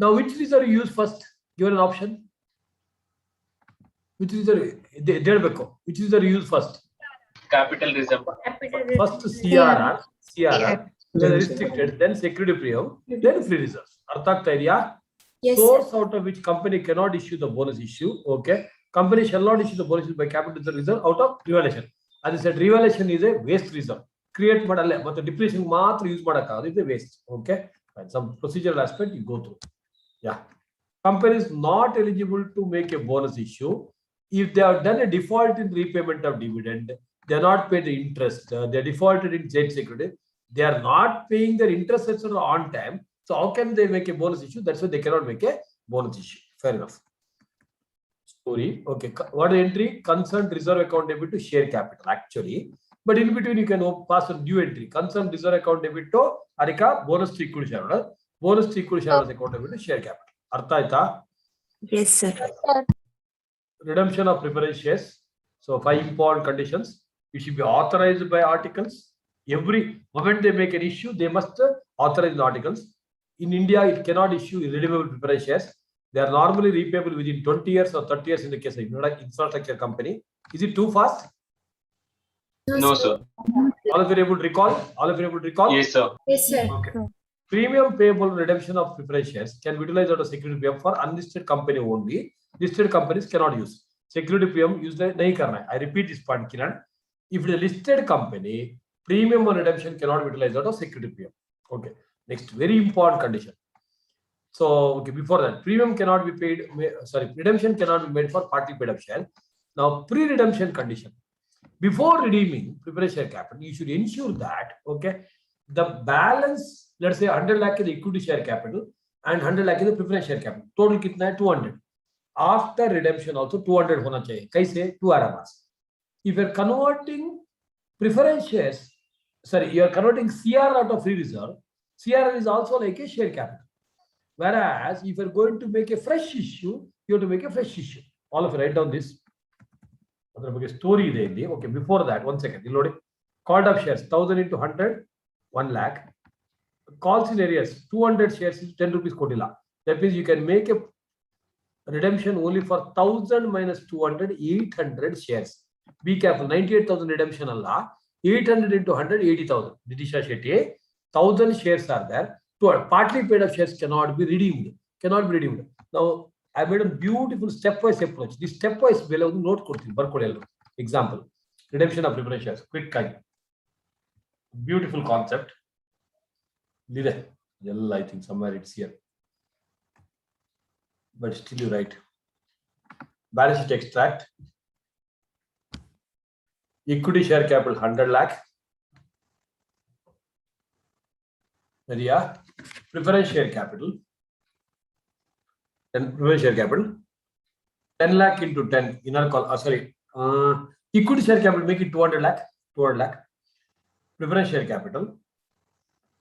Now, which reserve you use first? Given an option. Which reserve? Which reserve you use first? Capital reserve. First CRR, then restricted, then security premium, then free reserves. Artha agta idea? Yes, Source out of which company cannot issue the bonus issue. Okay. Company shall not issue the bonus issue by capital reserve out of revaluation. As I said, revaluation is a waste reserve. Create madale, but the depreciation matra use madakadu is a waste. Okay. And some procedural aspect you go through. Yeah. Company is not eligible to make a bonus issue if they have done a default in repayment of dividend. They are not paid the interest. They are defaulted in debt security. They are not paying their interest etc. on time. So how can they make a bonus issue? That's why they cannot make a bonus issue. Fair enough. Story. Okay. What is entry? Concerned reserve account debit to share capital. Actually, but in between you can pass a new entry. Concerned reserve account debit to Arika bonus to equity shareholder. Bonus to equity shareholders account debit to share capital. Artha aita? Yes, sir. Redemption of preference shares. So 5 important conditions. It should be authorized by articles. Every moment they make an issue, they must authorize the articles. In India, it cannot issue irredeemable preference shares. They are normally repayable within 20 years or 30 years in the case of infrastructure company. Is it too fast? No, sir. All of you able to recall? All of you able to recall? Yes, sir. Yes, sir. Okay. Premium payable redemption of preference shares can be utilized out of security premium for unlisted company only. Listed companies cannot use. Security premium used nahi karna hai. I repeat this point, Kiran. If it is a listed company, premium or redemption cannot be utilized out of security premium. Okay. Next, very important condition. So, okay, before that, premium cannot be paid, redemption cannot be made for partly paid up share. Now, pre-redemption condition. Before redeeming preference share capital, you should ensure that, okay, the balance, let's say 100 lakh is the equity share capital and 100 lakh is the preference share capital. Total kitna hai? 200. After redemption also 200 hona chahiye. Kaise? 2 RMRs. If you are converting preference shares, you are converting CR out of free reserve, CR is also like a share capital. Whereas if you are going to make a fresh issue, you have to make a fresh issue. All of you write down this. Story there. Okay, before that, 1 second. Called up shares, 1000 into 100, 1 lakh. Calls in areas, 200 shares is 10 rupees kotila. That means you can make a redemption only for 1000 minus 200, 800 shares. Be careful, 98,000 redemption Allah, 800 into 100, 80,000. Didisha Shetty, 1000 shares are there. Partly paid up shares cannot be redeemed. Now, I made a beautiful stepwise approach. This stepwise below note kortini. Example, redemption of preference shares. Quick kind. Beautiful concept. I think somewhere it's here. But still you write. Balance sheet extract. Equity share capital 100 lakh. Preference share capital. Then preference share capital. 10 lakh into 10 inner call. Equity share capital make it 200 lakh. 200 lakh. Preference share capital.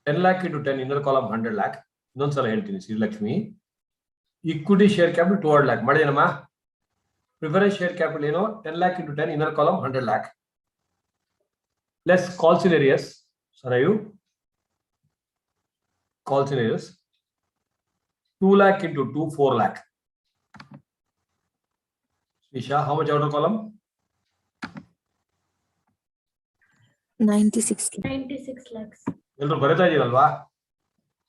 10 lakh into 10 inner column 100 lakh. Non sir heltini Sri Lakshmi. Equity share capital 200 lakh. Madyanama. Preference share capital 10 lakh into 10 inner column 100 lakh. Less calls in areas. Sarayu. Calls in areas. 2 lakh into 2, 4 lakh. Isha, how much outer column? 96. 96 lakhs.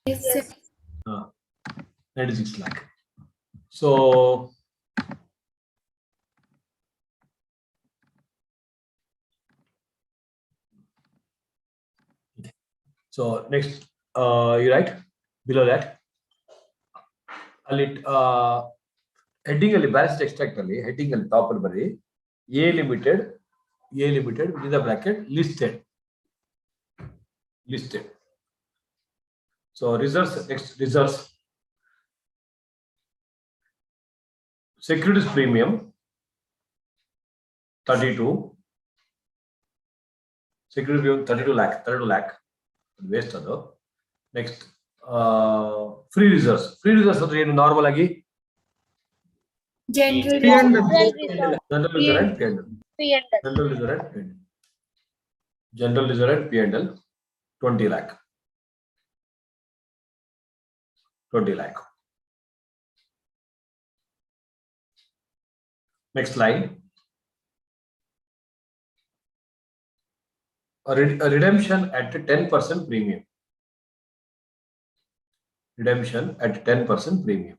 Yes, sir. 96 lakh. So, next, you write below that. Heading ali balance extract ali heading ali top al bari A limited within the bracket listed. So reserves, next reserves. Securities premium 32. Security premium 32 lakh. Waste ado. Next, free reserves. Free reserves are normal agi. General General reserve and P&L. General reserve and P&L 20 lakh. 20 lakh. Next line. A redemption at 10% premium. Redemption at 10% premium.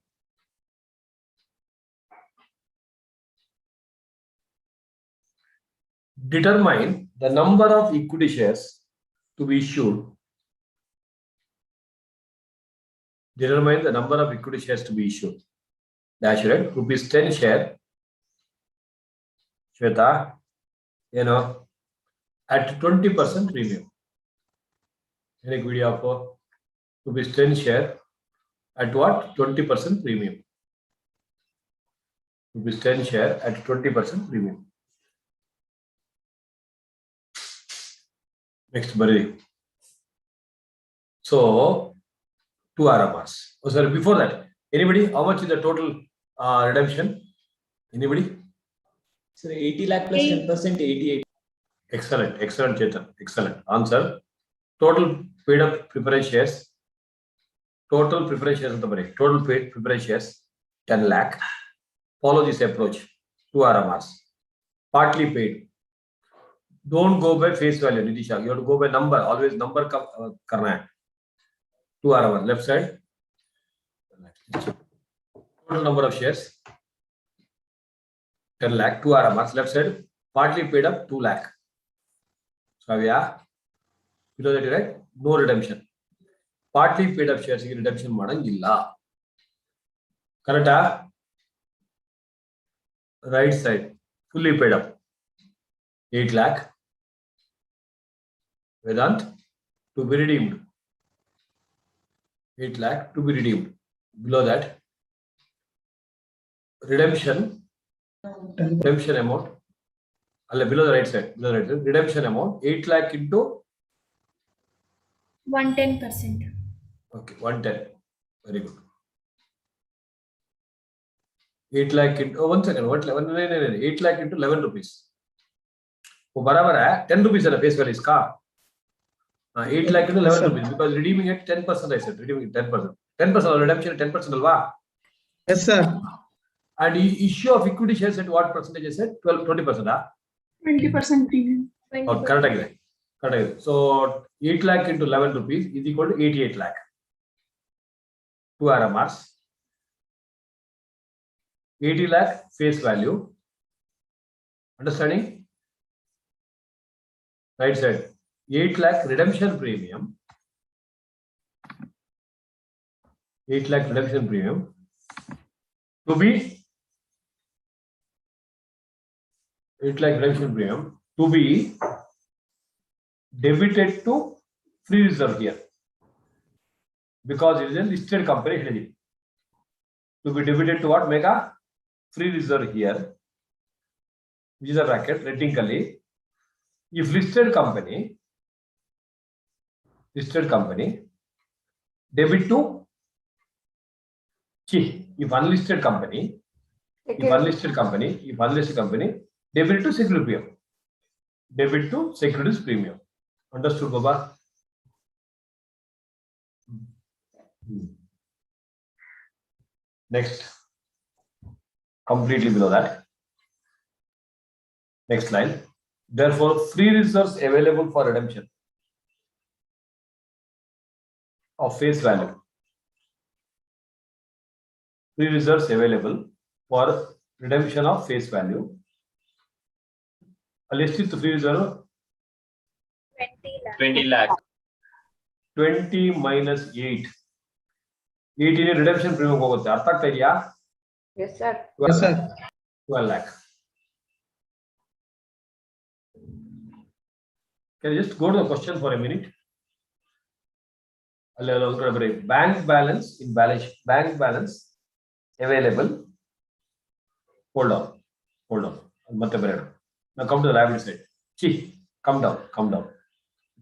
Determine the number of equity shares to be issued. Determine the number of equity shares to be issued. Dash red, rupees 10 share. Shweta, at 20% premium. Any video for rupees 10 share at what? 20% premium. Rupees 10 share at 20% premium. Next, Bari. So, 2 RMRs. Oh, sorry, before that, anybody, how much is the total redemption? Anybody? Sir, 80 lakh plus 10%, 88. Excellent, Chetan. Excellent. Answer. Total paid up preference shares. Total preference shares of the break. Total paid preference shares 10 lakh. Follow this approach. 2 RMRs. Partly paid. Don't go by face value, Nidisha. You have to go by number. Always number karna hai. 2 RMR. Left side. Total number of shares. 10 lakh. 2 RMRs. Left side. Partly paid up 2 lakh. So yeah. Below that, right? No redemption. Partly paid up shares redemption madangilla. Correct? Right side. Fully paid up. 8 lakh. Vedant to be redeemed. 8 lakh to be redeemed. Below that, redemption amount. Below the right side. Redemption amount 8 lakh into 110%. Okay, 110. Very good. 8 lakh into 1 second. What? 8 lakh into 11 rupees. वो बराबर है 10 rupees है ना face value इसका 8 lakh into 11 rupees because redeeming at 10% I said redeeming 10% 10% redemption 10% alva. Yes, sir. And issue of equity shares at what percentage I said 20%. 20% premium. Oh, correct. So 8 lakh into 11 rupees is equal to 88 lakh. 2 RMRs. 80 lakh face value. Understanding? Right side. 8 lakh redemption premium. 8 lakh redemption premium to be 8 lakh redemption premium to be debited to free reserve here because it is a listed company. To be debited to what? Mega free reserve here, which is a bracket technically. If listed company debit to if unlisted company debit to securities premium. Understood, Baba? Next, completely below that. Next line. Therefore, free reserves available for redemption of face value. Free reserves available for redemption of face value. A listed free reserve 20 lakh. 20 minus 8. 8 is redemption premium. Yes, sir. 12 Yes, sir. lakh. 12 lakh. Can you just go to the question for a minute? Bank balance in bank balance available. Hold on. Now come to the liability side. Come down.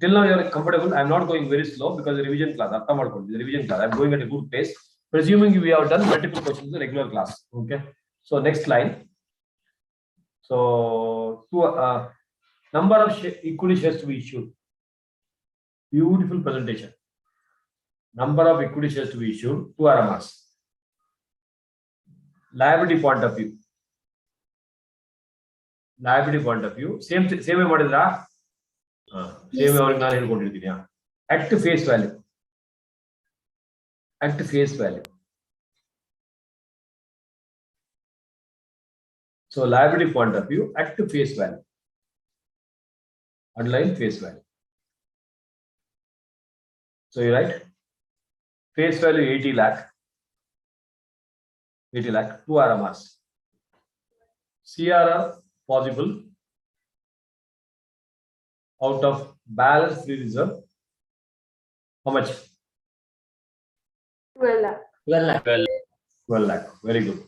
Till now you are comfortable. I am not going very slow because the revision class. I am going at a good pace. Presuming we have done multiple questions in the regular class. Okay. So next line. So number of equity shares to be issued. Beautiful presentation. Number of equity shares to be issued. 2 RMRs. Liability point of view. Same way model. Same way at face value. So liability point of view at face value. Underline face value. So you write face value 80 lakh. 2 RMRs. CRR possible out of balance free reserve. How much? 12 lakh. 12 lakh. Very good.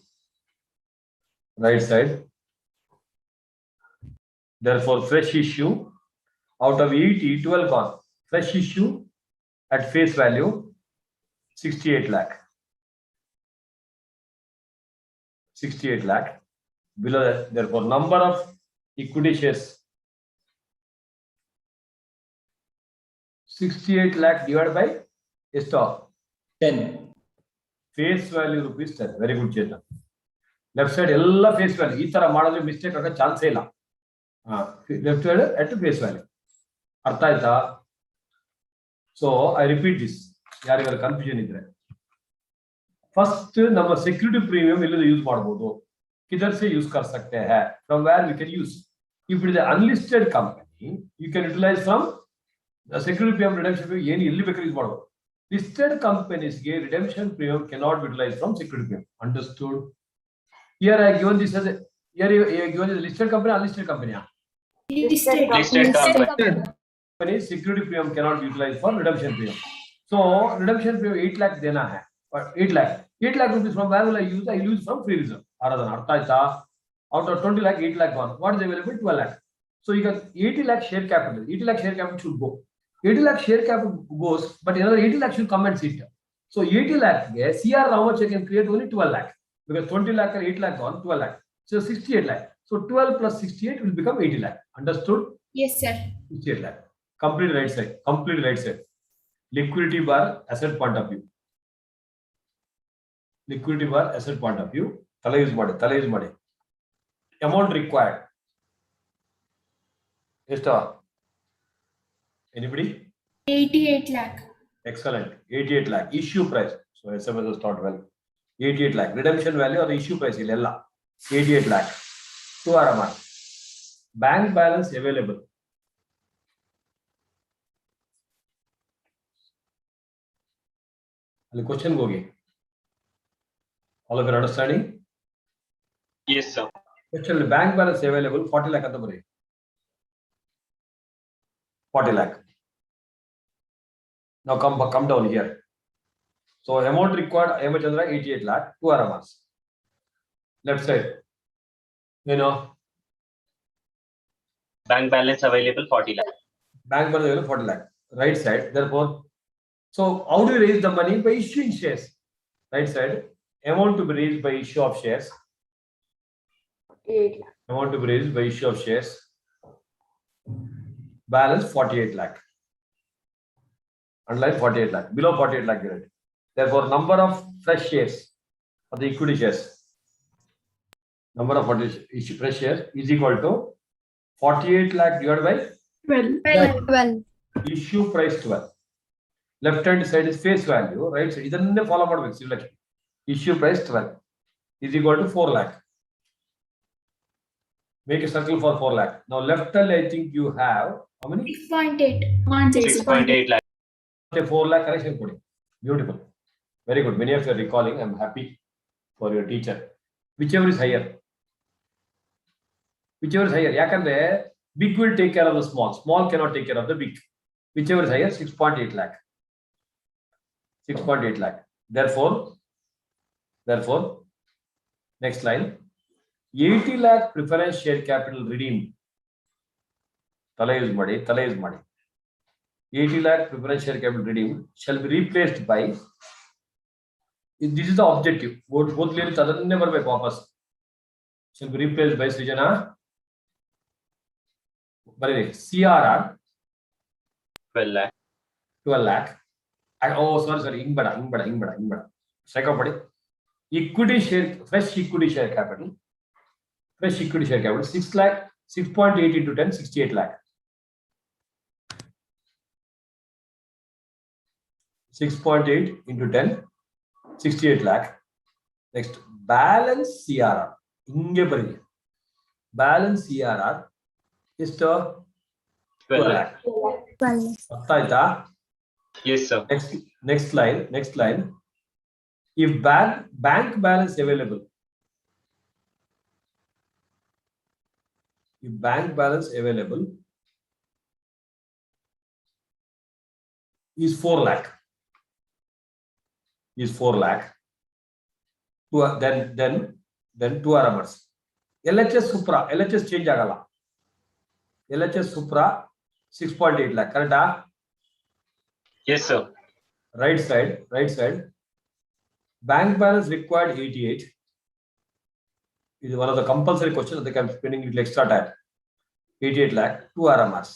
Right side. Therefore, fresh issue out of 80, 12 gone. Fresh issue at face value 68 lakh. 68 lakh. Below that, therefore, number of equity shares 68 lakh divided by stock 10. Face value rupees 10. Very good Chetan. Left side ಎಲ್ಲ face value. ಈ ತರ ಮಾಡಿದ್ರೆ mistake ಆಗೋ ಚಾನ್ಸೇ ಇಲ್ಲ. Left side at face value. ಅರ್ಥ ಆಯ್ತಾ? So I repeat this, ಯಾರಿಗಾರ ಕನ್ಫ್ಯೂಷನ್ ಇದ್ರೆ. ಫಸ್ಟ್ ನಮ್ಮ ಸೆಕ್ಯೂರಿಟಿ ಪ್ರೀಮಿಯಂ ಎಲ್ಲಿಂದ ಯೂಸ್ ಮಾಡಬಹುದು? किधर से यूज कर सकते हैं? From where we can use? If it is an unlisted company, you can utilize from the security premium redemption premium. ಏನು ಎಲ್ಲಿ ಬೇಕಾದ್ರೂ ಯೂಸ್ ಮಾಡಬಹುದು. Listed companies ಗೆ redemption premium cannot be utilized from security premium. Understood? Here I given this as a, here I given this listed company, unlisted company. Listed Company security premium cannot be utilized for redemption premium. So redemption premium 8 lakh देना है. But 8 lakh rupees from where will I use? I use from free reserve. Arth aayta? Out of 20 lakh, 8 lakh gone. What is available? 12 lakh. So you got 80 lakh share capital. 80 lakh share capital should go. 80 lakh share capital goes, but another 80 lakh should come and sit. So 80 lakh, CR how much I can create? Only 12 lakh. Because 20 lakh or 8 lakh gone, 12 lakh. So 68 lakh. So 12 plus 68 will become 80 lakh. Understood? Yes, sir. 68 lakh. Complete right side. Complete right side. Liquidity bar, asset point of view. Liquidity bar, asset point of view. Tala use ಮಾಡಿ. Amount required. Esta? Anybody? 88 lakh. Excellent. 88 lakh. Issue price. So SMS has thought well. 88 lakh. Redemption value or the issue price illella. 88 lakh. 2 RMR. Bank balance available. The question gogi. All of your understanding? Yes, sir. Question bank balance available 40 lakh at the break. 40 lakh. Now come down here. So amount required, how much? 88 lakh, 2 RMRs. Left side. You know. Bank balance available 40 lakh. Bank balance available 40 lakh. Right side. Therefore, so how do you raise the money? By issuing shares. Right side. Amount to be raised by issue of shares. 8 lakh. Amount to be raised by issue of shares. Balance 48 lakh. Underline 48 lakh. Below 48 lakh unit. Therefore, number of fresh shares of the equity shares. Number of fresh shares is equal to 48 lakh divided by 12. issue price 12. Left hand side is face value. Right side. Idanne follow ಮಾಡಬೇಕು. Issue price 12 is equal to 4 lakh. Make a circle for 4 lakh. Now left hand I think you have how many? 6.8. 6.8 lakh. 4 lakh correction coding. Beautiful. Very good. Many of you are recalling. I'm happy for your teacher. Whichever is higher. Yakandre big will take care of the small. Small cannot take care of the big. Whichever is higher, 6.8 lakh. 6.8 lakh. Therefore, next line. 80 lakh preference share capital redeemed. Tala use ಮಾಡಿ. 80 lakh preference share capital redeemed shall be replaced by. This is the objective. Both lyrics adanne barbeku ವಾಪಸ್. Shall be replaced by Srijana. Barre CRR 12 lakh. 12 lakh. Oh, sorry. Ingbada. Strike out padi. Equity share, fresh equity share capital. 6 lakh, 6.8 into 10, 68 lakh. 6.8 into 10, 68 lakh. Next, balance CRR. Inge bari. Balance CRR is to 12 lakh. 12. Yes, sir. Next line. If bank balance available. If bank balance available is 4 lakh. Then 2 RMRs. LHS change agala. LHS Supra 6.8 lakh. Correct? Yes, sir. Right side. Bank balance required 88. Is one of the compulsory questions that I'm spending little extra time. 88 lakh, 2 RMRs.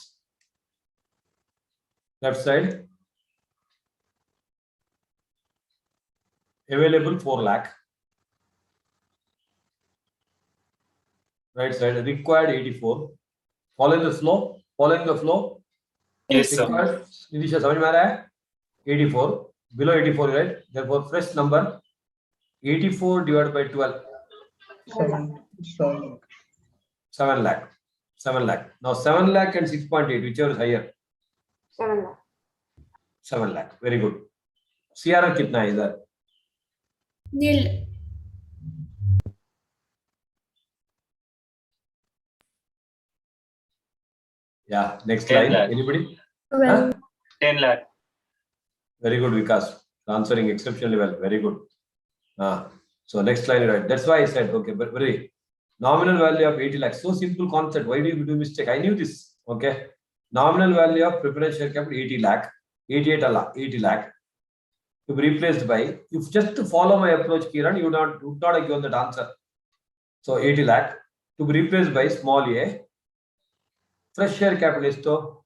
Left side. Available 4 lakh. Right side required 84. Following the flow. Following the flow. Yes, sir. Required. Nidisha, समझ में आ रहा है? 84. Below 84, right? Therefore, fresh number 84 divided by 12. 7 lakh. 7 lakh. Now 7 lakh and 6.8, whichever is higher. 7 lakh. 7 lakh. Very good. CRR कितना है इधर? Nil. Yeah. Next 10 line. lakh. Anybody? 12. 10 lakh. Very good, Vikas. Answering exceptionally well. Very good. So next line, right? That's why I said, okay, but very nominal value of 80 lakh. So simple concept. Why do you do mistake? I knew this. Okay. Nominal value of preference share capital 80 lakh, 80 lakh. To be replaced by, if just to follow my approach, Kiran, you would not have given that answer. So 80 lakh to be replaced by small a. Fresh share capital is to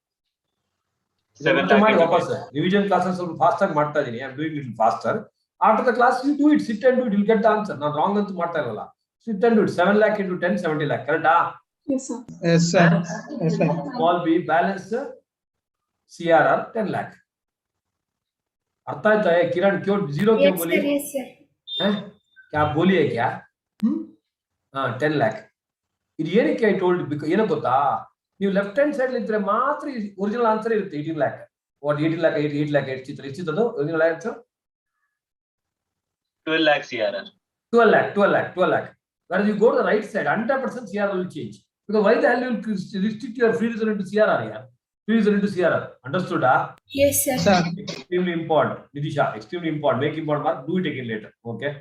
7 lakh. Revision classes will faster. I am doing it faster. After the class, you do it. Sit and do it. You'll get the answer. Not wrong. Sit and do it. 7 lakh into 10, 70 lakh. Correct? Yes, sir. Yes, sir. Yes, sir. Small b balance CRR 10 lakh. अर्था है किरण क्यों zero क्यों Yes, बोली sir. Yes, sir. हैं क्या आप बोलिए क्या 10 lakh ಇದು ಏನಕ್ಕೆ I told because ಏನೋ ಗೊತ್ತಾ ನೀವು ಲೆಫ್ಟ್ ಹ್ಯಾಂಡ್ ಸೈಡ್ ಇದ್ರೆ ಮಾತ್ರ ಒರಿಜಿನಲ್ ಆನ್ಸರ್ ಇರುತ್ತೆ 18 lakh ವಾಟ್ 18 lakh 8 lakh ಎಷ್ಟಿತ್ತು original answer 12 lakh CRR. 12 lakh whereas you go to the right side 100% CRR will change because why the hell you will restrict your free reserve into CRR here free reserve into CRR understood Yes, sir. Sir. extremely important Nidisha extremely important make important mark do it again later okay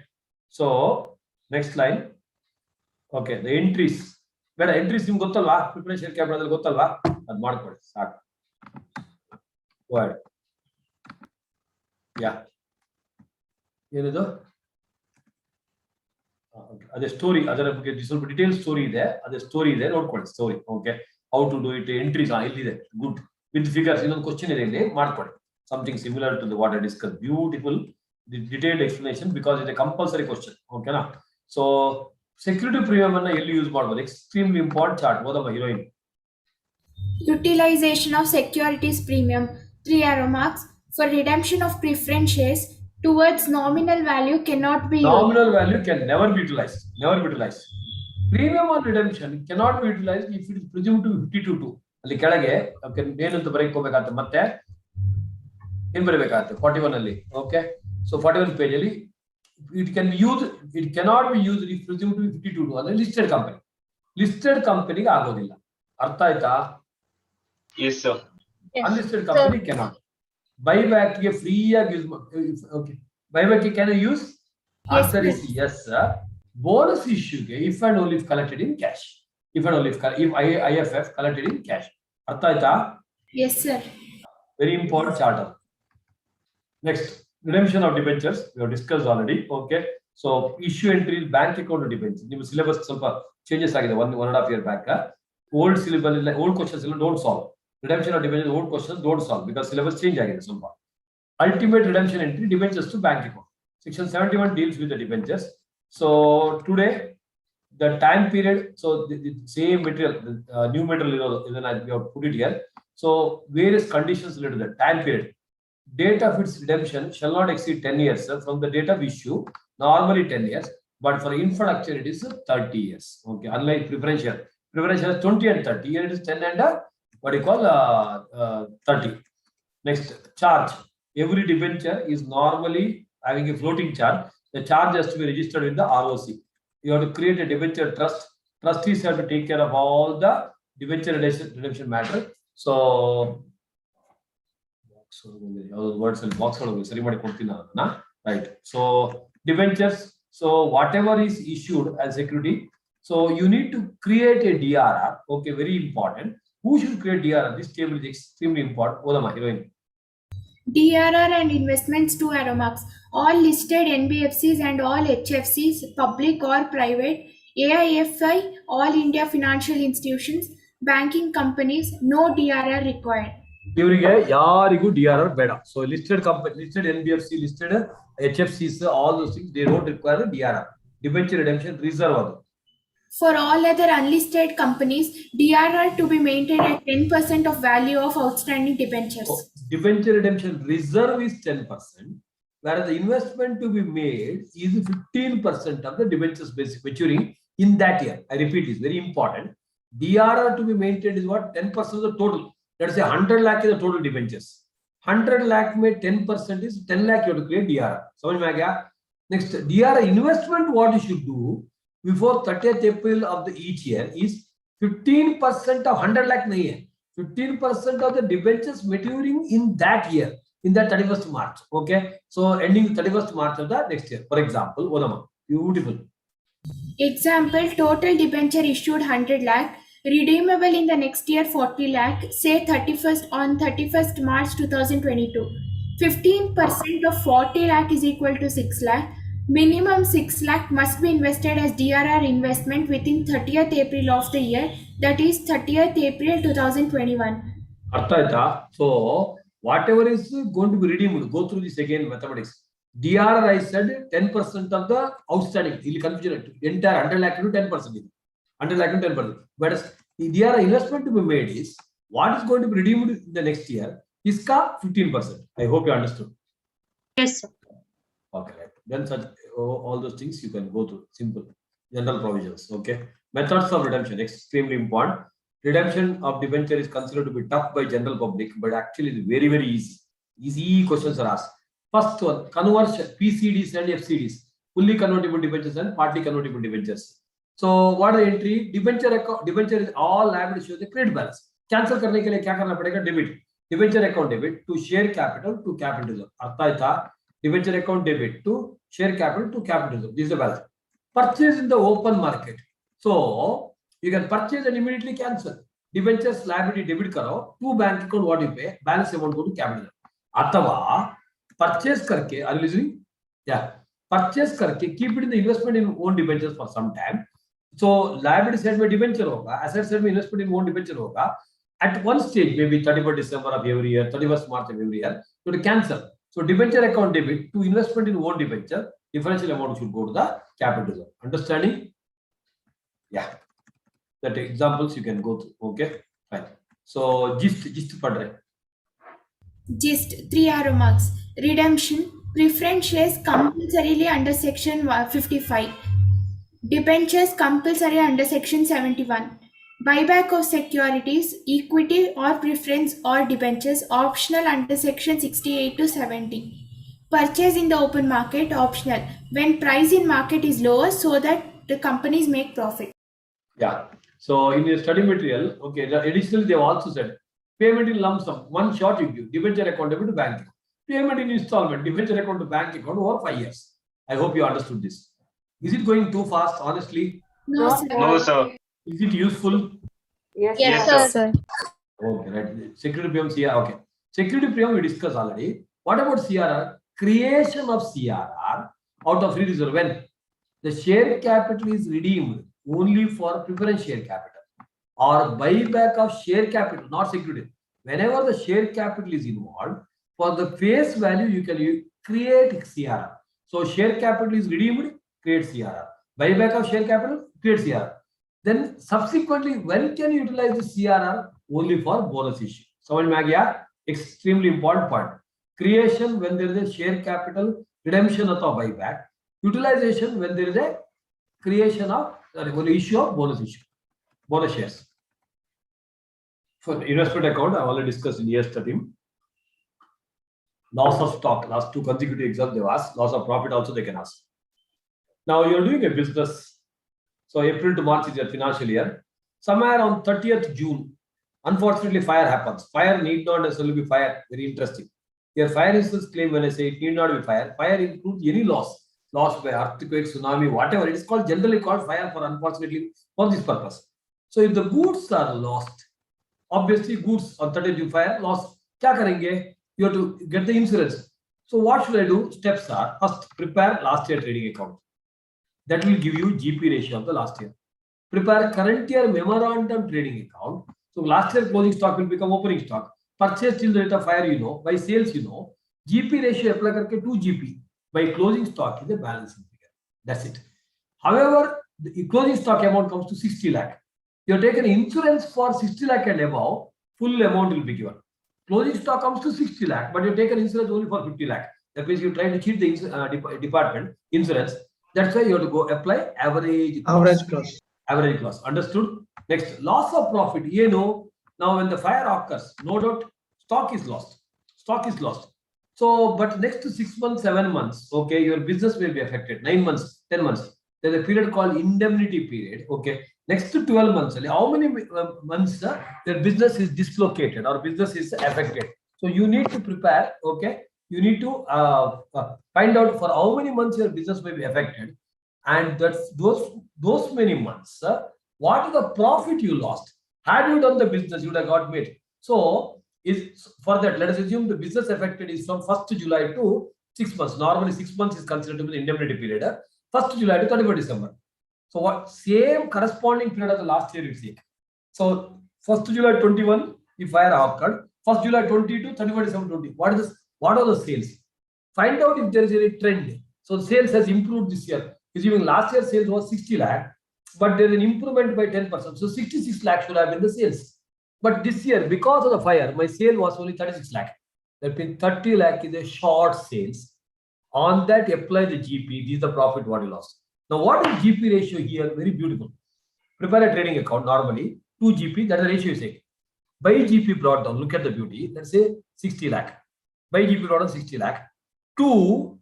so next line okay the entries ಬೇಡ entries ನಿಮ್ಗೆ ಗೊತ್ತಲ್ವಾ preference share capital ಅಲ್ಲಿ ಗೊತ್ತಲ್ವಾ ಅದು ಮಾಡ್ಕೊಳ್ಳಿ ಸಾಕು word ಯಾ ಏನಿದು ಅದೇ ಸ್ಟೋರಿ ಅದರ ಬಗ್ಗೆ ಸ್ವಲ್ಪ ಡಿಟೇಲ್ ಸ್ಟೋರಿ ಇದೆ ಅದೇ ಸ್ಟೋರಿ ಇದೆ ನೋಡ್ಕೊಳ್ಳಿ story okay how to do it entries ಇಲ್ಲಿದೆ ಗುಡ್ ವಿತ್ ಫಿಗರ್ಸ್ ಇನ್ನೊಂದು ಕ್ವಶನ್ ಇದೆ ಇಲ್ಲಿ ಮಾಡ್ಕೊಳ್ಳಿ something similar to the what I discussed beautiful the detailed explanation because it's a compulsory question okay na so security premium ಅನ್ನು ಎಲ್ಲಿ use ಮಾಡಬಹುದು extremely important chart ಓದಮ್ಮ heroine Utilization of securities premium 3 arrow marks for redemption of preference shares towards nominal value cannot be used. nominal value can never be utilized premium on redemption cannot be utilized if it is presumed to be 52 ಅಲ್ಲಿ ಕೆಳಗೆ ಏನಂತ ಬರೆಯಕೋಬೇಕಾಗುತ್ತೆ ಮತ್ತೆ ಏನ್ ಬರಬೇಕಾಗುತ್ತೆ 41 ಅಲ್ಲಿ okay so 41 page ಅಲ್ಲಿ it cannot be used if presumed to be 52 ಅಂದ್ರೆ listed ಕಂಪನಿಗೆ ಆಗೋದಿಲ್ಲ ಅರ್ಥ ಆಯ್ತಾ Yes, sir. unlisted company cannot buyback ಗೆ ಫ್ರೀ ಆಗಿ ಯೂಸ್ ಓಕೆ buyback ಗೆ can you use answer is yes sir bonus issue ಗೆ if and only if collected in cash if IFF collected in cash ಅರ್ಥ ಆಯ್ತಾ Yes, sir. very important charter next redemption of debentures we have discussed already okay so issue entry bank account debentures ನಿಮ್ಮ syllabus ಸ್ವಲ್ಪ changes ಆಗಿದೆ 1.5 year back old syllabus old questions don't solve redemption of debentures old questions don't solve because syllabus change ಆಗಿದೆ ಸ್ವಲ್ಪ ultimate redemption entry debentures to bank account section 71 deals with the debentures so today the time period so the same material new material we have put it here so various conditions related to the time period date of its redemption shall not exceed 10 years from the date of issue normally 10 years but for infrastructure it is 30 years okay unlike preferential is 20 and 30 here it is 10 and what you call 30 next charge every debenture is normally having a floating charge the charge has to be registered with the ROC you have to create a debenture trust trustees have to take care of all the debenture redemption matter so words and box ಸರಿ ಮಾಡಿ ಕೊಡ್ತೀನಿ ಅದನ್ನ right so debentures so whatever is issued as security so you need to create a DRR okay very important who should create DRR this table is extremely important odama heroine DRR and investments 2 arrow marks all listed NBFCs and all HFCs public or private AIFI all India financial institutions banking companies no DRR required ಇವರಿಗೆ ಯಾರಿಗೂ DRR ಬೇಡ. So listed company, listed NBFC, listed HFCs, all those things, they don't require a DRR. Debenture redemption reserve ಅದು. For all other unlisted companies, DRR to be maintained at 10% of value of outstanding debentures. So, debenture redemption reserve is 10%, whereas the investment to be made is 15% of the debentures basic maturing in that year. I repeat, it's very important. DRR to be maintained is what? 10% of the total. Let's say 100 lakh is the total debentures. 100 lakh में 10% is 10 lakh you have to create DRR. समझ में आ गया? Next, DRR investment what you should do before 30th April of the each year is 15% of 100 lakh नहीं है. 15% of the debentures maturing in that year, in that 31st March. Okay, so ending 31st March of the next year. For example, Odama, beautiful. Example, total debenture issued 100 lakh, redeemable in the next year 40 lakh, say 31st March 2022. 15% of 40 lakh is equal to 6 lakh. Minimum 6 lakh must be invested as DRR investment within 30th April of the year, that is 30th April 2021. So whatever is going to be redeemed, go through this again mathematics. DRR I said 10% of the outstanding. ಇಲ್ಲಿ confusion entire 100 lakh to 10%. 100 lakh to 10%. But the DRR investment to be made is what is going to be redeemed in the next year. Iska 15%. I hope you understood. Yes, sir. Okay, right. Then such all those things you can go through. Simple. General provisions. Okay. Methods of redemption, extremely important. Redemption of debenture is considered to be tough by general public, but actually it's very, very easy. Easy questions are asked. First one, conversion, PCDs and FCDs, fully convertible debentures and partly convertible debentures. So what are the entry? Debenture is all liability shows the credit balance. Cancel करने के लिए क्या करना पड़ेगा? Debit. Debenture account debit to share capital to capital reserve. अर्थ आया? Debenture account debit to share capital to capital reserve. This is the balance. Purchase in the open market. So you can purchase and immediately cancel. Debentures liability debit करो to bank account what you pay, balance amount go to capital reserve. अथवा purchase करके, are you listening? Yeah. Purchase करके keep it in the investment in own debentures for some time. So liability side में debenture होगा, asset side में investment in own debenture होगा. At one stage, maybe 31st December of every year, 31st March of every year, you have to cancel. So debenture account debit to investment in own debenture, differential amount should go to the capital reserve. Understanding? Yeah. That examples you can go through. Okay, fine. So gist पढ़ रहे. Gist 3 arrow marks. Redemption, preference shares compulsorily under section 55. Debentures compulsory under section 71. Buyback of securities, equity or preference or debentures optional under section 68 to 70. Purchase in the open market optional when price in market is lower so that the companies make profit. Yeah. So in your study material, okay, additionally they have also said payment in lump sum, one shot you give, debenture account debit to bank account. Payment in installment, debenture account to bank account over 5 years. I hope you understood this. Is it going too fast, honestly? No, sir. No, sir. Is it useful? Yes, Yes, sir. Sir. Okay, right. Security premium CRR. Okay. Security premium we discussed already. What about CRR? Creation of CRR out of free reserve when the share capital is redeemed only for preference share capital or buyback of share capital, not security. Whenever the share capital is involved, for the face value you can create CRR. So share capital is redeemed, create CRR. Buyback of share capital, create CRR. Then subsequently, when can you utilize the CRR? Only for bonus issue. समझ में आ गया? Extremely important point. Creation when there is a share capital, redemption अथवा buyback. Utilization when there is a creation of issue of bonus issue, bonus shares. For investment account, I already discussed in yesterday. Loss of stock, last 2 consecutive exams they've asked. Loss of profit also they can ask. Now you're doing a business. So April to March is your financial year. Somewhere on 30th June, unfortunately fire happens. Fire need not necessarily be fire. Very interesting. Your fire insurance claim, when I say it need not be fire, fire includes any loss. Loss by earthquake, tsunami, whatever. It is called generally called fire for unfortunately for this purpose. So if the goods are lost, obviously goods on 30th June fire loss. क्या करेंगे? You have to get the insurance. So what should I do? Steps are first prepare last year trading account. That will give you GP ratio of the last year. Prepare current year memorandum trading account. So last year closing stock will become opening stock. purchase till the rate of fire, you know, by sales, you know, GP ratio apply karke 2 GP by closing stock is a balancing figure. That's it. However, the closing stock amount comes to 60 lakh. You have taken insurance for 60 lakh and above, full amount will be given. Closing stock comes to 60 lakh, but you have taken insurance only for 50 lakh. That means you try to cheat the department insurance. That's why you have to go apply average Cost. Average cost. Understood? Next, loss of profit. You know, now when the fire occurs, no doubt, stock is lost. Stock is lost. So, but next to 6 months, 7 months, okay, your business will be affected. 9 months, 10 months. There's a period called indemnity period. Okay, next to 12 months, how many months your business is dislocated or business is affected? So you need to prepare. Okay, you need to find out for how many months your business may be affected, and that's those many months. What is the profit you lost? Had you done the business, you would have got made. So is for that, let us assume the business affected is from 1st July to 6 months. Normally 6 months is considered to be the indemnity period. 1st July to 31st December. So what same corresponding period of the last year you take. So 1st July 21, if fire occurred, 1st July 20 to 31st December 20. What is this? What are the sales? Find out if there is any trend. So sales has improved this year. Assuming last year sales was 60 lakh, but there is an improvement by 10%. So 66 lakh should have been the sales. But this year, because of the fire, my sale was only 36 lakh. That means 30 lakh is a short sales. On that, apply the GP. This is the profit what you lost. Now, what is GP ratio here? Very beautiful. Prepare a trading account normally. 2 GP, that is the ratio you say. By GP brought down, look at the beauty. Let's say 60 lakh. By GP brought down 60 lakh. 2,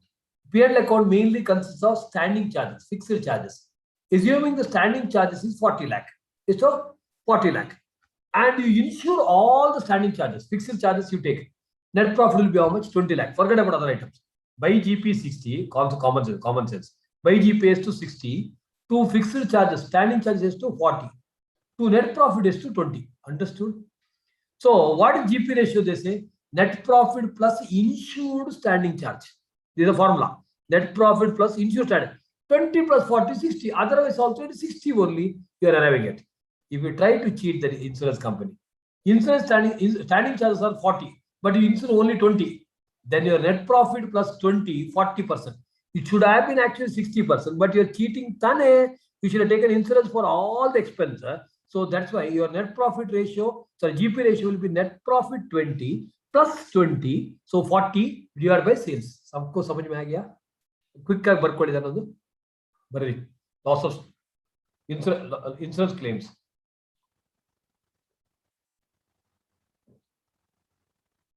P&L account mainly consists of standing charges, fixed charges. Assuming the standing charges is 40 lakh. It's so 40 lakh. And you insure all the standing charges, fixed charges you take. Net profit will be how much? 20 lakh. Forget about other items. By GP 60, common sense. By GP is to 60, to fixed charges, standing charges is to 40, to net profit is to 20. Understood? So what is GP ratio? They say net profit plus insured standing charge. This is the formula. Net profit plus insured standing. 20 plus 40, 60. Otherwise also it is 60 only you are arriving at. If you try to cheat the insurance company, insurance standing charges are 40, but you insure only 20. Then your net profit plus 20, 40%. It should have been actually 60%, but you're cheating. You should have taken insurance for all the expense. So that's why your net profit ratio, GP ratio will be net profit 20 plus 20. So 40 divided by sales. Sabko samajh mein aa gaya? Quick barcode idanadu. Barri. Loss of insurance claims.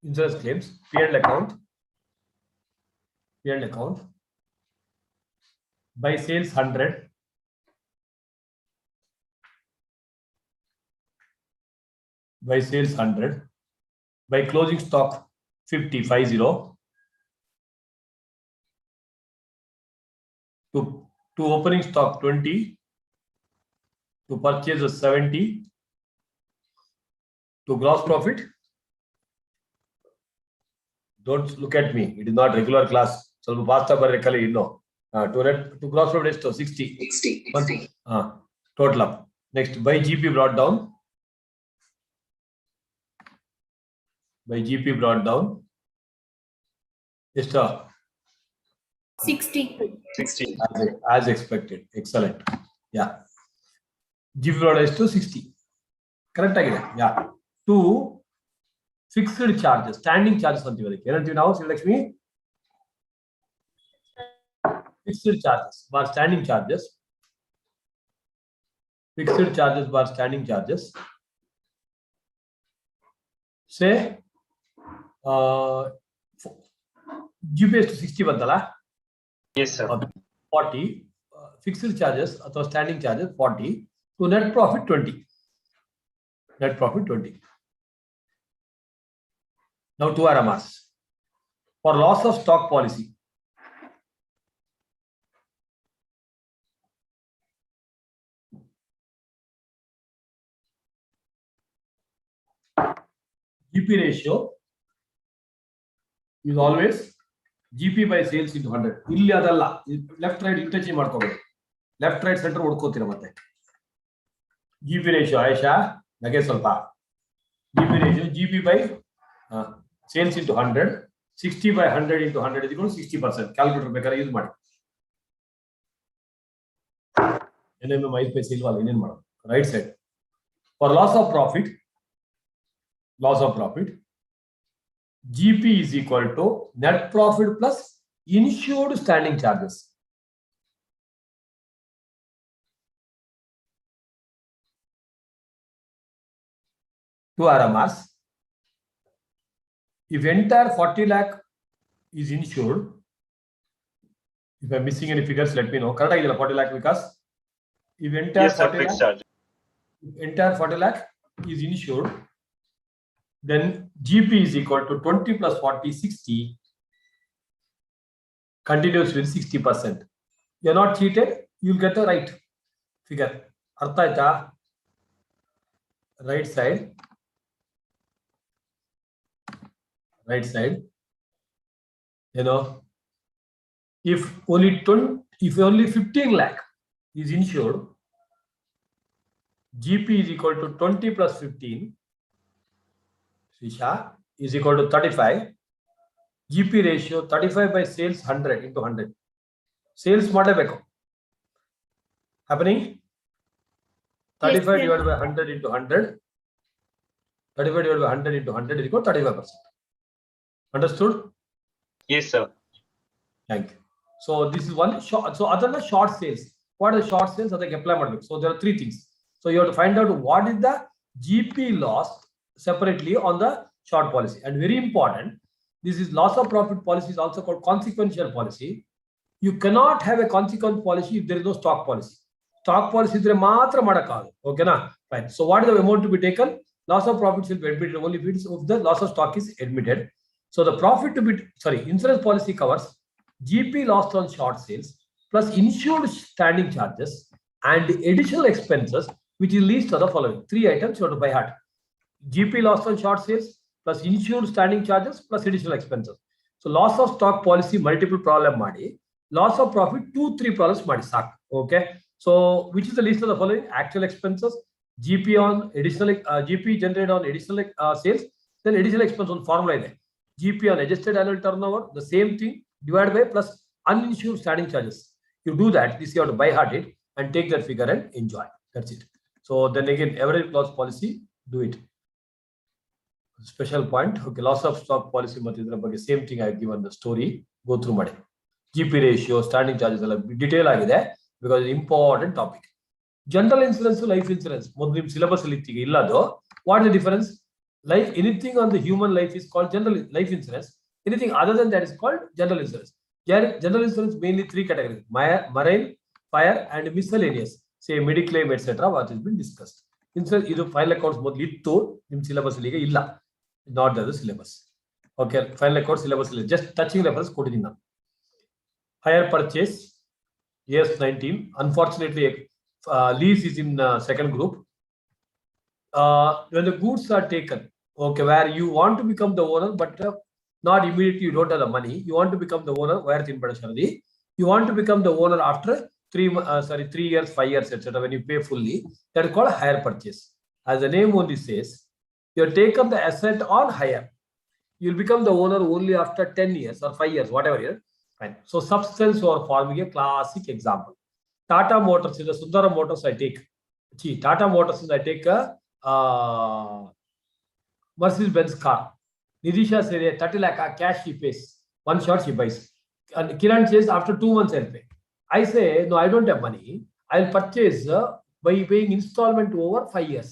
Insurance claims, P&L account, by sales 100, by sales 100, by closing stock 50, 50, to opening stock 20, to purchase 70, to gross profit. Don't look at me. It is not regular class. So pasta barrekali, you know. To gross profit is to 60. Total up. Next, by GP brought down. By GP brought down. Just 60. As expected. Excellent. Yeah. GP brought is to 60. Correct again. Yeah. 2 fixed charges, standing charges on the now, Lakshmi. Fixed charges, bar standing charges. Fixed charges, bar standing charges. Say, GPS to 60 bandala. Yes, sir. 40 fixed charges or standing charges 40 to net profit 20. Net profit 20. Now 2 RMRs. For loss of stock policy. GP ratio is always GP by sales into 100. Illi adalla. Left right interchange ಮಾಡ್ಕೋಬೇಕು. Left right center ಹೊಡ್ಕೋತೀರಾ ಮತ್ತೆ. GP ratio Aisha ನಗೆ ಸ್ವಲ್ಪ. GP ratio GP by Sales into 100, 60 by 100 into 100 is equal to 60%. Calculator ಬೇಕಾದ್ರೆ use ಮಾಡಿ. NMM 5 ಪೈಸೆ ಇಲ್ವಲ್ಲ ಇನ್ನೇನು ಮಾಡೋದು? Right side. For loss of profit, GP is equal to net profit plus insured standing charges. Two RMRs. If entire 40 lakh is insured, if I'm missing any figures, let me know. Correct, 40 lakh because if entire 40 lakh is insured, then GP is equal to 20 plus 40, 60, continues with 60%. You're not cheated, you'll get the right figure. Artha aita? Right side, if only 15 lakh is insured, GP is equal to 20 plus 15, Srisha, is equal to 35. GP ratio 35 by sales 100 into 100. Sales ಮಾಡಬೇಕು. Happening? 35 divided by 100 into 100. 35 divided by 100 into 100 is equal to 35%. Understood? Yes, sir. Thank you. So this is one short. So other than short sales, what are the short sales? That apply ಮಾಡಬೇಕು. So there are three things. So you have to find out what is the GP loss separately on the short policy. And very important, this is loss of profit policy is also called consequential policy. You cannot have a consequent policy if there is no stock policy. Stock policy idre matra madakagadu. Okay na? Fine. So what is the amount to be taken? Loss of profits will be admitted only if the loss of stock is admitted. So the profit to be, insurance policy covers GP lost on short sales plus insured standing charges and additional expenses, which is least of the following. Three items you have to buy heart. GP lost on short sales plus insured standing charges plus additional expenses. So loss of stock policy multiple problem madi, loss of profit 2-3 problems madi sak. Okay. So which is the least of the following? Actual expenses, GP on additional GP generated on additional sales, then additional expense on formula ಇದೆ. GP on adjusted annual turnover, the same thing divided by plus uninsured standing charges. You do that, this you have to by heart it and take that figure and enjoy. That's it. So then again, average loss policy, do it. Special point. Okay, loss of stock policy matidra ಬಗ್ಗೆ same thing I have given the story. Go through ಮಾಡಿ. GP ratio, standing charges ಎಲ್ಲ detail ಆಗಿದೆ because important topic. General insurance, life insurance. ಮೊದಲು ನಿಮ್ಮ syllabus ಅಲ್ಲಿ ಇತ್ತೀಗ ಇಲ್ಲದು. What is the difference? Life, anything on the human life is called general life insurance. Anything other than that is called general insurance. General insurance mainly three categories: marine, fire, and miscellaneous. Say mediclaim, etc. What has been discussed. Insurance ಇದು final accounts ಮೊದಲು ಇತ್ತು ನಿಮ್ಮ syllabus ಅಲ್ಲಿ ಈಗ ಇಲ್ಲ. Not the syllabus. Okay, final accounts syllabus ಇಲ್ಲ. Just touching reference ಕೊಟ್ಟಿದ್ದೀನಿ ನಾನು. Hire purchase, yes 19. Unfortunately, lease is in second group. When the goods are taken, okay, where you want to become the owner, but not immediately, you don't have the money. You want to become the owner. Where you want to become the owner after 3 years, 5 years, etc. When you pay fully, that is called hire purchase. As the name only says, you have taken the asset on hire. You will become the owner only after 10 years or 5 years, whatever year. Fine. So substance or forming a classic example. Tata Motors is the Sundara Motors I take. Tata Motors is I take a Mercedes-Benz car. Nidisha says 30 lakh cash she pays. One shot she buys. And Kiran says after 2 months I'll pay. I say, no, I don't have money. I'll purchase by paying installment over 5 years.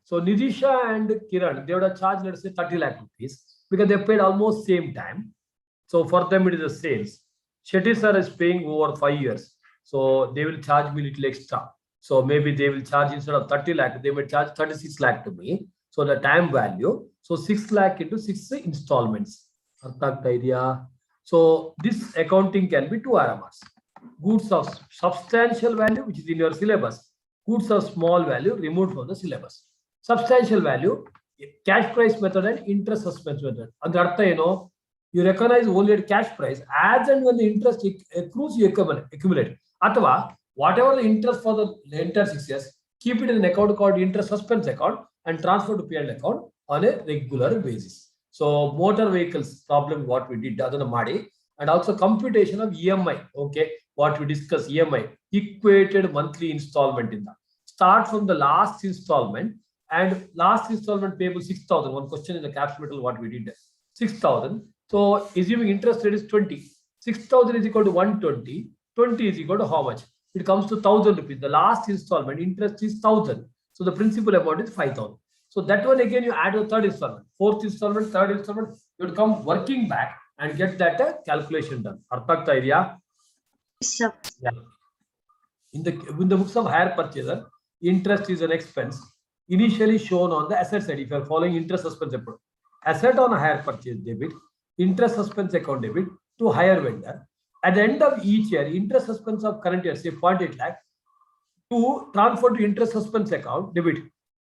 So Nidisha and Kiran, they would have charged, let's say 30 lakh rupees because they paid almost same time. So for them it is the sales. Shetty sir is paying over 5 years. So they will charge me little extra. So maybe they will charge instead of 30 lakh, they will charge 36 lakh to me. So the time value, so 6 lakh into 6 installments. Idea. So this accounting can be 2 RMRs. Goods of substantial value, which is in your syllabus. Goods of small value removed from the syllabus. Substantial value, cash price method and interest suspense method. And you recognize only at cash price as and when the interest accrues, you accumulate. Athava, whatever the interest for the entire 6 years, keep it in an account called interest suspense account and transfer to P&L account on a regular basis. So motor vehicles problem, what we did, adana madi, and also computation of EMI. Okay, what we discuss EMI, equated monthly installment in that. Start from the last installment, and last installment payable 6,000. One question in the caps metal, what we did 6,000. So assuming interest rate is 20, 6,000 is equal to 120. 20 is equal to how much? It comes to 1,000 rupees. The last installment interest is 1,000. So the principal amount is 5,000. So that one again you add to the third installment, fourth installment, third installment. You would come working back and get that calculation done. Arthakta area. Sir. Yeah. In the books of hire purchaser, interest is an expense initially shown on the asset side. If you are following interest suspense approach, asset on a hire purchase debit, interest suspense account debit to hire vendor. At the end of each year, interest suspense of current year, say 0.8 lakh, to transfer to interest suspense account debit.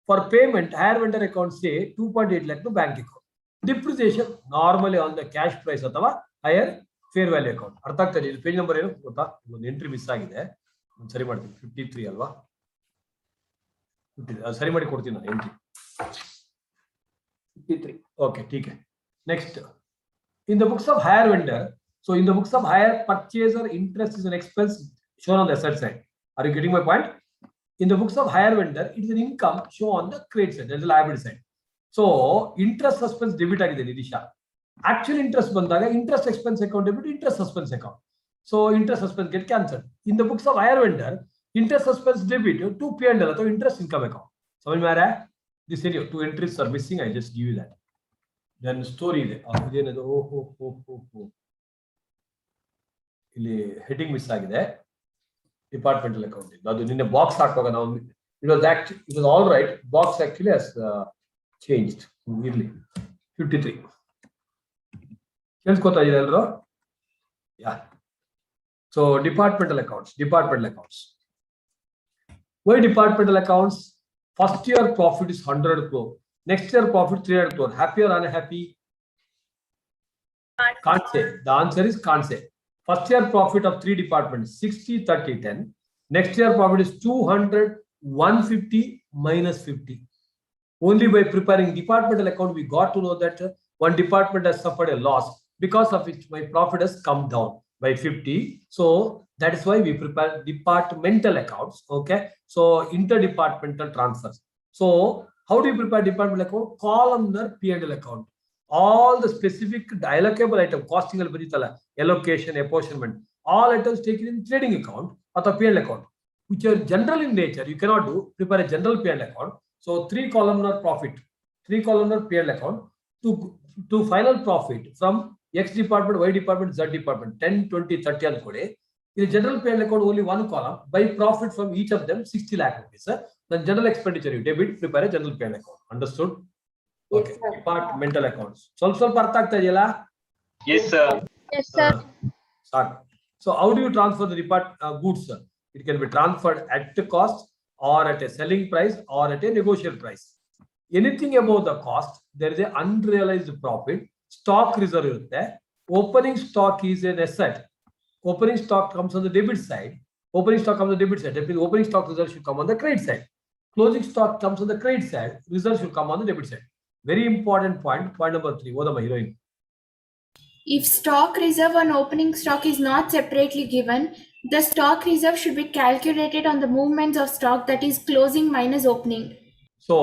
For payment, hire vendor account say 2.8 lakh to bank account. Depreciation normally on the cash price ಅಥವಾ higher fair value account. ಅರ್ಥ ಆಗ್ತದೆ? ಇದು page number ಏನು ಗೊತ್ತಾ? ಒಂದು entry miss ಆಗಿದೆ. ನಾನು ಸರಿ ಮಾಡ್ತೀನಿ. 53 ಅಲ್ವಾ? ಸರಿ ಮಾಡಿ ಕೊಡ್ತೀನಿ ನಾನು ಎಂಟ್ರಿ. 53. Okay, ठीक है. Next, in the books of hire vendor, so in the books of hire purchaser, interest is an expense shown on the asset side. Are you getting my point? In the books of hire vendor, it is an income shown on the credit side, that is the liability side. So interest suspense debit agide Nidisha. Actual interest bandaga interest expense account debit, interest suspense account. So interest suspense get cancelled. In the books of hire vendor, interest suspense debit to P&L or interest income account. So this area, two entries are missing. I just give you that. Then story heading miss agide. Departmental accounting. Now in the box it was all right. Box actually has changed weirdly. 53. Yeah. So departmental accounts. Why departmental accounts? First year profit is 100 crore. Next year profit 300 crore. Happy or unhappy? Can't say. The answer is can't say. First year profit of 3 departments 60, 30, 10. Next year profit is 200, 150 minus 50. Only by preparing departmental account, we got to know that one department has suffered a loss, because of which my profit has come down by 50. So that is why we prepare departmental accounts. Okay. So interdepartmental transfers. So how do you prepare departmental account? Columnar P&L account. All the specific allocable item, costing allocation, apportionment, all items taken in trading account or the P&L account, which are general in nature. You cannot do prepare a general P&L account. So 3 columnar profit, 3 columnar P&L account to final profit from X department, Y department, Z department, 10, 20, 30 and kode. In the general P&L account, only one column. By profit from each of them, 60 lakh rupees. Then general expenditure, you debit, prepare a general P&L account. Understood? Okay. Yes, Departmental accounts. ಸ್ವಲ್ಪ ಅರ್ಥ ಆಗ್ತಾ ಇದೆಯಲ್ಲ? Yes, sir. Yes, sir. Start. So how do you transfer the goods? It can be transferred at the cost or at a selling price or at a negotiable price. Anything above the cost, there is an unrealized profit. Stock reserve irutte. Opening stock is an asset. Opening stock comes on the debit side. Opening stock comes on the debit side. That means opening stock reserve should come on the credit side. Closing stock comes on the credit side. Reserve should come on the debit side. Very important point. Point number 3. What am I hearing? If stock reserve on opening stock is not separately given, the stock reserve should be calculated on the movements of stock, that is closing minus opening. So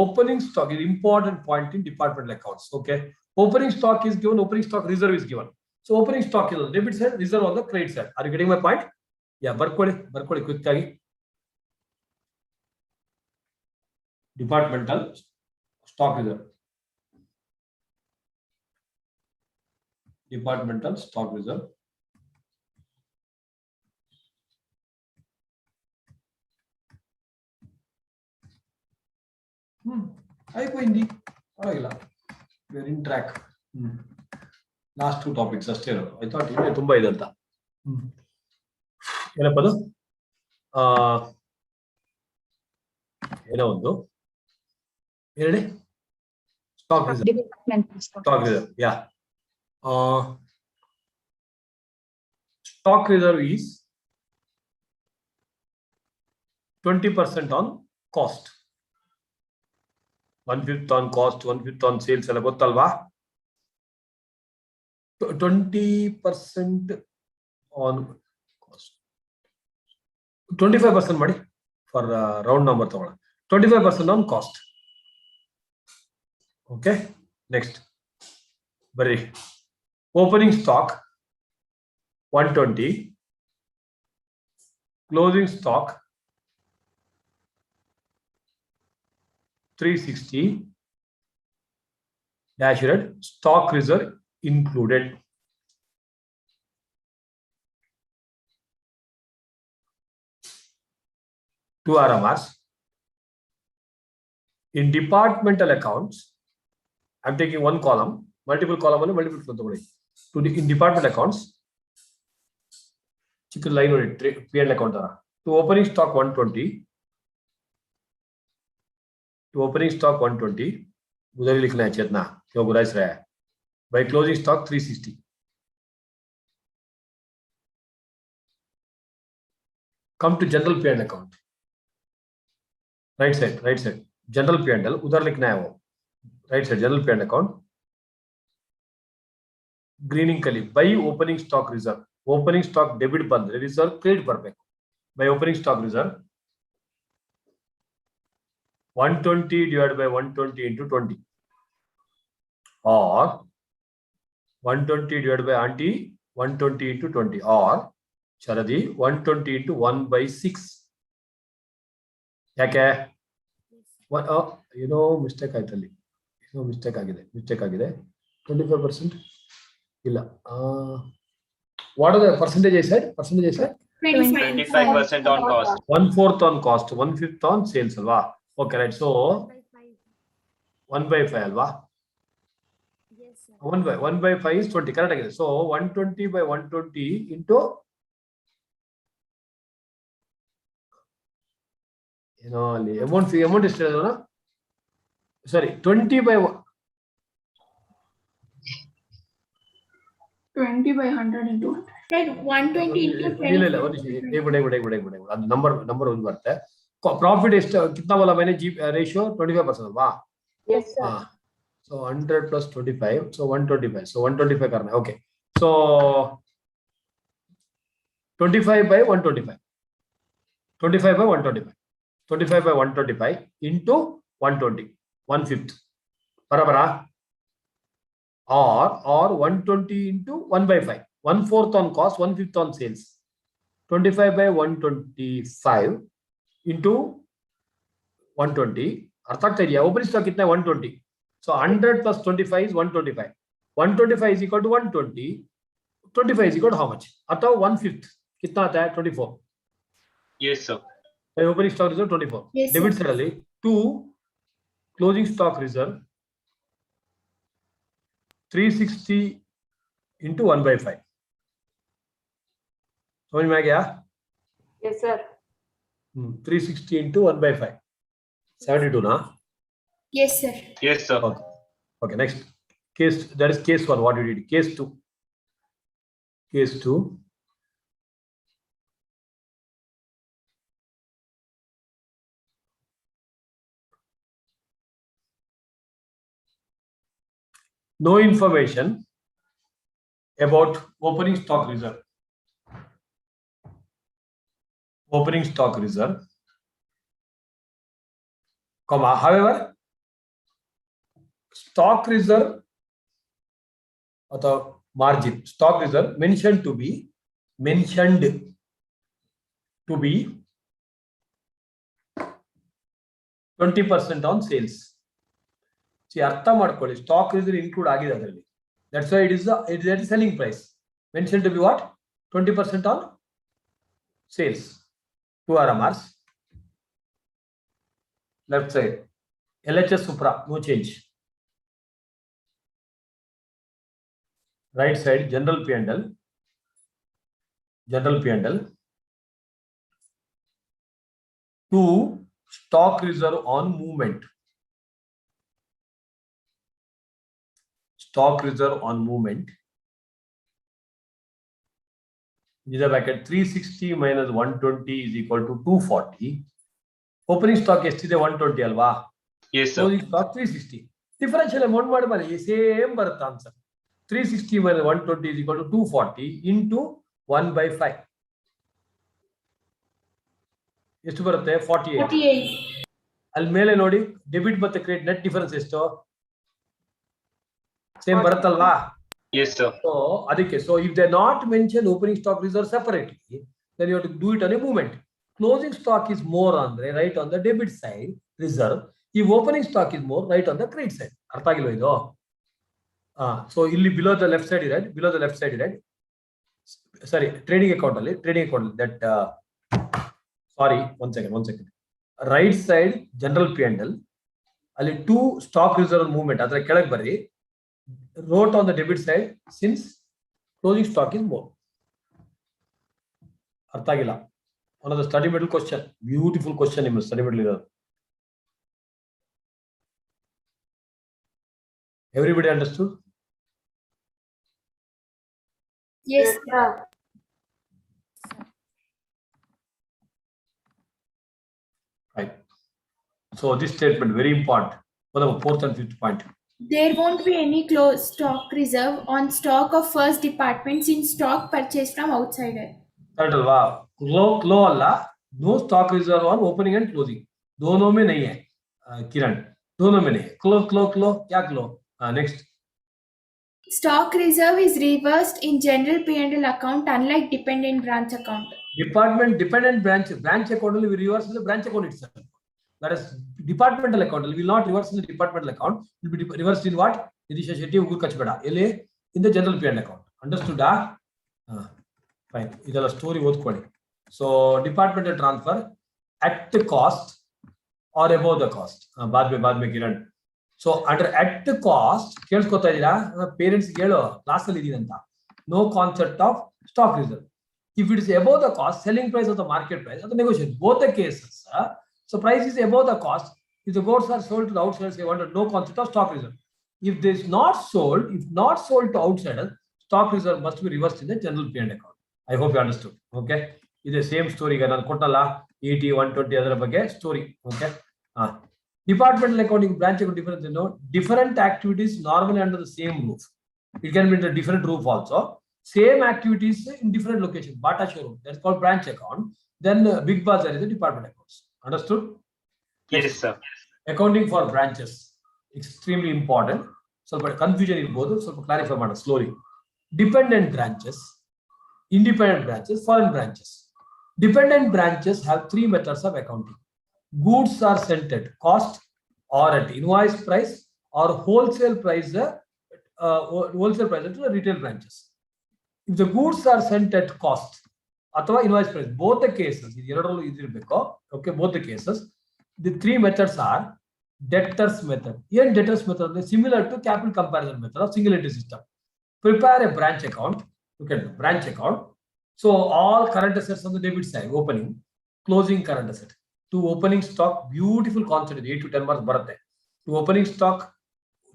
opening stock is important point in departmental accounts. Okay. Opening stock is given, opening stock reserve is given. So opening stock is on the debit side, reserve on the credit side. Are you getting my point? Yeah, barkodi quick agi. Departmental stock reserve. Departmental stock reserve. అయిపోయింది పರವಾಗಿಲ್ಲ we are in track. Last 2 topics ಅಷ್ಟೇ ಇರೋದು. I thought ಇನ್ನೇ ತುಂಬಾ ಇದೆ ಅಂತ. ಏನಪ್ಪ ಅದು? ಏನೋ ಒಂದು ಹೇಳಿ. Stock reserve. Stock reserve. Yeah. Stock reserve is 20% on cost. 1/5 on cost, 1/5 on sales ಎಲ್ಲ ಗೊತ್ತಲ್ವಾ? 20% on cost. 25% ಮಾಡಿ for round number ತಗೊಳ್ಳೋಣ. 25% on cost. Okay. Next. Barry. Opening stock 120. Closing stock 360. Dash red. Stock reserve included. Two RMRs. In departmental accounts, I'm taking one column, multiple column, multiple to the in department accounts. Chicken line or P&L account. To opening stock 120. To opening stock 120. Udhari likhna hai chetna. Kyo gudais raha hai. By closing stock 360. Come to general P&L account. Right side. General P&L. Udhar likhna hai wo. Right side. General P&L account. Greening kali. By opening stock reserve. Opening stock debit band. Reserve credit perfect. By opening stock reserve. 120 divided by 120 into 20. Or 120 divided by 120 into 20. Or Sharadi 120 into 1 by 6. Yake? What? Mistake ಆಯ್ತಲ್ಲಿ. Mistake ಆಗಿದೆ. 25%. ಇಲ್ಲ. What are the percentage I said? 25% on cost. 1/4 on cost. 1/5 on sales alva. Okay, right. So 1/5 alva. Yes, sir. 1/5 is 20. Correct ಆಗಿದೆ. So 120 by 120 into ಅಲ್ಲಿ amount ಎಷ್ಟು ಹೇಳಿದ್ರಲ್ಲ? Sorry, 20 by 20 by 100 into 100. Right, 120 into 20. ಇಲ್ಲ ಅದು number ಒಂದು ಬರುತ್ತೆ. Profit ಎಷ್ಟು ಕಿತ್ನಾ वाला मैंने जी रेशियो 25% ಅಲ್ವಾ? Yes, sir. So 100 plus 25, so 125. So 125 करना है. Okay. So 25 by 125. 25 by 125. 25 by 125 into 120. 1/5. बराबर? Or 120 into 1/5. 1/4 on cost, 1/5 on sales. 25 by 125 into 120. अर्थ ಆಗ್ತಾ ಇದೆಯಾ? ओपनिंग स्टॉक कितना है? 120. So 100 plus 25 is 125. 125 is equal to 120. 25 is equal to how much? अतः 1/5 कितना आता है? 24. Yes, sir. Opening stock reserve 24. Yes, sir. Debit side 2 closing stock reserve 360 into 1/5. समझ में आ गया? Yes, sir. 360 into 1/5. 72 na? Yes, sir. Yes, sir. Okay, next case, that is case 1. What you did? Case 2. Case 2. No information about opening stock reserve. Opening stock reserve, comma. However, stock reserve or margin, stock reserve mentioned to be 20% on sales. See, ಅರ್ಥ ಮಾಡ್ಕೊಳ್ಳಿ, stock reserve include ಆಗಿದೆ ಅದರಲ್ಲಿ. That's why it is the selling price mentioned to be what? 20% on sales. 2 RMRs. Left side LHS Supra, no change. Right side general P&L. General P&L. 2 stock reserve on movement. Stock reserve on movement. This is a bracket 360 minus 120 is equal to 240. Opening stock ಎಷ್ಟಿದೆ? 120 ಅಲ್ವಾ? Yes, sir. Closing stock 360. Differential amount ಮಾಡಿ same ಬರುತ್ತೆ answer. 360 minus 120 is equal to 240 into 1 by 5. ಎಷ್ಟು ಬರುತ್ತೆ 48. 48. ಅಲ್ಲಿ ಮೇಲೆ ನೋಡಿ debit ಮತ್ತೆ ಕ್ರೆಡಿಟ್ ನೆಟ್ ಡಿಫರೆನ್ಸ್ ಎಷ್ಟು ಸೇಮ್ ಬರುತ್ತಲ್ವಾ? Yes, sir. So ಅದಕ್ಕೆ so if they not mention opening stock reserve separately, then you have to do it on a movement. Closing stock is more on the right on the debit side reserve. If opening stock is more right on the credit side. ಅರ್ಥ ಆಗಿಲ್ವಾ ಇದು? So ಇಲ್ಲಿ below the left side ಇದೆ, below the left side ಇದೆ. Sorry, trading account that sorry, one second. Right side general P&L ಅಲ್ಲಿ 2 stock reserve movement ಅದರ ಕೆಳಗೆ ಬರ್ರಿ. Wrote on the debit side since closing stock is more. ಅರ್ಥ ಆಗಿಲ್ಲ? One of the study middle question, beautiful question in study middle. Everybody understood? Yes. sir. Right. So this statement very important for the fourth and fifth point. There won't be any closed stock reserve on stock of first departments in stock purchased from outsider. Correct अल्वा? Close अल्ला, no stock reserve on opening and closing. दोनों में नहीं है, किरण. दोनों में नहीं है. Close, क्या close? Next. Stock reserve is reversed in general P&L account unlike dependent branch account. Dependent branch account will reverse in the branch account itself. That is departmental account will not reverse in the departmental account. Will be reversed in what? Idisha Shetty Ugur Kachbeda. In the general P&L account. Understood? Fine. This is a story both quite. So departmental transfer at the cost or above the cost. Baad mein Kiran. So under at the cost, ಕೇಳಿಸ್ಕೊತಾ ಇದೀರಾ? Parents ಹೇಳೋ class ಅಲ್ಲಿ ಇದೀನಿ ಅಂತ. No concept of stock reserve. If it is above the cost, selling price of the market price, or the negotiation, both the cases. So price is above the cost. If the goods are sold to the outsiders, they want no concept of stock reserve. If this is not sold, to outsiders, stock reserve must be reversed in the general P&L account. I hope you understood. Okay. It's the same story. ನಾನು ಕೊಟ್ಟಲ್ಲ 80, 120 ಅದರ ಬಗ್ಗೆ story. Okay. Departmental accounting branch account difference, different activities normally under the same roof. It can be in a different roof also. Same activities in different locations. Bata showroom, that's called branch account. Then Big Bazaar is the department accounts. Understood? Yes, sir. Accounting for branches, extremely important. So confusion is both. So clarify slowly. Dependent branches, independent branches, foreign branches. Dependent branches have 3 methods of accounting. Goods are sent at cost or at invoice price or wholesale price to the retail branches. If the goods are sent at cost or invoice price, both the cases, okay, both the cases, the 3 methods are debtors method. Here debtors method is similar to capital comparison method of single entity system. Prepare a branch account. Look at the branch account. So all current assets on the debit side, opening, closing current asset. To opening stock, beautiful concept, 8 to 10 marks birthday. To opening stock,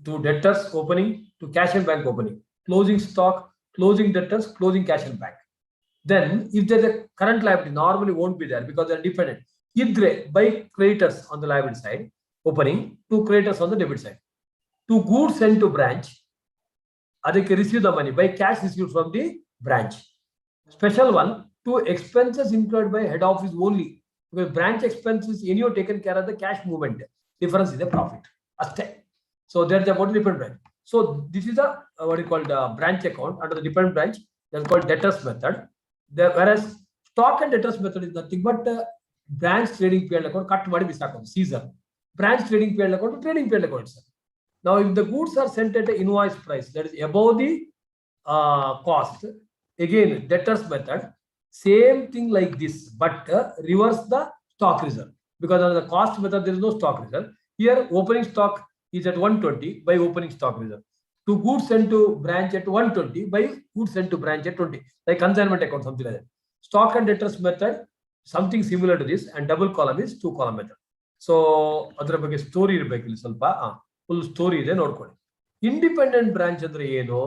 to debtors opening, to cash and bank opening. Closing stock, closing debtors, closing cash and bank. Then if there's a current liability, normally won't be there because they're dependent. Either by creditors on the liability side, opening, to creditors on the debit side. To goods sent to branch, adike receive the money by cash received from the branch. Special one, to expenses incurred by head office only. Because branch expenses anyhow taken care of the cash movement. Difference is the profit. So there's a what different branch. So this is a what you call the branch account under the different branch. That's called debtors method. Whereas stock and debtors method is nothing but branch trading P&L account cut ಮಾಡಿ ಬಿಸಾಕೋದು Caesar. Branch trading P&L account to trading P&L account itself. Now if the goods are sent at an invoice price that is above the cost, again debtors method. Same thing like this, but reverse the stock reserve. Because under the cost method, there is no stock reserve. Here, opening stock is at 120 by opening stock reserve. To goods sent to branch at 120 by goods sent to branch at 20. Like consignment account, something like that. Stock and debtors method, something similar to this, and double column is 2 column method. So, ಅದರ ಬಗ್ಗೆ story ಇರಬೇಕು ಇಲ್ಲಿ ಸ್ವಲ್ಪ full story ಇದೆ ನೋಡ್ಕೊಳ್ಳಿ. Independent branch ಅಂದ್ರೆ ಏನು?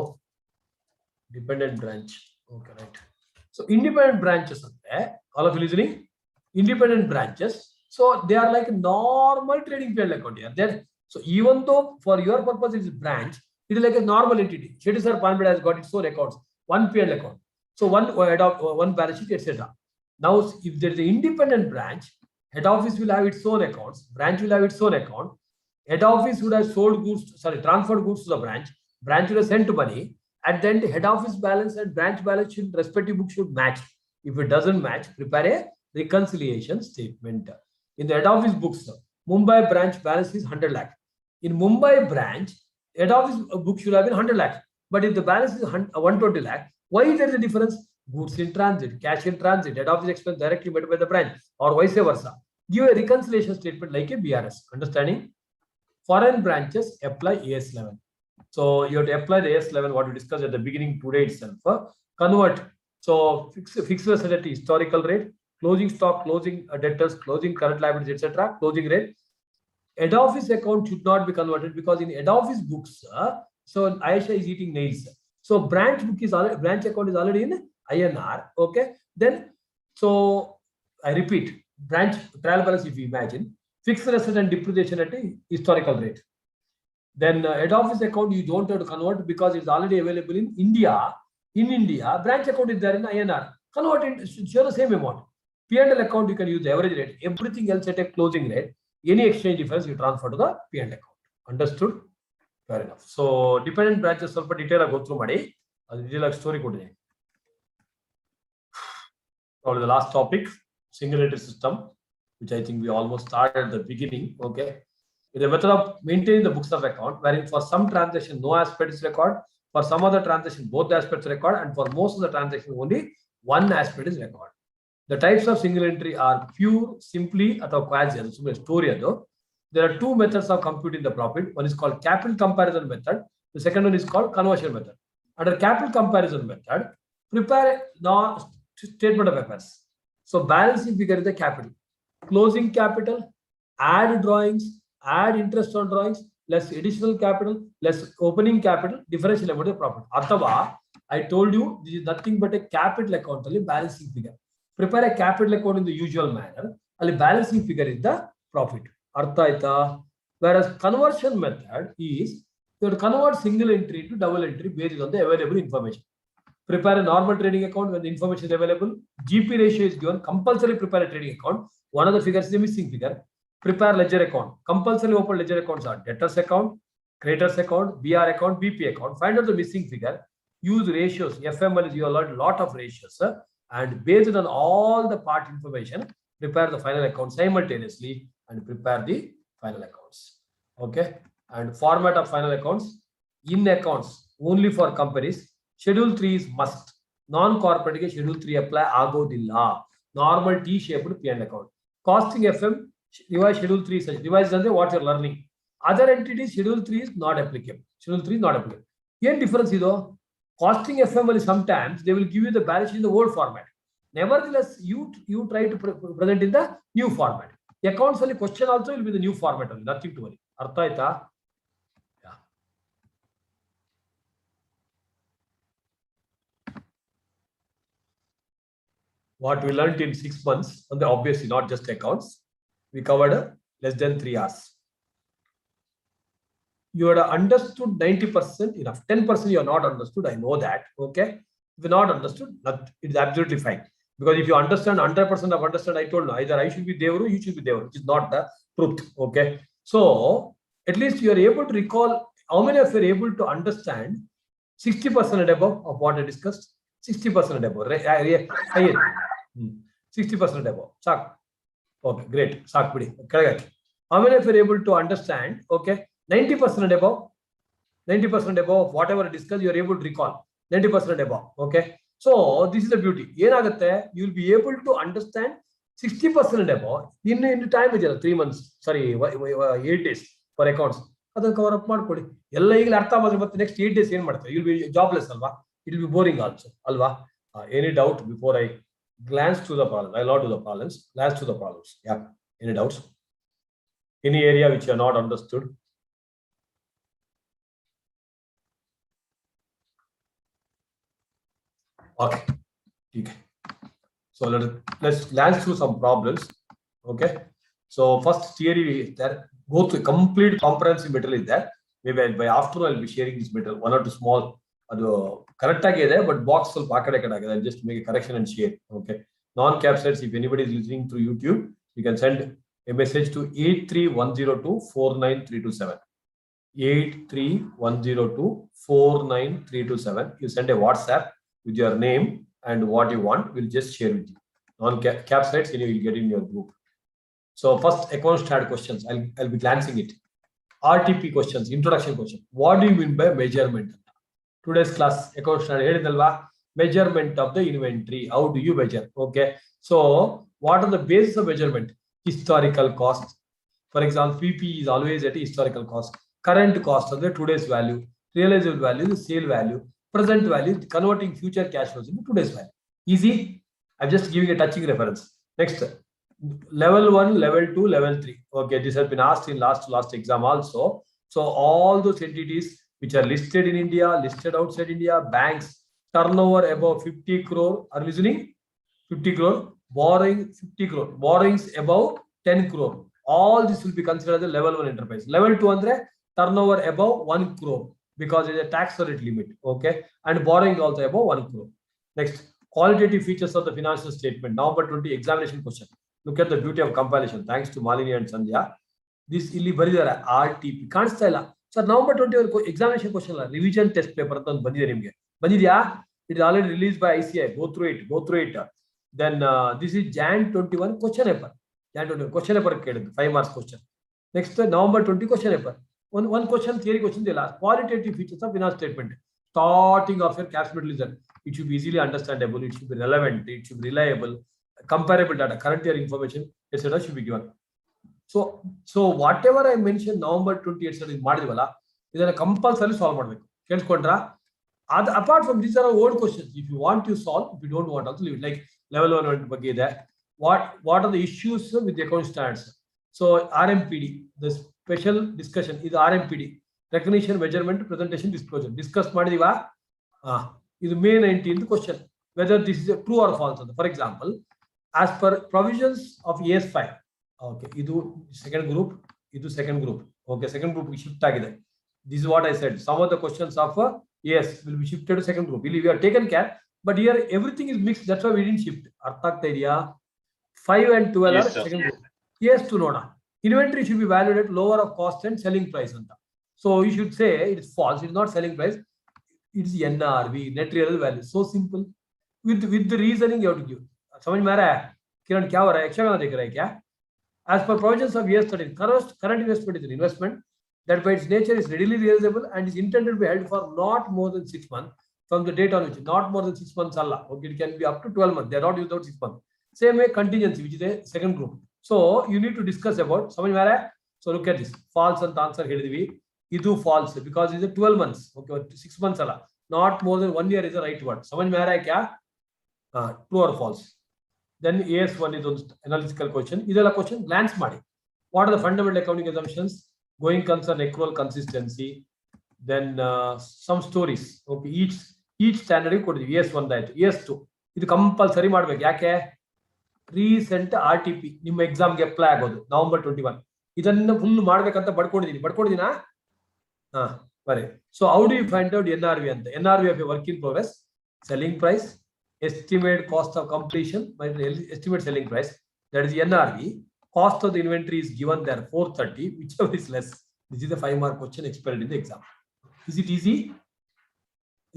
Dependent branch. Okay right. So independent branches, all of you listening? Independent branches. So they are like normal trading P&L account here. So even though for your purpose it is branch, It is like a normal entity. Schedule Sir Palmeda has got its own accounts, one P&L account. So one balance sheet, etc. Now, if there is an independent branch, head office will have its own accounts, branch will have its own account. Head office would have transferred goods to the branch will have sent money, and then the head office balance and branch balance should respective books should match. If it doesn't match, prepare a reconciliation statement. In the head office books, Mumbai branch balance is 100 lakh. In Mumbai branch, head office book should have been 100 lakh. But if the balance is 120 lakh, why is there a difference? Goods in transit, cash in transit, head office expense directly made by the branch, or vice versa. Give a reconciliation statement like a BRS. Understanding? Foreign branches apply AS11. So you have to apply the AS11, what we discussed at the beginning today itself. Convert. So fixed asset at historical rate, closing stock, closing debtors, closing current liabilities, etc. Closing rate. Head office account should not be converted because in head office books, so Aisha is eating nails. So branch account is already in INR. Okay. Then, so I repeat, branch trial balance, if you imagine, fixed asset and depreciation at a historical rate. Then head office account you don't have to convert because it's already available in India. In India, branch account is there in INR. Convert it, show the same amount. P&L account you can use the average rate. Everything else at a closing rate. Any exchange difference you transfer to the P&L account. Understood? Fair enough. So dependent branches ಸ್ವಲ್ಪ detail go through ಮಾಡಿ. ಅದು detail story ಕೊಟ್ಟಿದ್ದೀನಿ. Now the last topic, single entry system, which I think we almost started at the beginning. Okay. It's a method of maintaining the books of account, wherein for some transaction no aspect is recorded, for some other transaction both the aspects are recorded, and for most of the transaction only one aspect is recorded. The types of single entry are pure, simply, or quasi. Story. There are two methods of computing the profit. One is called capital comparison method. The second one is called conversion method. Under capital comparison method, prepare a statement of affairs. So balancing figure is the capital. Closing capital, add drawings, add interest on drawings, less additional capital, less opening capital, differential about the profit. Athava, I told you, this is nothing but a capital account, only balancing figure. Prepare a capital account in the usual manner, only balancing figure is the profit. Artha. Whereas conversion method is, you have to convert single entry to double entry based on the available information. Prepare a normal trading account when the information is available. GP ratio is given, compulsory prepare a trading account. One of the figures is a missing figure. Prepare ledger account. Compulsory open ledger accounts are debtors account, creditors account, BR account, BP account. Find out the missing figure. Use ratios. FML is you learn lot of ratios. And based on all the part information, prepare the final account simultaneously and prepare the final accounts. Okay. And format of final accounts. In accounts only for companies. Schedule 3 is must. Non-corporate Schedule 3 apply agodilla. Normal T-shaped P&L account. Costing FM. Revise Schedule 3 such. Revise what you're learning. Other entities, Schedule 3 is not applicable. Schedule 3 is not applicable. What difference is though? Costing FML sometimes they will give you the balance sheet in the old format. Nevertheless, you try to present in the new format. The accounts only question also will be the new format only. Nothing to worry. Artha aita? Yeah. What we learned in 6 months, and obviously not just accounts, we covered less than 3 hours. You had understood 90% enough. 10% you are not understood. I know that. Okay. If you're not understood, it is absolutely fine. Because if you understand 100% of understand, I told you either I should be Devaru, you should be Devaru, which is not the truth. Okay. So at least you are able to recall how many of you are able to understand 60% and above of what I discussed. 60% and above. 60% and above. Sak. Okay, great. Sak pidi. Correct. How many of you are able to understand? Okay. 90% and above. 90% and above of whatever I discussed, you are able to recall. 90% and above. Okay. So this is the beauty. You will be able to understand 60% and above in time, 3 months, sorry, 8 days for accounts. That's cover up. Next 8 days, you'll be jobless. It will be boring also. Any doubt before I glance to the problems? I'll not do the problems. Glance to the problems. Yeah. Any doubts? Any area which you are not understood? Okay. So let's glance through some problems. Okay. So first theory is there. Go through complete comprehensive material is there. maybe by afternoon I'll be sharing this material, 1 or 2 small correct agide, but box ಸ್ವಲ್ಪ ಆ ಕಡೆ ಆಗಿದೆ. I'll just make a correction and share. Okay, non-cap sites, if anybody is listening through YouTube, you can send a message to 83102-49327. 83102-49327. You send a WhatsApp with your name and what you want. We'll just share with you. Non-cap sites, you will get in your group. So first account start questions. I'll be glancing it. RTP questions, introduction question. What do you mean by measurement? Today's class account start helidalva, measurement of the inventory. How do you measure? Okay. So what are the basis of measurement? Historical cost. For example, PP is always at historical cost. Current cost of the today's value. Realizable value, the sale value. Present value, converting future cash flows into today's value. Easy. I'm just giving a touching reference. Next, level 1, level 2, level 3. Okay, this has been asked in last exam also. So all those entities which are listed in India, listed outside India, banks, turnover above 50 crore, are listening? 50 crore, borrowing 50 crore, borrowings above 10 crore. All this will be considered as a level 1 enterprise. Level 2 andre turnover above 1 crore because it is a tax rate limit. Okay, and borrowing also above 1 crore. Next, qualitative features of the financial statement. November 20 examination question. Look at the beauty of compilation. Thanks to Malini and Sandhya. This illi baridare RTP ಕಾಣಿಸ್ತಾ ಇಲ್ಲ sir. November 20 examination question ಅಲ್ಲ, revision test paper ಅಂತ ಒಂದು ಬಂದಿದೆ ನಿಮಗೆ. ಬಂದಿದ್ಯಾ? It is already released by ICI. Go through it. Then this is Jan 21 question paper. Jan 21 question paper ಕೇಳಿದ್ದು 5 marks question. Next, November 20 question paper. One question, theory question ಇಲ್ಲ. Qualitative features of finance statement. Starting of your capitalism. It should be easily understandable. It should be relevant. It should be reliable. Comparable data, current year information, etc. should be given. So whatever I mentioned November 28 is ಮಾಡಿದೀವಲ್ಲ, ಇದನ್ನ compulsory solve ಮಾಡಬೇಕು. ಕೇಳಿಸ್ಕೊಂಡ್ರಾ? Apart from these are old questions. If you want to solve, if you don't want, also leave it. Like level 1 ಬಗ್ಗೆ ಇದೆ. What are the issues with the account standards? So RMPD, the special discussion is RMPD, recognition, measurement, presentation, disclosure. Discuss ಮಾಡಿದೀವಾ? ಇದು May 19th question. Whether this is a true or false. For example, as per provisions of AS5. Okay, idu second group. Okay, second group shift agide. This is what I said. Some of the questions of AS will be shifted to second group. We have taken care, but here everything is mixed. That's why we didn't shift. Artha agta idea? 5 and 12 are second group. Yes to noda. Inventory should be valued at lower of cost and selling price anta. So you should say it is false. It is not selling price. It is NRV, net real value. So simple. With the reasoning you have to give. समझ में आ रहा है? किरण क्या हो रहा है? यक्षगान देख रहा है क्या? As per provisions of AS 13, current investment is an investment that by its nature is readily realizable and is intended to be held for not more than 6 months from the date on which. Not more than 6 months Allah. Okay, it can be up to 12 months. They are not used out 6 months. Same way contingency, which is a second group. So you need to discuss about. समझ में आ रहा है? So look at this. False and answer ಹೇಳಿದ್ವಿ. ಇದು false because it is a 12 months. Okay, 6 months Allah. Not more than 1 year is the right word. समझ में आ रहा है क्या? True or false? Then AS1 is also analytical question. Idella question glance ಮಾಡಿ. What are the fundamental accounting assumptions? Going concern, accrual consistency. Then some stories. Okay, each standard ಕೊಟ್ಟಿದ್ದೀವಿ. AS1 ಆಯ್ತು. AS2 ಇದು compulsory ಮಾಡಬೇಕು. ಯಾಕೆ? Recent RTP ನಿಮ್ಮ ಎಕ್ಸಾಮ್ಗೆ apply ಆಗೋದು November 21. ಇದನ್ನ ಫುಲ್ ಮಾಡ್ಬೇಕಂತ ಬಡ್ಕೊಂಡಿದ್ದೀನಾ? ಬರೀ. So how do you find out NRV ಅಂತ? NRV of a work in progress, selling price, estimate cost of completion, estimate selling price, that is NRV. Cost of the inventory is given there 430, whichever is less. This is the 5 mark question expected in the exam. Is it easy?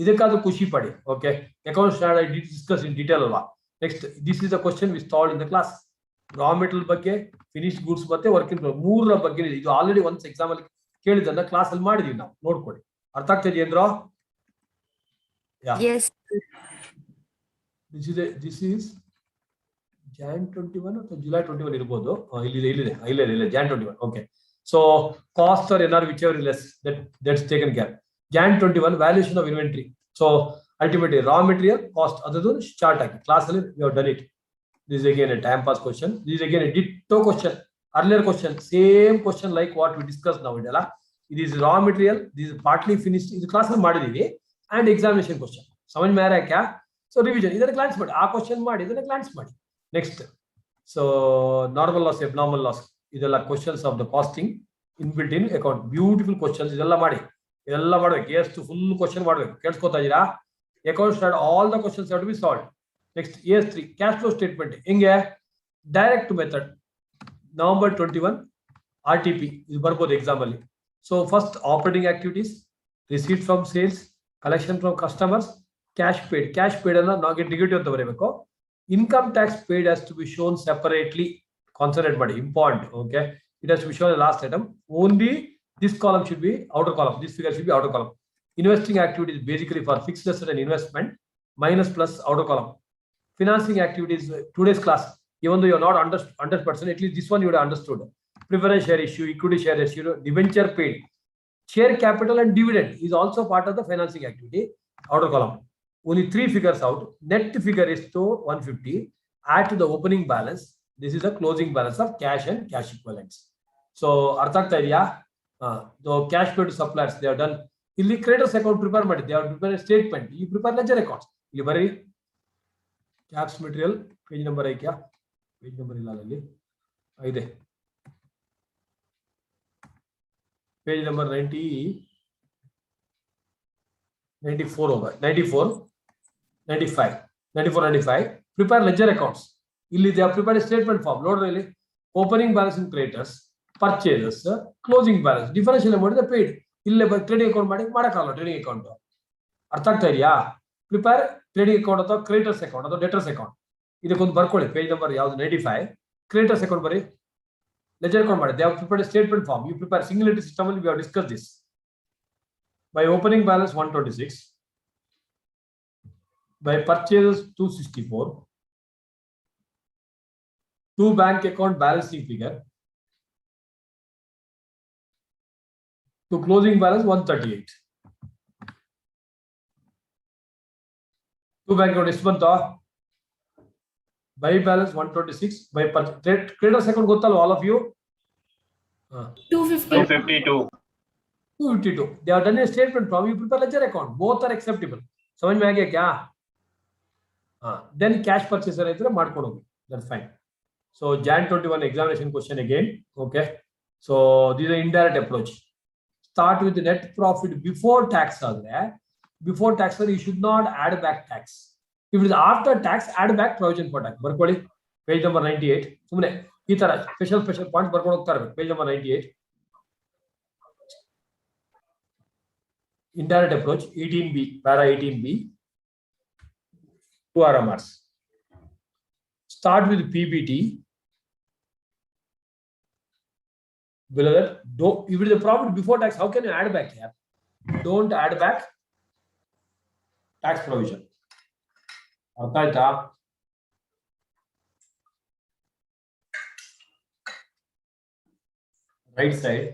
ಇದಕ್ಕಾದ್ರೂ ಖುಷಿ ಪಡಿ. Okay, account standard I did discuss in detail ಅಲ್ವಾ. Next, this is the question we solved in the class. Raw material ಬಗ್ಗೆ, finished goods ಮತ್ತೆ work in progress ಮೂರರ ಬಗ್ಗೆ ಇದು already ಒಂದ್ಸ್ exam ಅಲ್ಲಿ ಕೇಳಿದನ್ನ class ಅಲ್ಲಿ ಮಾಡಿದೀವಿ ನಾವು. ನೋಡ್ಕೊಳ್ಳಿ. ಅರ್ಥ ಆಗ್ತಿದೆಯಾ ಅಂದ್ರೋ? Yes. This is Jan 21 or July 21 ಇರಬಹುದು. ಇಲ್ಲಿದೆ Jan 21. Okay, so cost or NR whichever is less, that's taken care. Jan 21 valuation of inventory. So ultimately raw material cost ಅದದು chart ಹಾಕಿ class ಅಲ್ಲಿ we have done it. This is again a time pass question. This is again a ditto question. Earlier question, same question like what we discussed now. It is raw material. This is partly finished. ಇದು class ಅಲ್ಲಿ ಮಾಡಿದೀವಿ and examination question. समझ में आ रहा है क्या? So revision. ಇದನ್ನ glance ಮಾಡಿ. ಆ question ಮಾಡಿ ಇದನ್ನ glance ಮಾಡಿ. Next. So normal loss, abnormal loss. ಇದೆಲ್ಲ questions of the costing. Inbuilt in account. Beautiful questions. ಇದೆಲ್ಲ ಮಾಡಬೇಕು. ಎಷ್ಟು full question ಮಾಡಬೇಕು. ಕೇಳಿಸ್ಕೊತಾ ಇದೀರಾ? Account start, all the questions have to be solved. Next, ES3 cash flow statement. ಹಿಂಗೆ direct method. November 21 RTP ಇದು ಬರ್ಬೋದು exam ಅಲ್ಲಿ. So first operating activities, receipt from sales, collection from customers, cash paid. Cash paid ಅನ್ನ ನಾವು negative ಅಂತ ಬರೀಬೇಕು. Income tax paid has to be shown separately. Concentrate ಮಾಡಿ, important. Okay, it has to be shown the last item. Only this column should be outer column. This figure should be outer column. Investing activities basically for fixed asset and investment, minus plus outer column. Financing activities, today's class, even though you're not 100%, at least this one you would have understood. Preference share issue, equity share issue, debenture paid. Share capital and dividend is also part of the financing activity, outer column. Only 3 figures out. Net figure is to 150. Add to the opening balance. This is the closing balance of cash and cash equivalents. So, ಅರ್ಥ ಆಗ್ತಾ ಇದೆಯಾ? The cash paid to suppliers, they have done. ಇಲ್ಲಿ creditors account prepare ಮಾಡಿ, they have prepared a statement. You prepare ledger accounts. ಇಲ್ಲಿ ಬರೀ caps material page number ಐಕ್ಯಾ? Page number ಇಲ್ಲ ಅಲ್ಲಿ. ಇದೆ. Page number 94 over 94, 95, 94, 95. Prepare ledger accounts. Illi they have prepared a statement form. Load really. Opening balance in creditors, purchases, closing balance. Differential amount is paid. Ille trading account ಮಾಡಕ್ಕಾಗಲ್ಲ trading account. ಅರ್ಥ ಆಗ್ತಾ ಇದೆಯಾ? Prepare trading account ಅಥವಾ creditors account ಅಥವಾ debtors account. ಇದಕ್ಕೊಂದು ಬರ್ಕೊಳ್ಳಿ. Page number ಯಾವುದು 95. Creditors account ಬರೀ. Ledger account ಮಾಡಿ. They have prepared a statement form. You prepare singularity system and we have discussed this. By opening balance 126. By purchases 264. 2 bank account balancing figure. To closing balance 138. 2 bank account ಎಷ್ಟು ಬಂತು? By balance 126. By creditors account ಗೊತ್ತಲ್ಲ all of you? 252. 252. They have done a statement from you prepare ledger account. Both are acceptable. समझ में आ गया क्या? Then cash purchaser इधर ಮಾಡ್ಕೊಂಡು ಹೋಗಿ. That's fine. So Jan 21 examination question again. Okay. So this is an indirect approach. Start with the net profit before tax. Before tax, you should not add back tax. If it is after tax, add back provision for tax. ಬರ್ಕೊಳ್ಳಿ. Page number 98. ಸುಮ್ಮನೆ ಈ ತರ special points ಬರ್ಕೊಂಡು ಹೋಗ್ತಾ ಇರಬೇಕು. Page number 98. Indirect approach 18B, para 18B. 2 RMRs. Start with PBT. Below that, if it is a profit before tax, how can you add back here? Don't add back tax provision. Artha right side.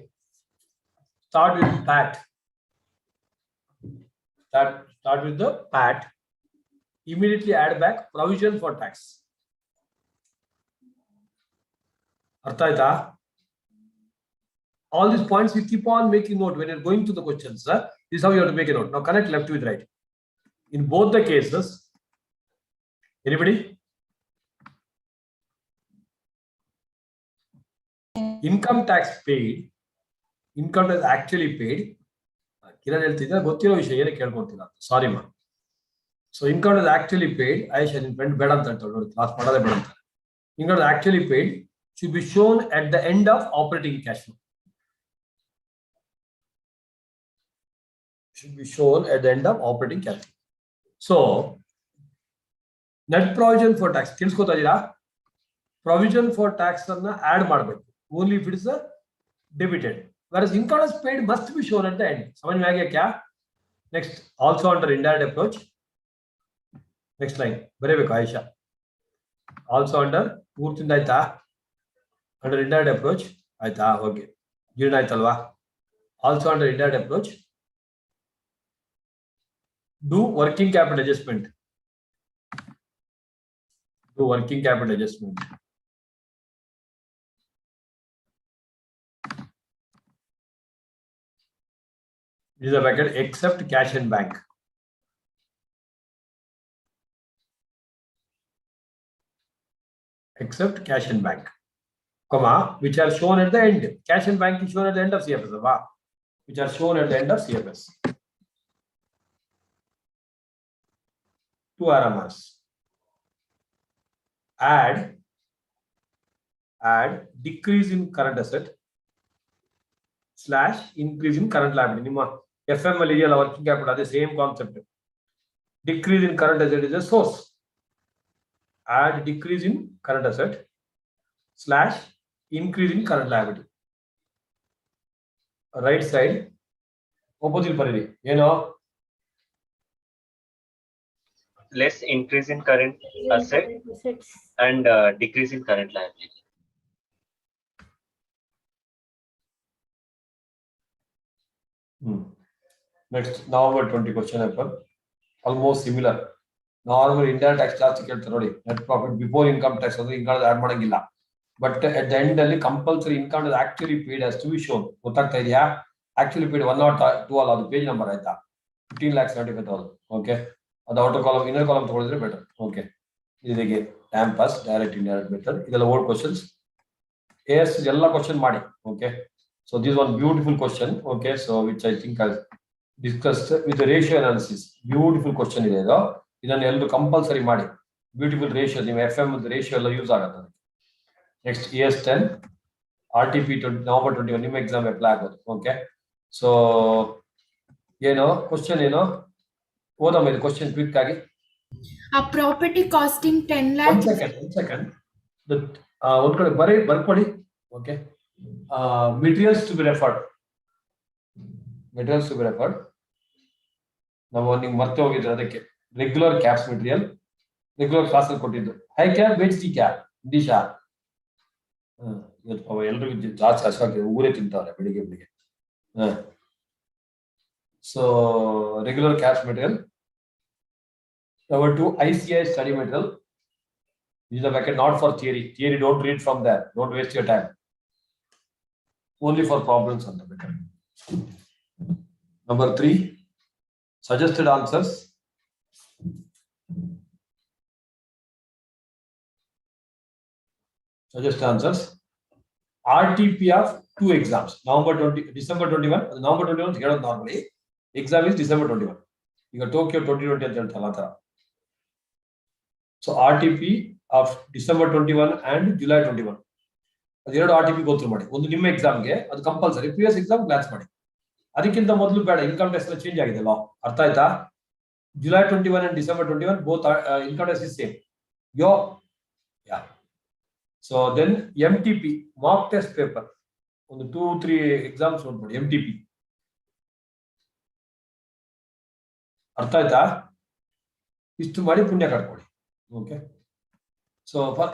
Start with PAT. Start with the PAT. Immediately add back provision for tax. Artha all these points you keep on making note when you're going to the questions. This is how you have to make a note. Now connect left with right. In both the cases, anybody? Income tax paid. Income tax actually paid. Kiran ಹೇಳ್ತಿದ್ದ ಗೊತ್ತಿರೋ ವಿಷಯ ಏನು ಕೇಳ್ಕೊಂತಿಲ್ಲ. ಸಾರಿ ಮಾ. So income tax actually paid. Aisha ನಿನ್ನ friend ಬೇಡ ಅಂತ ಹೇಳ್ತಾಳೆ ನೋಡಿ ಕ್ಲಾಸ್ ಮಾಡೋದೇ ಬೇಡ ಅಂತ. Income tax actually paid should be shown at the end of operating cash flow. Should be shown at the end of operating cash flow. So net provision for tax ತಿಳಿಸ್ಕೊತಾ ಇದೀರಾ? Provision for tax ಅನ್ನ add ಮಾಡಬೇಕು. Only if it is a debited. Whereas income tax paid must be shown at the end. समझ में आ गया क्या? Next, also under indirect approach. Next line. ಬರೆಯಬೇಕು Ayesha. Also under ಪೂರ್ತಿಂದ ಆಯ್ತಾ? Under indirect approach ಆಯ್ತಾ? Okay. ಜೀರ್ಣ ಆಯ್ತಲ್ವಾ? Also under indirect approach. Do working capital adjustment. Do working capital adjustment. This is a bracket except cash and bank. Except cash and bank. comma, which are shown at the end. Cash and bank is shown at the end of CFS, which are shown at the end of CFS. 2 RMRs. Add decrease in current asset / increase in current liability. FML is working capital, the same concept. Decrease in current asset is a source. Add decrease in current asset / increase in current liability. Right side, opposite parity. Less increase in current asset and decrease in current liability. Next, November 20 question paper. Almost similar. Normal indirect tax charge net profit before income tax income add madangilla. But at the end, compulsory income is actually paid has to be shown. Actually paid 1 or 2 all the page number 15,75,000. Okay. The outer column, inner column better. Okay. This is again time pass, direct indirect method. These are old questions. Yes, yella question madi. Okay. So this one beautiful question. Okay. So which I think I discussed with the ratio analysis. Beautiful question is there. This compulsory madi. Beautiful ratio. The FM with the ratio use agata. Next ES10 RTP November 21 new exam apply. Okay. So question what am I the question quick agi? A property costing 10 lakh. 1 second. The okay. Materials to be referred. Now morning regular caps material. Regular class high cap, weight cap. Disha. So regular caps material. Number 2, ICI study material. This is a bucket not for theory. Theory don't read from there. Don't waste your time. Only for problems on the bucket. Number 3, suggested answers. Suggested answers. RTP of 2 exams. December 21. November 21 is normally. Exam is December 21. You got Tokyo 2020. So RTP of December 21 and July 21. RTP go through. One new exam that's compulsory. Previous exam glance madi. Adikkinta modulu beda income tax change agide law. Artha aita? July 21 and December 21 both income tax is same. Yeah. So then MTP mock test paper. On the 2-3 exams MTP. Artha aita? Istu madi punya karkodi. Okay. So for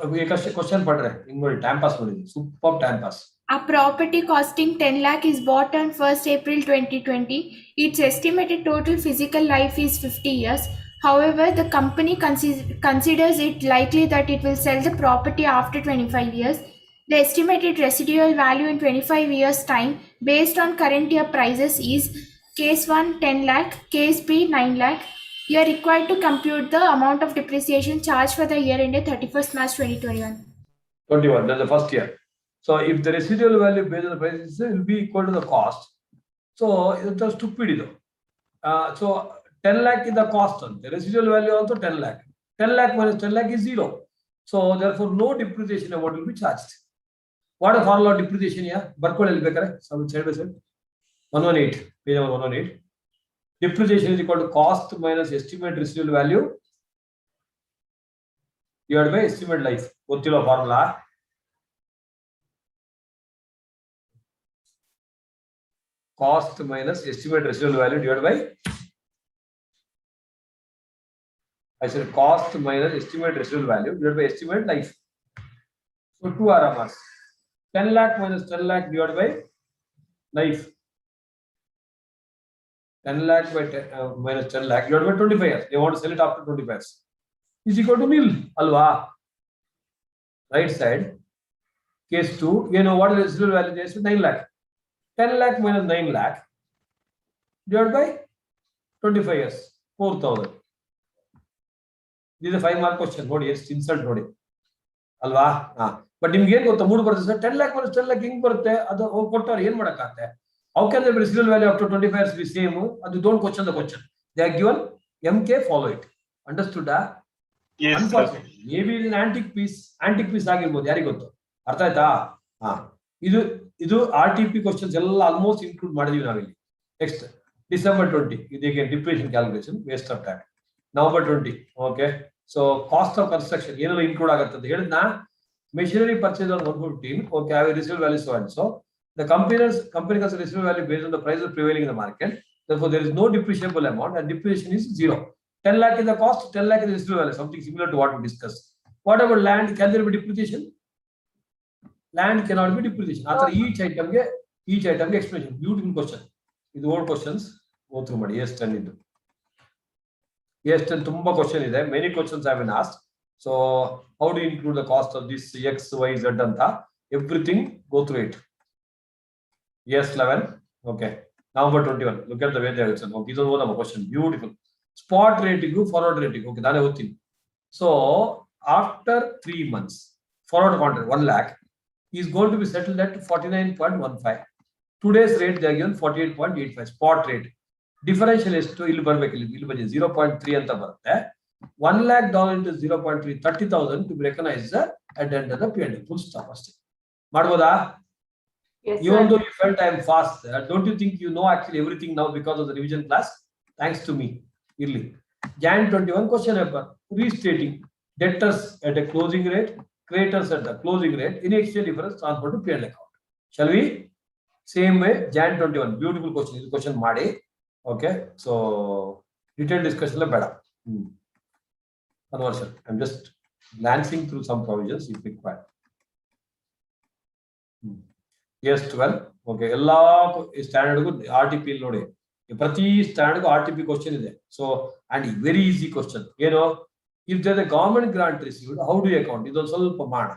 question time pass superb time pass. A property costing 10 lakh is bought on 1st April 2020. Its estimated total physical life is 50 years. However, the company considers it likely that it will sell the property after 25 years. The estimated residual value in 25 years' time based on current year prices is case 1 10 lakh, case B 9 lakh. You are required to compute the amount of depreciation charged for the year ended 31st March 2021. 21, that's the first year. So if the residual value based on the prices will be equal to the cost. So it's a stupid. So 10 lakh is the cost. The residual value also 10 lakh. 10 lakh minus 10 lakh is 0. So therefore no depreciation amount will be charged. What a formula of depreciation here? Barcode will be correct. Some side by side. 118. Page number 118. Depreciation is equal to cost minus estimate residual value divided by estimate life. Gottilo formula. Cost minus estimate residual value divided by. I said cost minus estimate residual value divided by estimate life. So 2 RMRs. 10 lakh minus 10 lakh divided by life. 10 lakh by 10, minus 10 lakh divided by 25 years. They want to sell it after 25 years. Is equal to nil. Alva. Right side. Case 2. You know what is the residual value? There is 9 lakh. 10 lakh minus 9 lakh divided by 25 years. 4,000. This is a 5-mark question. Nodi, yes, insult nodi. ಅಲ್ವಾ? But ನಿಮ್ಗೆ ಏನ್ ಗೊತ್ತಾ, 3 ಬರುತ್ತೆ sir, 10 lakh minus 10 lakh ಹಿಂಗ್ ಬರುತ್ತೆ, ಅದು ಕೊಟ್ಟವ್ರು ಏನ್ ಮಾಡಕ್ಕಾಗತ್ತೆ? How can the residual value after 25 years be same? ಅದು don't question the question. They are given MK, follow it. Understood? Yes, sir. Unfortunately, maybe it is an antique piece ಆಗಿರ್ಬೋದು, ಯಾರಿಗೆ ಗೊತ್ತು? ಅರ್ಥ ಆಯ್ತಾ? ಇದು RTP questions ಎಲ್ಲ almost include ಮಾಡಿದೀವಿ ನಾವಿಲ್ಲಿ. ನೆಕ್ಸ್ಟ್ December 20, ಇದಕ್ಕೆ ಡಿಪ್ರಿಷನ್ calculation, waste of time. November 20, okay. So cost of construction ಏನೆಲ್ಲ ಇನ್ಕ್ಲೂಡ್ ಆಗುತ್ತೆ ಅಂತ ಹೇಳಿದ್ನ, machinery purchase on 115, okay, I have a residual value so and so. The company has a residual value based on the prices prevailing in the market. Therefore, there is no depreciable amount and depreciation is 0. 10 lakh is the cost, 10 lakh is the residual value, something similar to what we discussed. What about land? Can there be depreciation? Land cannot be depreciation. After each item explanation. Beautiful question. These old questions go through madi. Yes, 10 into. Yes, 10 tumba question is there. Many questions have been asked. So how do you include the cost of this X, Y, Z anta? Everything, go through it. Yes, 11. Okay. November 21. Look at the way they have written. Okay, this is one question. Beautiful. Spot rating, forward rating. Okay, that is thing. So after 3 months, forward contract 1 lakh is going to be settled at 49.15. Today's rate they are given 48.85. Spot rate. Differential is to 0.3 ಅಂತ ಬರುತ್ತೆ. $1 lakh into 0.3, 30,000 to be recognized at the end of the P&L. Full stop. Madboda? Yes, Even sir. though you felt I am fast, don't you think you know actually everything now because of the revision class? Thanks to me. Early. Jan 21 question paper. Restating debtors at a closing rate, creditors at the closing rate, in exchange difference transfer to P&L account. Shall we? Same way, Jan 21. Beautiful question. This question Madi. Okay. So detailed discussion la beda. Conversion. I'm just glancing through some provisions if required. Yes, 12. Okay. Ella standard go RTP ನೋಡಿ. ಪ್ರತಿ standard RTP question ಇದೆ. So and very easy question. You know, if there is a government grant received, how do you account? ಇದೊಂದು ಸ್ವಲ್ಪ ಮಾಡೋಣ.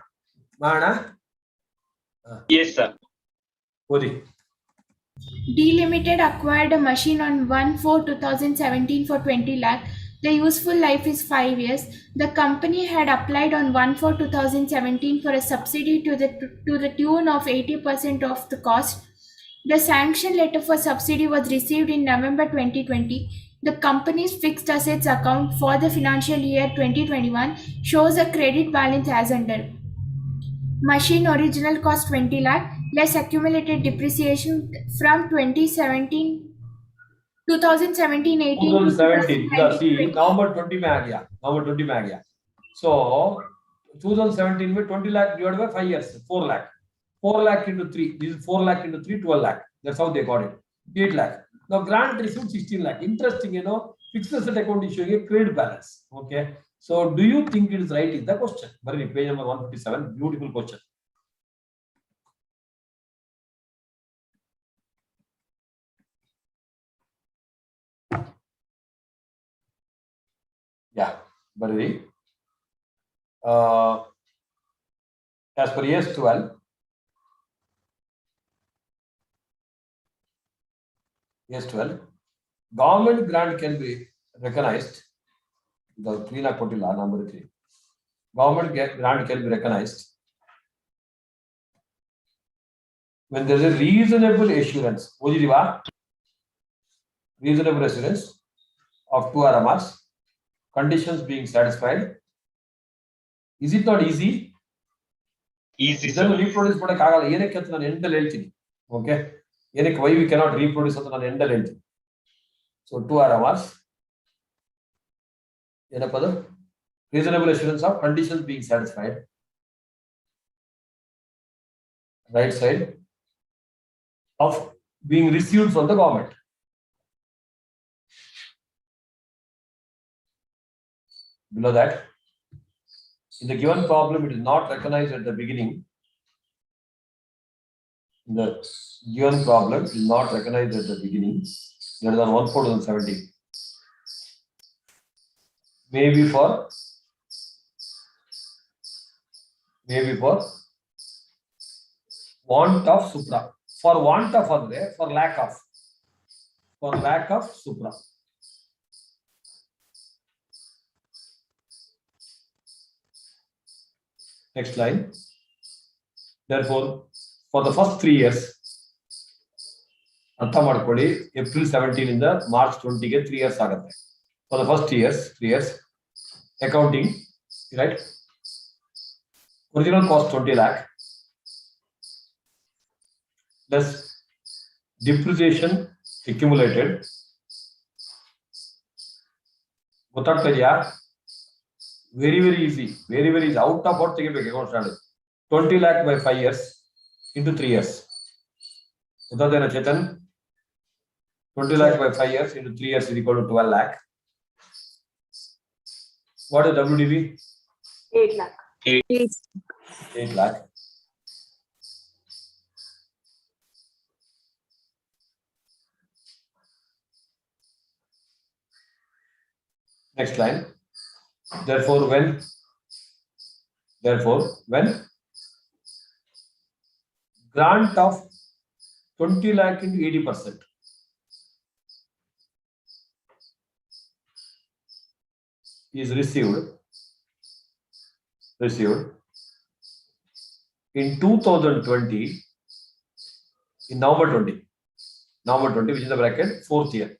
Yes, sir. ಓದಿ. D Limited acquired a machine on 1/4/2017 for 20 lakh. The useful life is 5 years. The company had applied on 1/4/2017 for a subsidy to the tune of 80% of the cost. The sanction letter for subsidy was received in November 2020. The company's fixed assets account for the financial year 2021 shows a credit balance as under: machine original cost 20 lakh less accumulated depreciation from 2017 18 to 2017. See, 2019. November 20 में आ गया. So 2017 में 20 lakh divided by 5 years, 4 lakh. 4 lakh into 3. This is 4 lakh into 3, 12 lakh. That's how they got it. 8 lakh. Now grant received 16 lakh. Interesting, you know, fixed asset account is showing a credit balance. Okay. So do you think it is right? Is the question. Page number 157. Beautiful question. Yeah, very. As per AS 12, government grant can be recognized. The 3 lakh law number 3. Government grant can be recognized when there is a reasonable assurance. Reasonable assurance of 2 RMRs. Conditions being satisfied. Is it not easy? Easy, sir. ಇದನ್ನು reproduce ಮಾಡಕ್ಕೆ ಆಗಲ್ಲ. ಏನಕ್ಕೆ ಅಂತ ನಾನು ಎಂಡಲ್ಲಿ ಹೇಳ್ತೀನಿ. Okay. ಏನಕ್ಕೆ why we cannot reproduce ಅಂತ ನಾನು ಎಂಡಲ್ಲಿ ಹೇಳ್ತೀನಿ. So 2 RMRs. ಏನಪ್ಪ ಅದು? Reasonable assurance of conditions being satisfied. Right side of being received from the government. Below that, in the given problem, it is not recognized at the beginning. In the given problem, it is not recognized at the beginning. That is on 1/4/2017. Maybe for want of supra. For want of andre, for lack of supra. Next line. Therefore, for the first 3 years, ಅರ್ಥ ಮಾಡ್ಕೊಳ್ಳಿ, April 17 ಇಂದ March 20 ಗೆ 3 years ಆಗುತ್ತೆ. For the first 3 years, accounting, right? Original cost 20 lakh plus depreciation accumulated. ಗೊತ್ತಾಗ್ತಾ ಇದೆಯಾ? Very easy, very easy. Out of what ತೆಗಿಬೇಕು account standard. 20 lakh by 5 years into 3 years. ಗೊತ್ತಾದೇನಾ Chetan? 20 lakh by 5 years into 3 years is equal to 12 lakh. What is WDV? 8 lakh. 8 lakh. Next line. Therefore, when grant of 20 lakh into 80% is received in 2020, in November 20, which is the bracket, fourth year.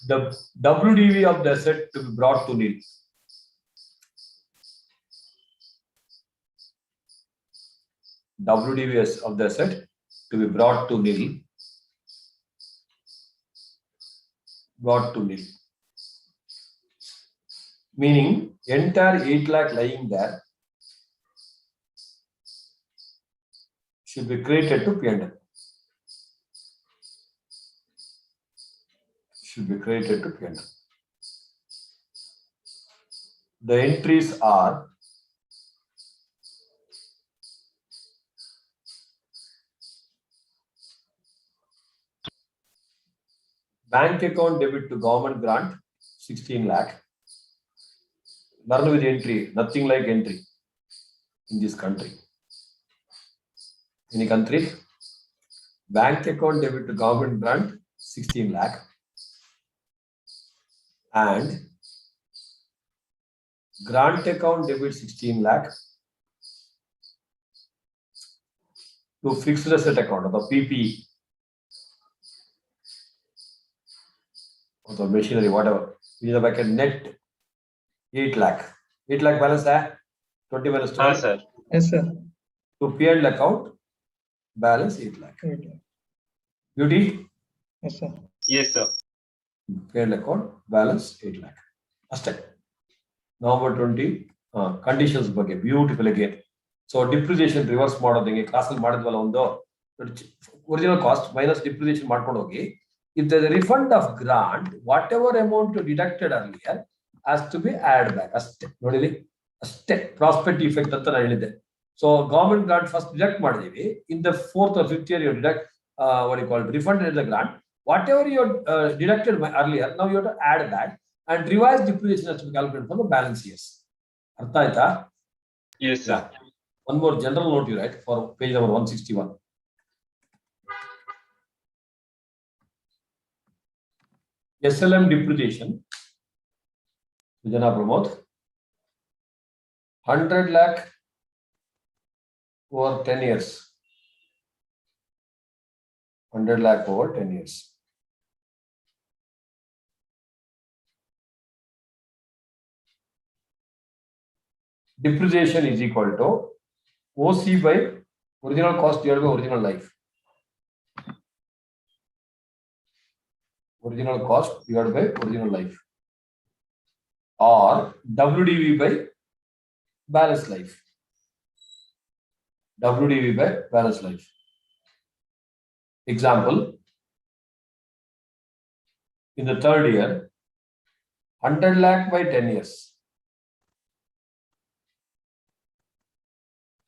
The WDV of the asset to be brought to nil. WDV of the asset to be brought to nil. Meaning entire 8 lakh lying there should be credited to P&L. The entries are bank account debit to government grant 16 lakh. Learn with entry, nothing like entry in this country. Any country, bank account debit to government grant 16 lakh and grant account debit 16 lakh to fixed asset account of the PPE or the machinery, whatever. We have a net 8 lakh. 8 lakh balance है 20 minus 12. sir. Yes, sir. To P&L account balance 8 lakh. Beauty? Yes, sir. Yes, sir. P&L account balance 8 lakh. ಅಷ್ಟೇ. November 20 conditions ಬಗ್ಗೆ beautiful again. So depreciation reverse ಮಾಡೋದು ಹೆಂಗೆ class ಅಲ್ಲಿ ಮಾಡಿದ್ವಲ್ಲ ಒಂದು original cost minus depreciation ಮಾಡ್ಕೊಂಡು ಹೋಗಿ if there is a refund of grant whatever amount deducted earlier has to be added back. ಅಷ್ಟೇ ನೋಡಿಲಿ, ಅಷ್ಟೇ ಪ್ರಾಸ್ಪೆಕ್ಟ್ ಇಫೆಕ್ಟ್ ಅಂತ ನಾನು ಹೇಳಿದ್ದೆ. So government grant first deduct ಮಾಡಿದೀವಿ, in the 4th or 5th year you deduct what you call refunded the grant, whatever you deducted earlier now you have to add back and revise depreciation has to be calculated for the balance years. ಅರ್ಥ ಆಯ್ತಾ? Yes, sir. One more general note you write for page number 161. SLM depreciation, Vijana Pramod, 100 lakh over 10 years. 100 lakh over 10 years. Depreciation is equal to OC by original cost divided by original life. Original cost divided by original life. Or WDV by balance life. WDV by balance life. Example, in the third year, 100 lakh by 10 years.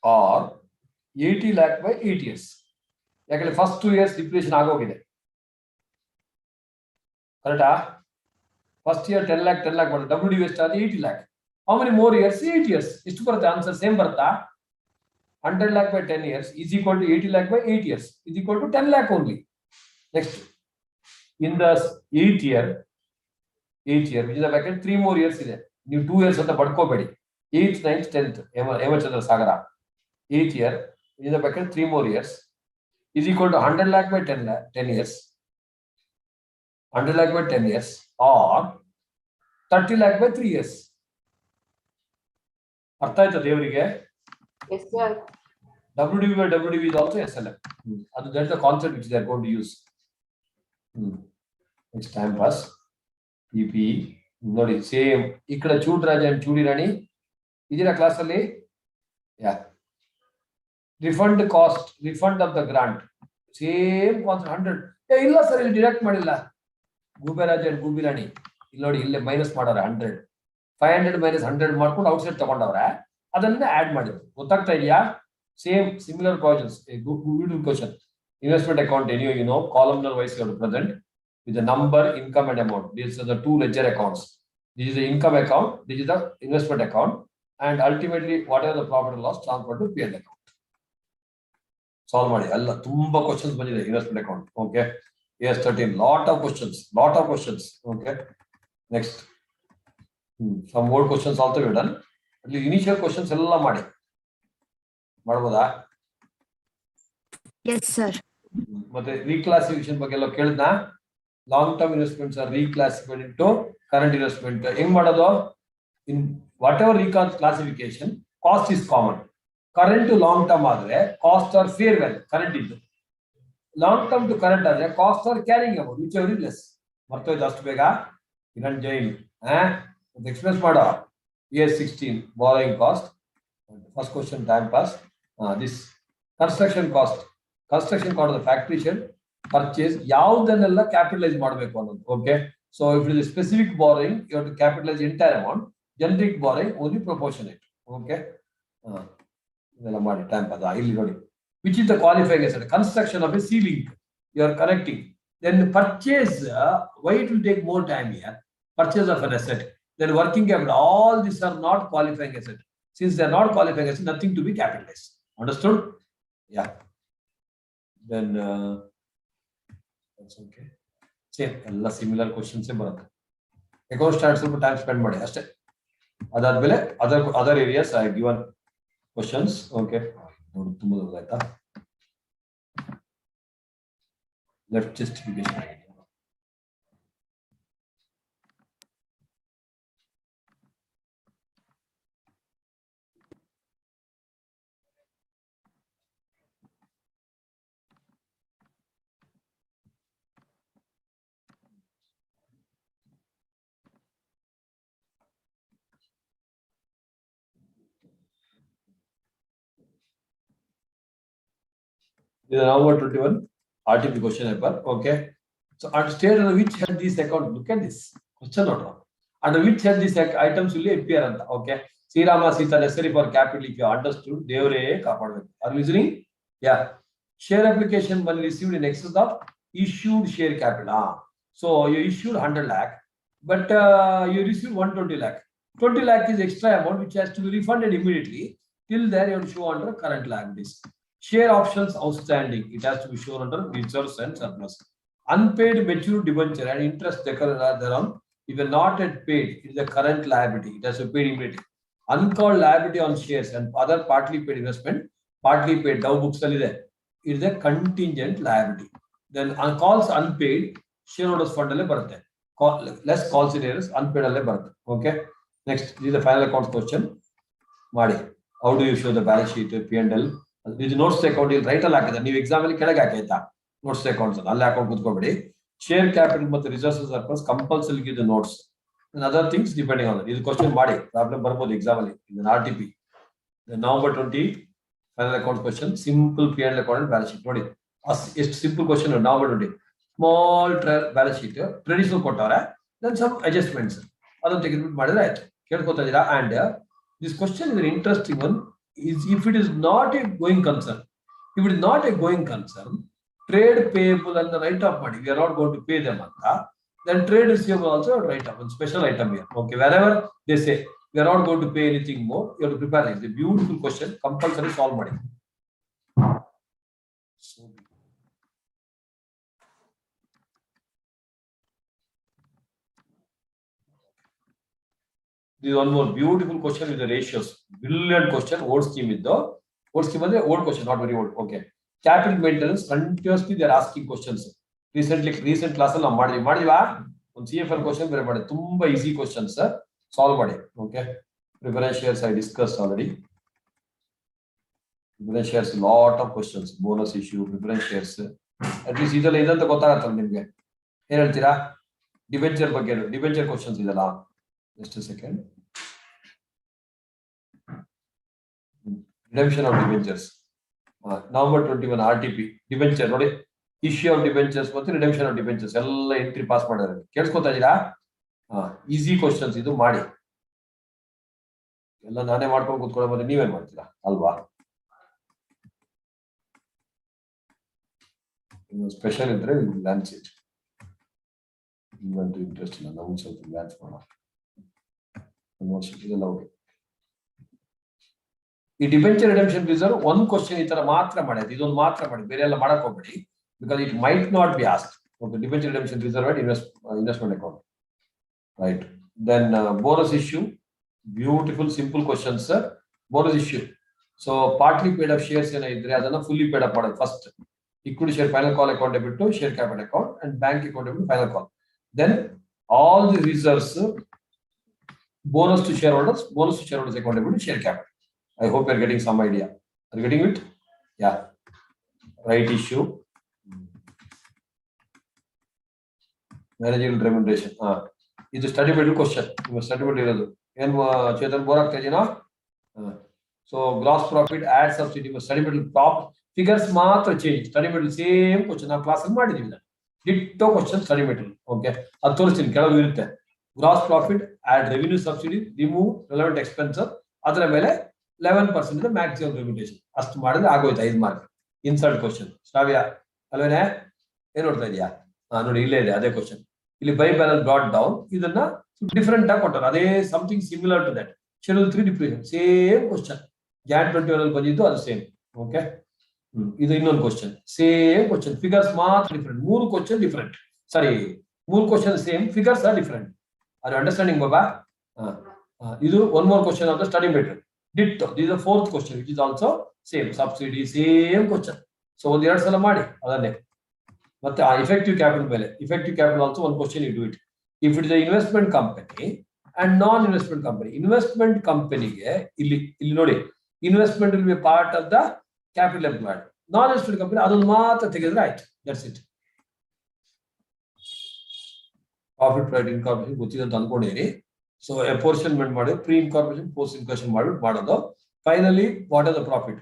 Or 80 lakh by 8 years. Actually, first 2 years depreciation ಆಗೋಗಿದೆ. ಕರೆಕ್ಟಾ? First year 10 lakh ಬರುತ್ತೆ, WDV ಎಷ್ಟು ಆದ್ರೆ 80 lakh. How many more years? 8 years. ಎಷ್ಟು ಬರುತ್ತೆ answer? Same ಬರುತ್ತಾ? 100 lakh by 10 years is equal to 80 lakh by 8 years is equal to 10 lakh only. Next, in the 8th year, which is the bracket 3 more years ಇದೆ. ನೀವು 2 years ಅಂತ ಪಡ್ಕೋಬೇಡಿ. 8th, 9th, 10th Hemachandra Sagara 8th year in the bracket 3 more years is equal to 100 lakh by 10 years, 100 lakh by 10 years or 30 lakh by 3 years. ಅರ್ಥ ಆಯ್ತಾ ದೇವರಿಗೆ? Yes, sir. WDV by WDV is also SLM. That's the concept which they are going to use. Next time pass. PP. ನೋಡಿ same ಈ ಕಡೆ ಚೂಡ್ರಾಜ and ಚೂಡಿ ರಾಣಿ ಇದೀರಾ class ಅಲ್ಲಿ? Refund cost, refund of the grant same concept 100. ಇಲ್ಲ sir ಇಲ್ಲಿ deduct ಮಾಡಿಲ್ಲ. ಗೂಬೆರಾಜ್ and ಗೂಬಿ ರಾಣಿ ಇಲ್ಲಿ ನೋಡಿ ಇಲ್ಲೇ ಮೈನಸ್ ಮಾಡವ್ರೆ 100. 500 minus 100 ಮಾಡ್ಕೊಂಡು ಔಟ್ಸೈಡ್ ತಗೊಂಡವ್ರೆ, ಅದನ್ನ ಆಡ್ ಮಾಡಿದ್ರು. ಗೊತ್ತಾಗ್ತಾ ಇದೆಯಾ? Same similar provisions. Beautiful question. Investment account anyway, you know, columnar wise you have to present with the number, income and amount. These are the two ledger accounts. This is the income account, this is the investment account, and ultimately whatever the profit or loss transferred to P&L account. Solve ಮಾಡಿ. ಅಲ್ಲ ತುಂಬಾ questions ಬಂದಿದೆ investment account. Okay. Yes, 13. Lot of questions. Okay. Next. Some more questions also we have done. At least initial questions ಎಲ್ಲ ಮಾಡಬಹುದಾ? Yes, sir. ಮತ್ತೆ reclassification ಬಗ್ಗೆ ಎಲ್ಲ ಕೇಳಿದ್ನಾ? Long term investments are reclassified into current investment. ಹೆಂಗ್ ಮಾಡೋದು? In whatever reclassification cost is common. Current to long term ಆದ್ರೆ cost or fair value current ಇದ್ದು, ಲಾಂಗ್ ಟರ್ಮ್ ಟು ಕರೆಂಟ್ ಆದ್ರೆ cost or carrying amount whichever is less. ಮರ್ತೋಯ್ತು ಅಷ್ಟು ಬೇಗ? Kiran Jain express ಮಾಡೋ. ES16 borrowing cost. First question time pass. This construction cost of the factory shed purchase ಯಾವುದನ್ನೆಲ್ಲ capitalise ಮಾಡಬೇಕು ಅನ್ನೋದು. Okay, so if it is specific borrowing you have to capitalise entire amount. Generic borrowing only proportionate. Okay, ಇದೆಲ್ಲ ಮಾಡಿ time pass. ಇಲ್ಲಿ ನೋಡಿ, which is the qualifying asset? Construction of a ceiling you are connecting. Then purchase, why it will take more time here? Purchase of an asset, then working capital, all these are not qualifying asset. Since they are not qualifying asset, nothing to be capitalized. Understood? Yeah. Then that's okay. Same, all similar questions se barutte. Account start ಸ್ವಲ್ಪ time spend ಮಾಡಿ ಅಷ್ಟೇ. ಅದಾದ್ಮೇಲೆ other areas I have given questions. Okay, ನೋಡಿ ತುಂಬಾ ದೊಡ್ಡ ಆಯ್ತಾ? Left justification. This is November 21 RTP question paper. Okay, so at state under which head this account? Look at this question order. Under which head these items will appear? Okay, Srirama Sita necessary for capital. If you understood, devre kapadbeku. Are you listening? Yeah. Share application money received in excess of issued share capital. So you issued 100 lakh, but you received 120 lakh. 20 lakh is extra amount which has to be refunded immediately. Till there you have to show under current liabilities. Share options outstanding, it has to be shown under reserves and surplus. Unpaid matured debenture and interest thereon, if you are not yet paid, it is a current liability. It has to be paid immediately. Uncalled liability on shares and other partly paid investment, partly paid Dow books it is a contingent liability. Then on calls unpaid, shareholders fund alle barutte. Less calls it is unpaid alle barutte. Okay. Next, this is the final accounts question. Madi, how do you show the balance sheet, P&L? This notes account ಇಲ್ಲಿ right ಅಲ್ಲಿ ಹಾಕಿದ್ದಾರೆ. ನೀವು exam ಅಲ್ಲಿ ಕೆಳಗೆ ಹಾಕೈತಾ notes accounts ಅಲ್ಲಿ ಹಾಕೊಂಡು ಕೂತ್ಕೋಬೇಡಿ. Share capital ಮತ್ತು reserves surplus compulsory give the notes and other things depending on that. ಇದು ಕ್ವಶನ್ ಮಾಡಿ ಪ್ರಾಬ್ಲಮ್ ಬರ್ಬೋದು ಎಕ್ಸಾಮ್ ಅಲ್ಲಿ. ಇದನ್ನ RTP November 20 final account question. Simple P&L account balance sheet ನೋಡಿ ಎಷ್ಟು simple question. November 20 small balance sheet traditional ಕೊಟ್ಟವ್ರೆ, then some adjustments ಅದನ್ನ ತೆಗೆದುಬಿಟ್ಟು ಮಾಡಿದ್ರೆ ಆಯ್ತು. ಕೇಳ್ಕೊತಾ ಇದ್ದೀರಾ? And this question is interesting one. Is if it is not a going concern, trade payable and the write off money, we are not going to pay them anta, then trade receivable also write off, one special item here. Okay, wherever they say we are not going to pay anything more, you have to prepare. It's a beautiful question, compulsory solve madi. This is one more beautiful question with the ratios. Brilliant question. Old scheme with the old scheme is the old question, not very old. Okay. Capital maintenance, continuously they are asking questions. Recent class ಅಲ್ಲಿ ಮಾಡಿದ್ವಾ ಒಂದು CFL question ಬೇರೆ ಮಾಡಿ ತುಂಬಾ easy questions solve ಮಾಡಿ. Okay. Preference shares I discussed already. Preference shares lot of questions. Bonus issue, preference shares. At least ಇದೆಲ್ಲ ಇದಂತ ಗೊತ್ತಾಗತ್ತಲ್ಲ ನಿಮ್ಗೆ. ಏನ್ ಹೇಳ್ತೀರಾ? ಡಿಬೆಂಚರ್ ಬಗ್ಗೆ ಡಿಬೆಂಚರ್ questions ಇದೆಲ್ಲ. Just a second. Redemption of debentures. November 21 RTP debenture ನೋಡಿ issue of debentures ಮತ್ತು redemption of debentures ಎಲ್ಲ ಎಂಟ್ರಿ ಪಾಸ್ ಮಾಡಿದ್ದಾರೆ ಕೇಳಿಸ್ಕೊತಾ ಇದ್ದೀರಾ ಈಸಿ ಕ್ವೆಶ್ಚನ್ಸ್ ಇದು ಮಾಡಿ ಎಲ್ಲ ನಾನೇ ಮಾಡ್ಕೊಂಡು ಕೂತ್ಕೊಳ್ಳೋ ಬರೀ ನೀವೇ ಮಾಡ್ತೀರಾ ಅಲ್ವಾ ಸ್ಪೆಷಲ್ ಇದ್ರೆ ಲ್ಯಾನ್ಸ್ ಇಟ್ ಇವಂತೂ ಇಂಟ್ರೆಸ್ಟ್ ಇಲ್ಲ ನಮ್ಗೆ ಸ್ವಲ್ಪ ಲ್ಯಾನ್ಸ್ ಮಾಡೋಣ ಇದೆಲ್ಲ ಓಕೆ ಈ ಡಿಬೆಂಚರ್ ರಿಡೆಂಪ್ಷನ್ ರಿಸರ್ವ್ ಒಂದು ಕ್ವಶನ್ ಈ ತರ ಮಾತ್ರ ಮಾಡಿ ಇದೊಂದು ಮಾತ್ರ ಮಾಡಿ ಬೇರೆ ಎಲ್ಲ ಮಾಡಕ್ ಹೋಗ್ಬೇಡಿ because it might not be asked okay debenture redemption reserve at investment account right then bonus issue beautiful simple questions bonus issue so partly paid of shares ಏನೋ ಇದ್ರೆ ಅದನ್ನ ಫುಲ್ಲಿ ಪೇಡ್ ಅಪ್ ಮಾಡೋದು first equity share final call account ಬಿಟ್ಟು share capital account and bank account ಬಿಟ್ಟು final call then all the reserves bonus to shareholders account ಬಿಟ್ಟು share capital I hope you're getting some idea. Are you getting it? Yeah. Right issue. Managerial remuneration. It's a study material question. You must study material. Chetan Borak Tajina. So gross profit, add subsidy, study material top figures matra change. Study material same question. Now class ಮಾಡಿದೀವಿ ditto question study material. Okay. ಅದು ತೋರಿಸ್ತೀನಿ ಕೆಲವು ಇರುತ್ತೆ. Gross profit, add revenue subsidy, remove relevant expenses. ಅದರ ಮೇಲೆ 11% the maximum remuneration ಅಷ್ಟು ಮಾಡಿದ್ರೆ ಆಗೋಯ್ತು 5 ಮಾರ್ಕ್ ಇನ್ಸರ್ಟ್ ಕ್ವಶನ್ ಶ್ರಾವ್ಯ ಅಲ್ವೇನೆ ಏನ್ ನೋಡ್ತಾ ಇದೀಯಾ ನೋಡಿ ಇಲ್ಲೇ ಇದೆ ಅದೇ ಕ್ವಶನ್ ಇಲ್ಲಿ ಬೈ ಬ್ಯಾಲೆನ್ಸ್ ಬ್ರಾಟ್ ಡೌನ್ ಇದನ್ನ ಡಿಫರೆಂಟ್ ಆಗಿ ಕೊಟ್ಟರು ಅದೇ something similar to that schedule 3 depreciation same question Jan 21 ಅಲ್ಲಿ ಬಂದಿದ್ದು ಅದು ಸೇಮ್ ಓಕೆ ಇದು ಇನ್ನೊಂದು ಕ್ವಶನ್ ಸೇಮ್ ಕ್ವಶನ್ ಫಿಗರ್ಸ್ ಮಾತ್ರ ಡಿಫರೆಂಟ್ ಮೂರು ಕ್ವಶನ್ ಡಿಫರೆಂಟ್ ಸಾರಿ ಮೂರು question same figures are different are understanding ಬಾಬಾ ಇದು one more question of the study material ditto this is the fourth question which is also same subsidy same question so ಒಂದು ಎರಡು ಸಲ ಮಾಡಿ ಅದನ್ನೇ ಮತ್ತೆ ಆ effective capital ಮೇಲೆ effective capital also one question you do it if it is a investment company and non investment company investment company ಗೆ ಇಲ್ಲಿ ನೋಡಿ investment will be part of the capital employed non investment company ಅದನ್ನ ಮಾತ್ರ ತೆಗೆದ್ರೆ ಆಯ್ತು that's it profit right incorporation ಗೊತ್ತಿದೆ ಅಂತ ಅನ್ಕೊಂಡಿರಿ So apportionment ಮಾಡಿ pre incorporation post incorporation ಮಾಡೋದು finally what are the profit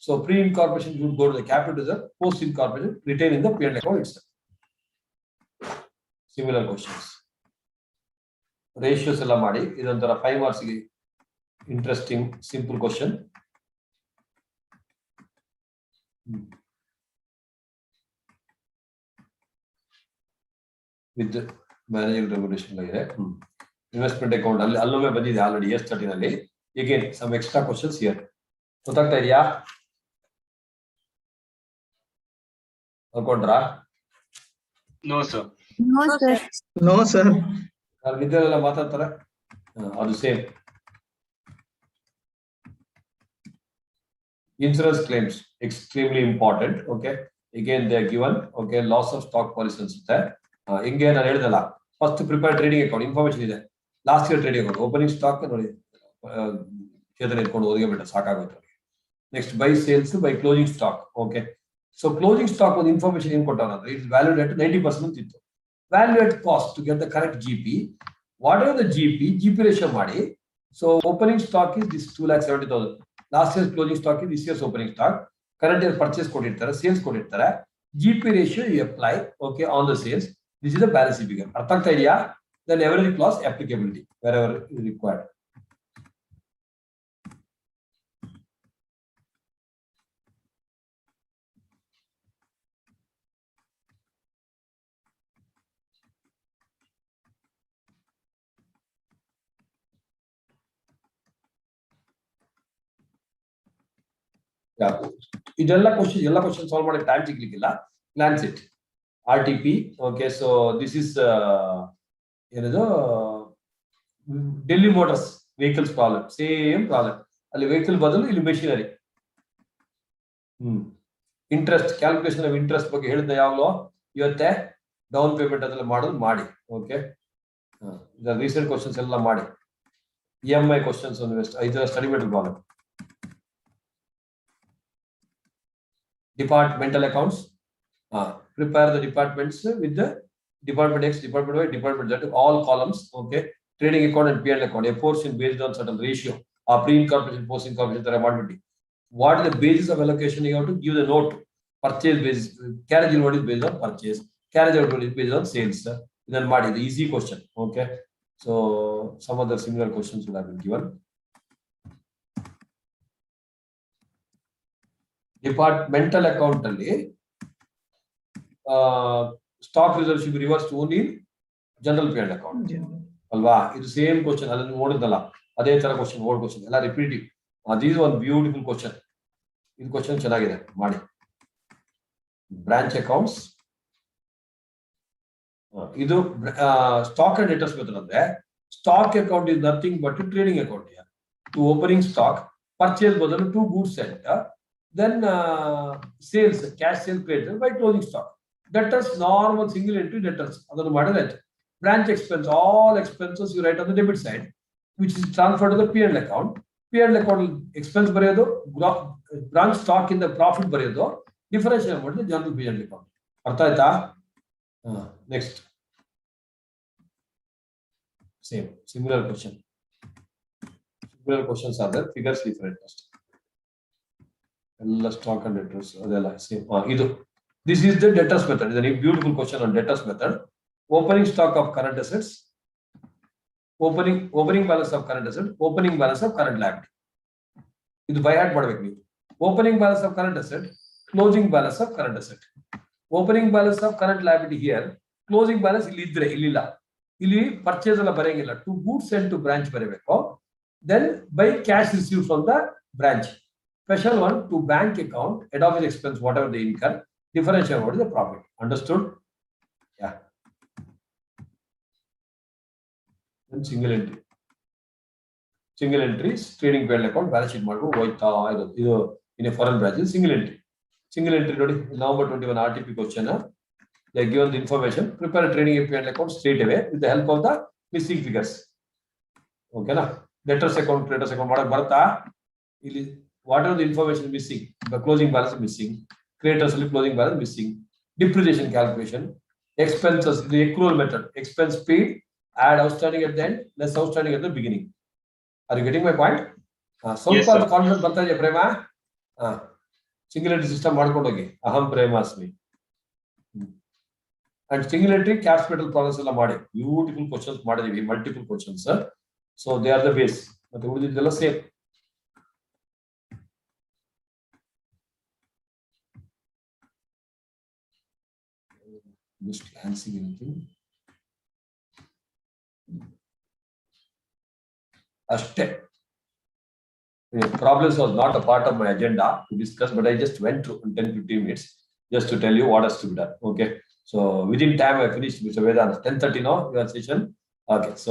so pre incorporation should go to the capital reserve post incorporation retain in the P&L account itself similar questions ratios ಎಲ್ಲ ಮಾಡಿ ಇದೊಂತರ 5 marks ಗೆ interesting simple question with managerial remuneration ಇದೆ investment account ಅಲ್ಲಿ ಅಲ್ಲೊಮ್ಮೆ ಬಂದಿದೆ already S13 ನಲ್ಲಿ again some extra questions here ಗೊತ್ತಾಗ್ತಾ ಇದೆಯಾ ಅನ್ಕೊಂಡ್ರಾ No, sir. No, sir. ಅಲ್ಲಿ ವಿದ್ಯಾರ್ಥಿಗಳು ಮಾತಾಡ್ತಾರೆ ಅದು same insurance claims extremely important okay again they are given okay loss of stock policy ಅನ್ಸುತ್ತೆ ಹಿಂಗೆ ನಾನು ಹೇಳಿದಲ್ಲ first prepare trading account information ಇದೆ last year trading account opening stock ನೋಡಿ ಚೇತನ ಇಟ್ಕೊಂಡು ಓದಿಗೆ ಬಿಟ್ಟ ಸಾಕಾಗೋಯ್ತು next by sales by closing stock okay so closing stock ಒಂದು ಇನ್ಫಾರ್ಮೇಶನ್ ಏನ್ ಕೊಟ್ಟವನಂದ್ರೆ ಇಟ್ಸ್ ವ್ಯಾಲ್ಯೂಡ್ ಅಟ್ 90% ಅಂತ ಇತ್ತು value at cost to get the correct GP whatever the GP ratio ಮಾಡಿ so opening stock is this 2,70,000 last year closing stock is this year's opening stock current year purchase ಕೊಟ್ಟಿರ್ತಾರೆ sales ಕೊಟ್ಟಿರ್ತಾರೆ GP ratio you apply okay on the sales this is the balance sheet figure ಅರ್ಥ ಆಗ್ತಾ ಇದೆಯಾ then every clause applicability wherever required Yeah. ಇದೆಲ್ಲ question solve ಮಾಡಕ್ಕೆ time ಸಿಗ್ಲಿಕ್ಕಿಲ್ಲ. Glance it. RTP. Okay, so this is ಏನದು Delhi motors vehicles problem, same problem. ಅಲ್ಲಿ vehicle ಬದಲು ಇಲ್ಲಿ machinery. Interest, calculation of interest ಬಗ್ಗೆ ಹೇಳಿದ್ದೆ ಯಾವಾಗಲೂ. ಇವತ್ತೇ ಡೌನ್ ಪೇಮೆಂಟ್ ಅದೆಲ್ಲ ಮಾಡೋದು ಮಾಡಿ. ಓಕೆ, ರೀಸೆಂಟ್ ಕ್ವಶನ್ಸ್ ಎಲ್ಲ ಮಾಡಿ. EMI ಕ್ವಶನ್ಸ್ ಇದು study material problem. Departmental accounts. Prepare the departments with the department X, department Y, department Z, all columns. Okay, trading account and P&L account, a portion based on certain ratio, or pre-incorporation, post-incorporation, there are what is the basis of allocation? You have to give the note. Purchase basis, carriage load is based on purchase, carriage load is based on sales. Then madi, the easy question. Okay, so some other similar questions will have been given. Departmental account ಅಲ್ಲಿ stock reserve should be reversed only in general P and account ಅಲ್ವಾ? ಇದು same question ಅಲ್ಲಿ ನೋಡಿದ್ನಲ್ಲ, ಅದೇ ತರ question, old question ಎಲ್ಲ repetitive. This one beautiful question. ಇದು question ಚೆನ್ನಾಗಿದೆ, ಮಾಡಿ. ಬ್ರಾಂಚ್ ಅಕೌಂಟ್ಸ್, ಇದು ಸ್ಟಾಕ್ ಅಂಡ್ ಡೆಟರ್ಸ್ ಮೆಥಡ್ ಅಂದ್ರೆ stock account is nothing but trading account. To opening stock, purchase ಬದಲು to goods and then sales, cash sale created by closing stock. Debtors, normal single entry debtors, adanu madidre. Branch expense, all expenses you write on the debit side, which is transferred to the P&L account. P&L account expense ಬರೆಯೋದು, branch stock in the profit ಬರೆಯೋದು, differentiate ಮಾಡೋದು general P&L account. ಅರ್ಥ ಆಯ್ತಾ? Next, same similar question. Similar questions are there, figures different. ಎಲ್ಲ stock and debtors ಅದೆಲ್ಲ same. ಇದು this is the debtors method. ಇದು beautiful question on debtors method. Opening stock of current assets, opening balance of current asset, opening balance of current liability. ಇದು by heart ಮಾಡ್ಬೇಕು ನೀವು. Opening balance of current asset, closing balance of current asset. Opening balance of current liability here, closing balance ಇಲ್ಲಿ ಇದ್ರೆ ಇಲ್ಲಿಲ್ಲ. ಇಲ್ಲಿ purchase ಎಲ್ಲ ಬರೆಯಂಗಿಲ್ಲ, to goods and to branch ಬರೀಬೇಕು. Then by cash receive from the branch. Special one, to bank account, head office expense, whatever they incur, differentiate what is the profit. Understood? Yeah. Then single entry. Single entries, trading P&L account, balance sheet ಮಾಡ್ಕೊ ಹೋಯ್ತಾ ಇರೋದು. ಇದು in a foreign branch, single entry. Single entry ನೋಡಿ, November 21 RTP question. They are given the information, prepare a trading P&L account straight away with the help of the missing figures. Okay na? Debtors account, creditors account ಮಾಡಕ್ ಬರುತ್ತಾ? ಇಲ್ಲಿ whatever the information missing, the closing balance missing, creditors closing balance missing, depreciation calculation, expenses, the accrual method, expense paid, add outstanding at the end, less outstanding at the beginning. Are you getting my point? Yes, confidence ಬರ್ತಾ ಇದೆಯಾ ಪ್ರೇಮ? Single entry system ಮಾಡ್ಕೊಂಡು ಹೋಗಿ, ಅಹಂ ಪ್ರೇಮಾಸ್ಮಿ. And single entry cash metal process ಎಲ್ಲ ಮಾಡಿ, beautiful questions ಮಾಡಿದೀವಿ, multiple questions. So they are the base. ಮತ್ತೆ ಉಳಿದಿದ್ದೆಲ್ಲ same. Just glancing anything. Ashte. Problems was not a part of my agenda to discuss, but I just went through 10-15 minutes just to tell you what has to be done. Okay. So within time I finished Mr. Vedant. 10:30 now your session. Okay. So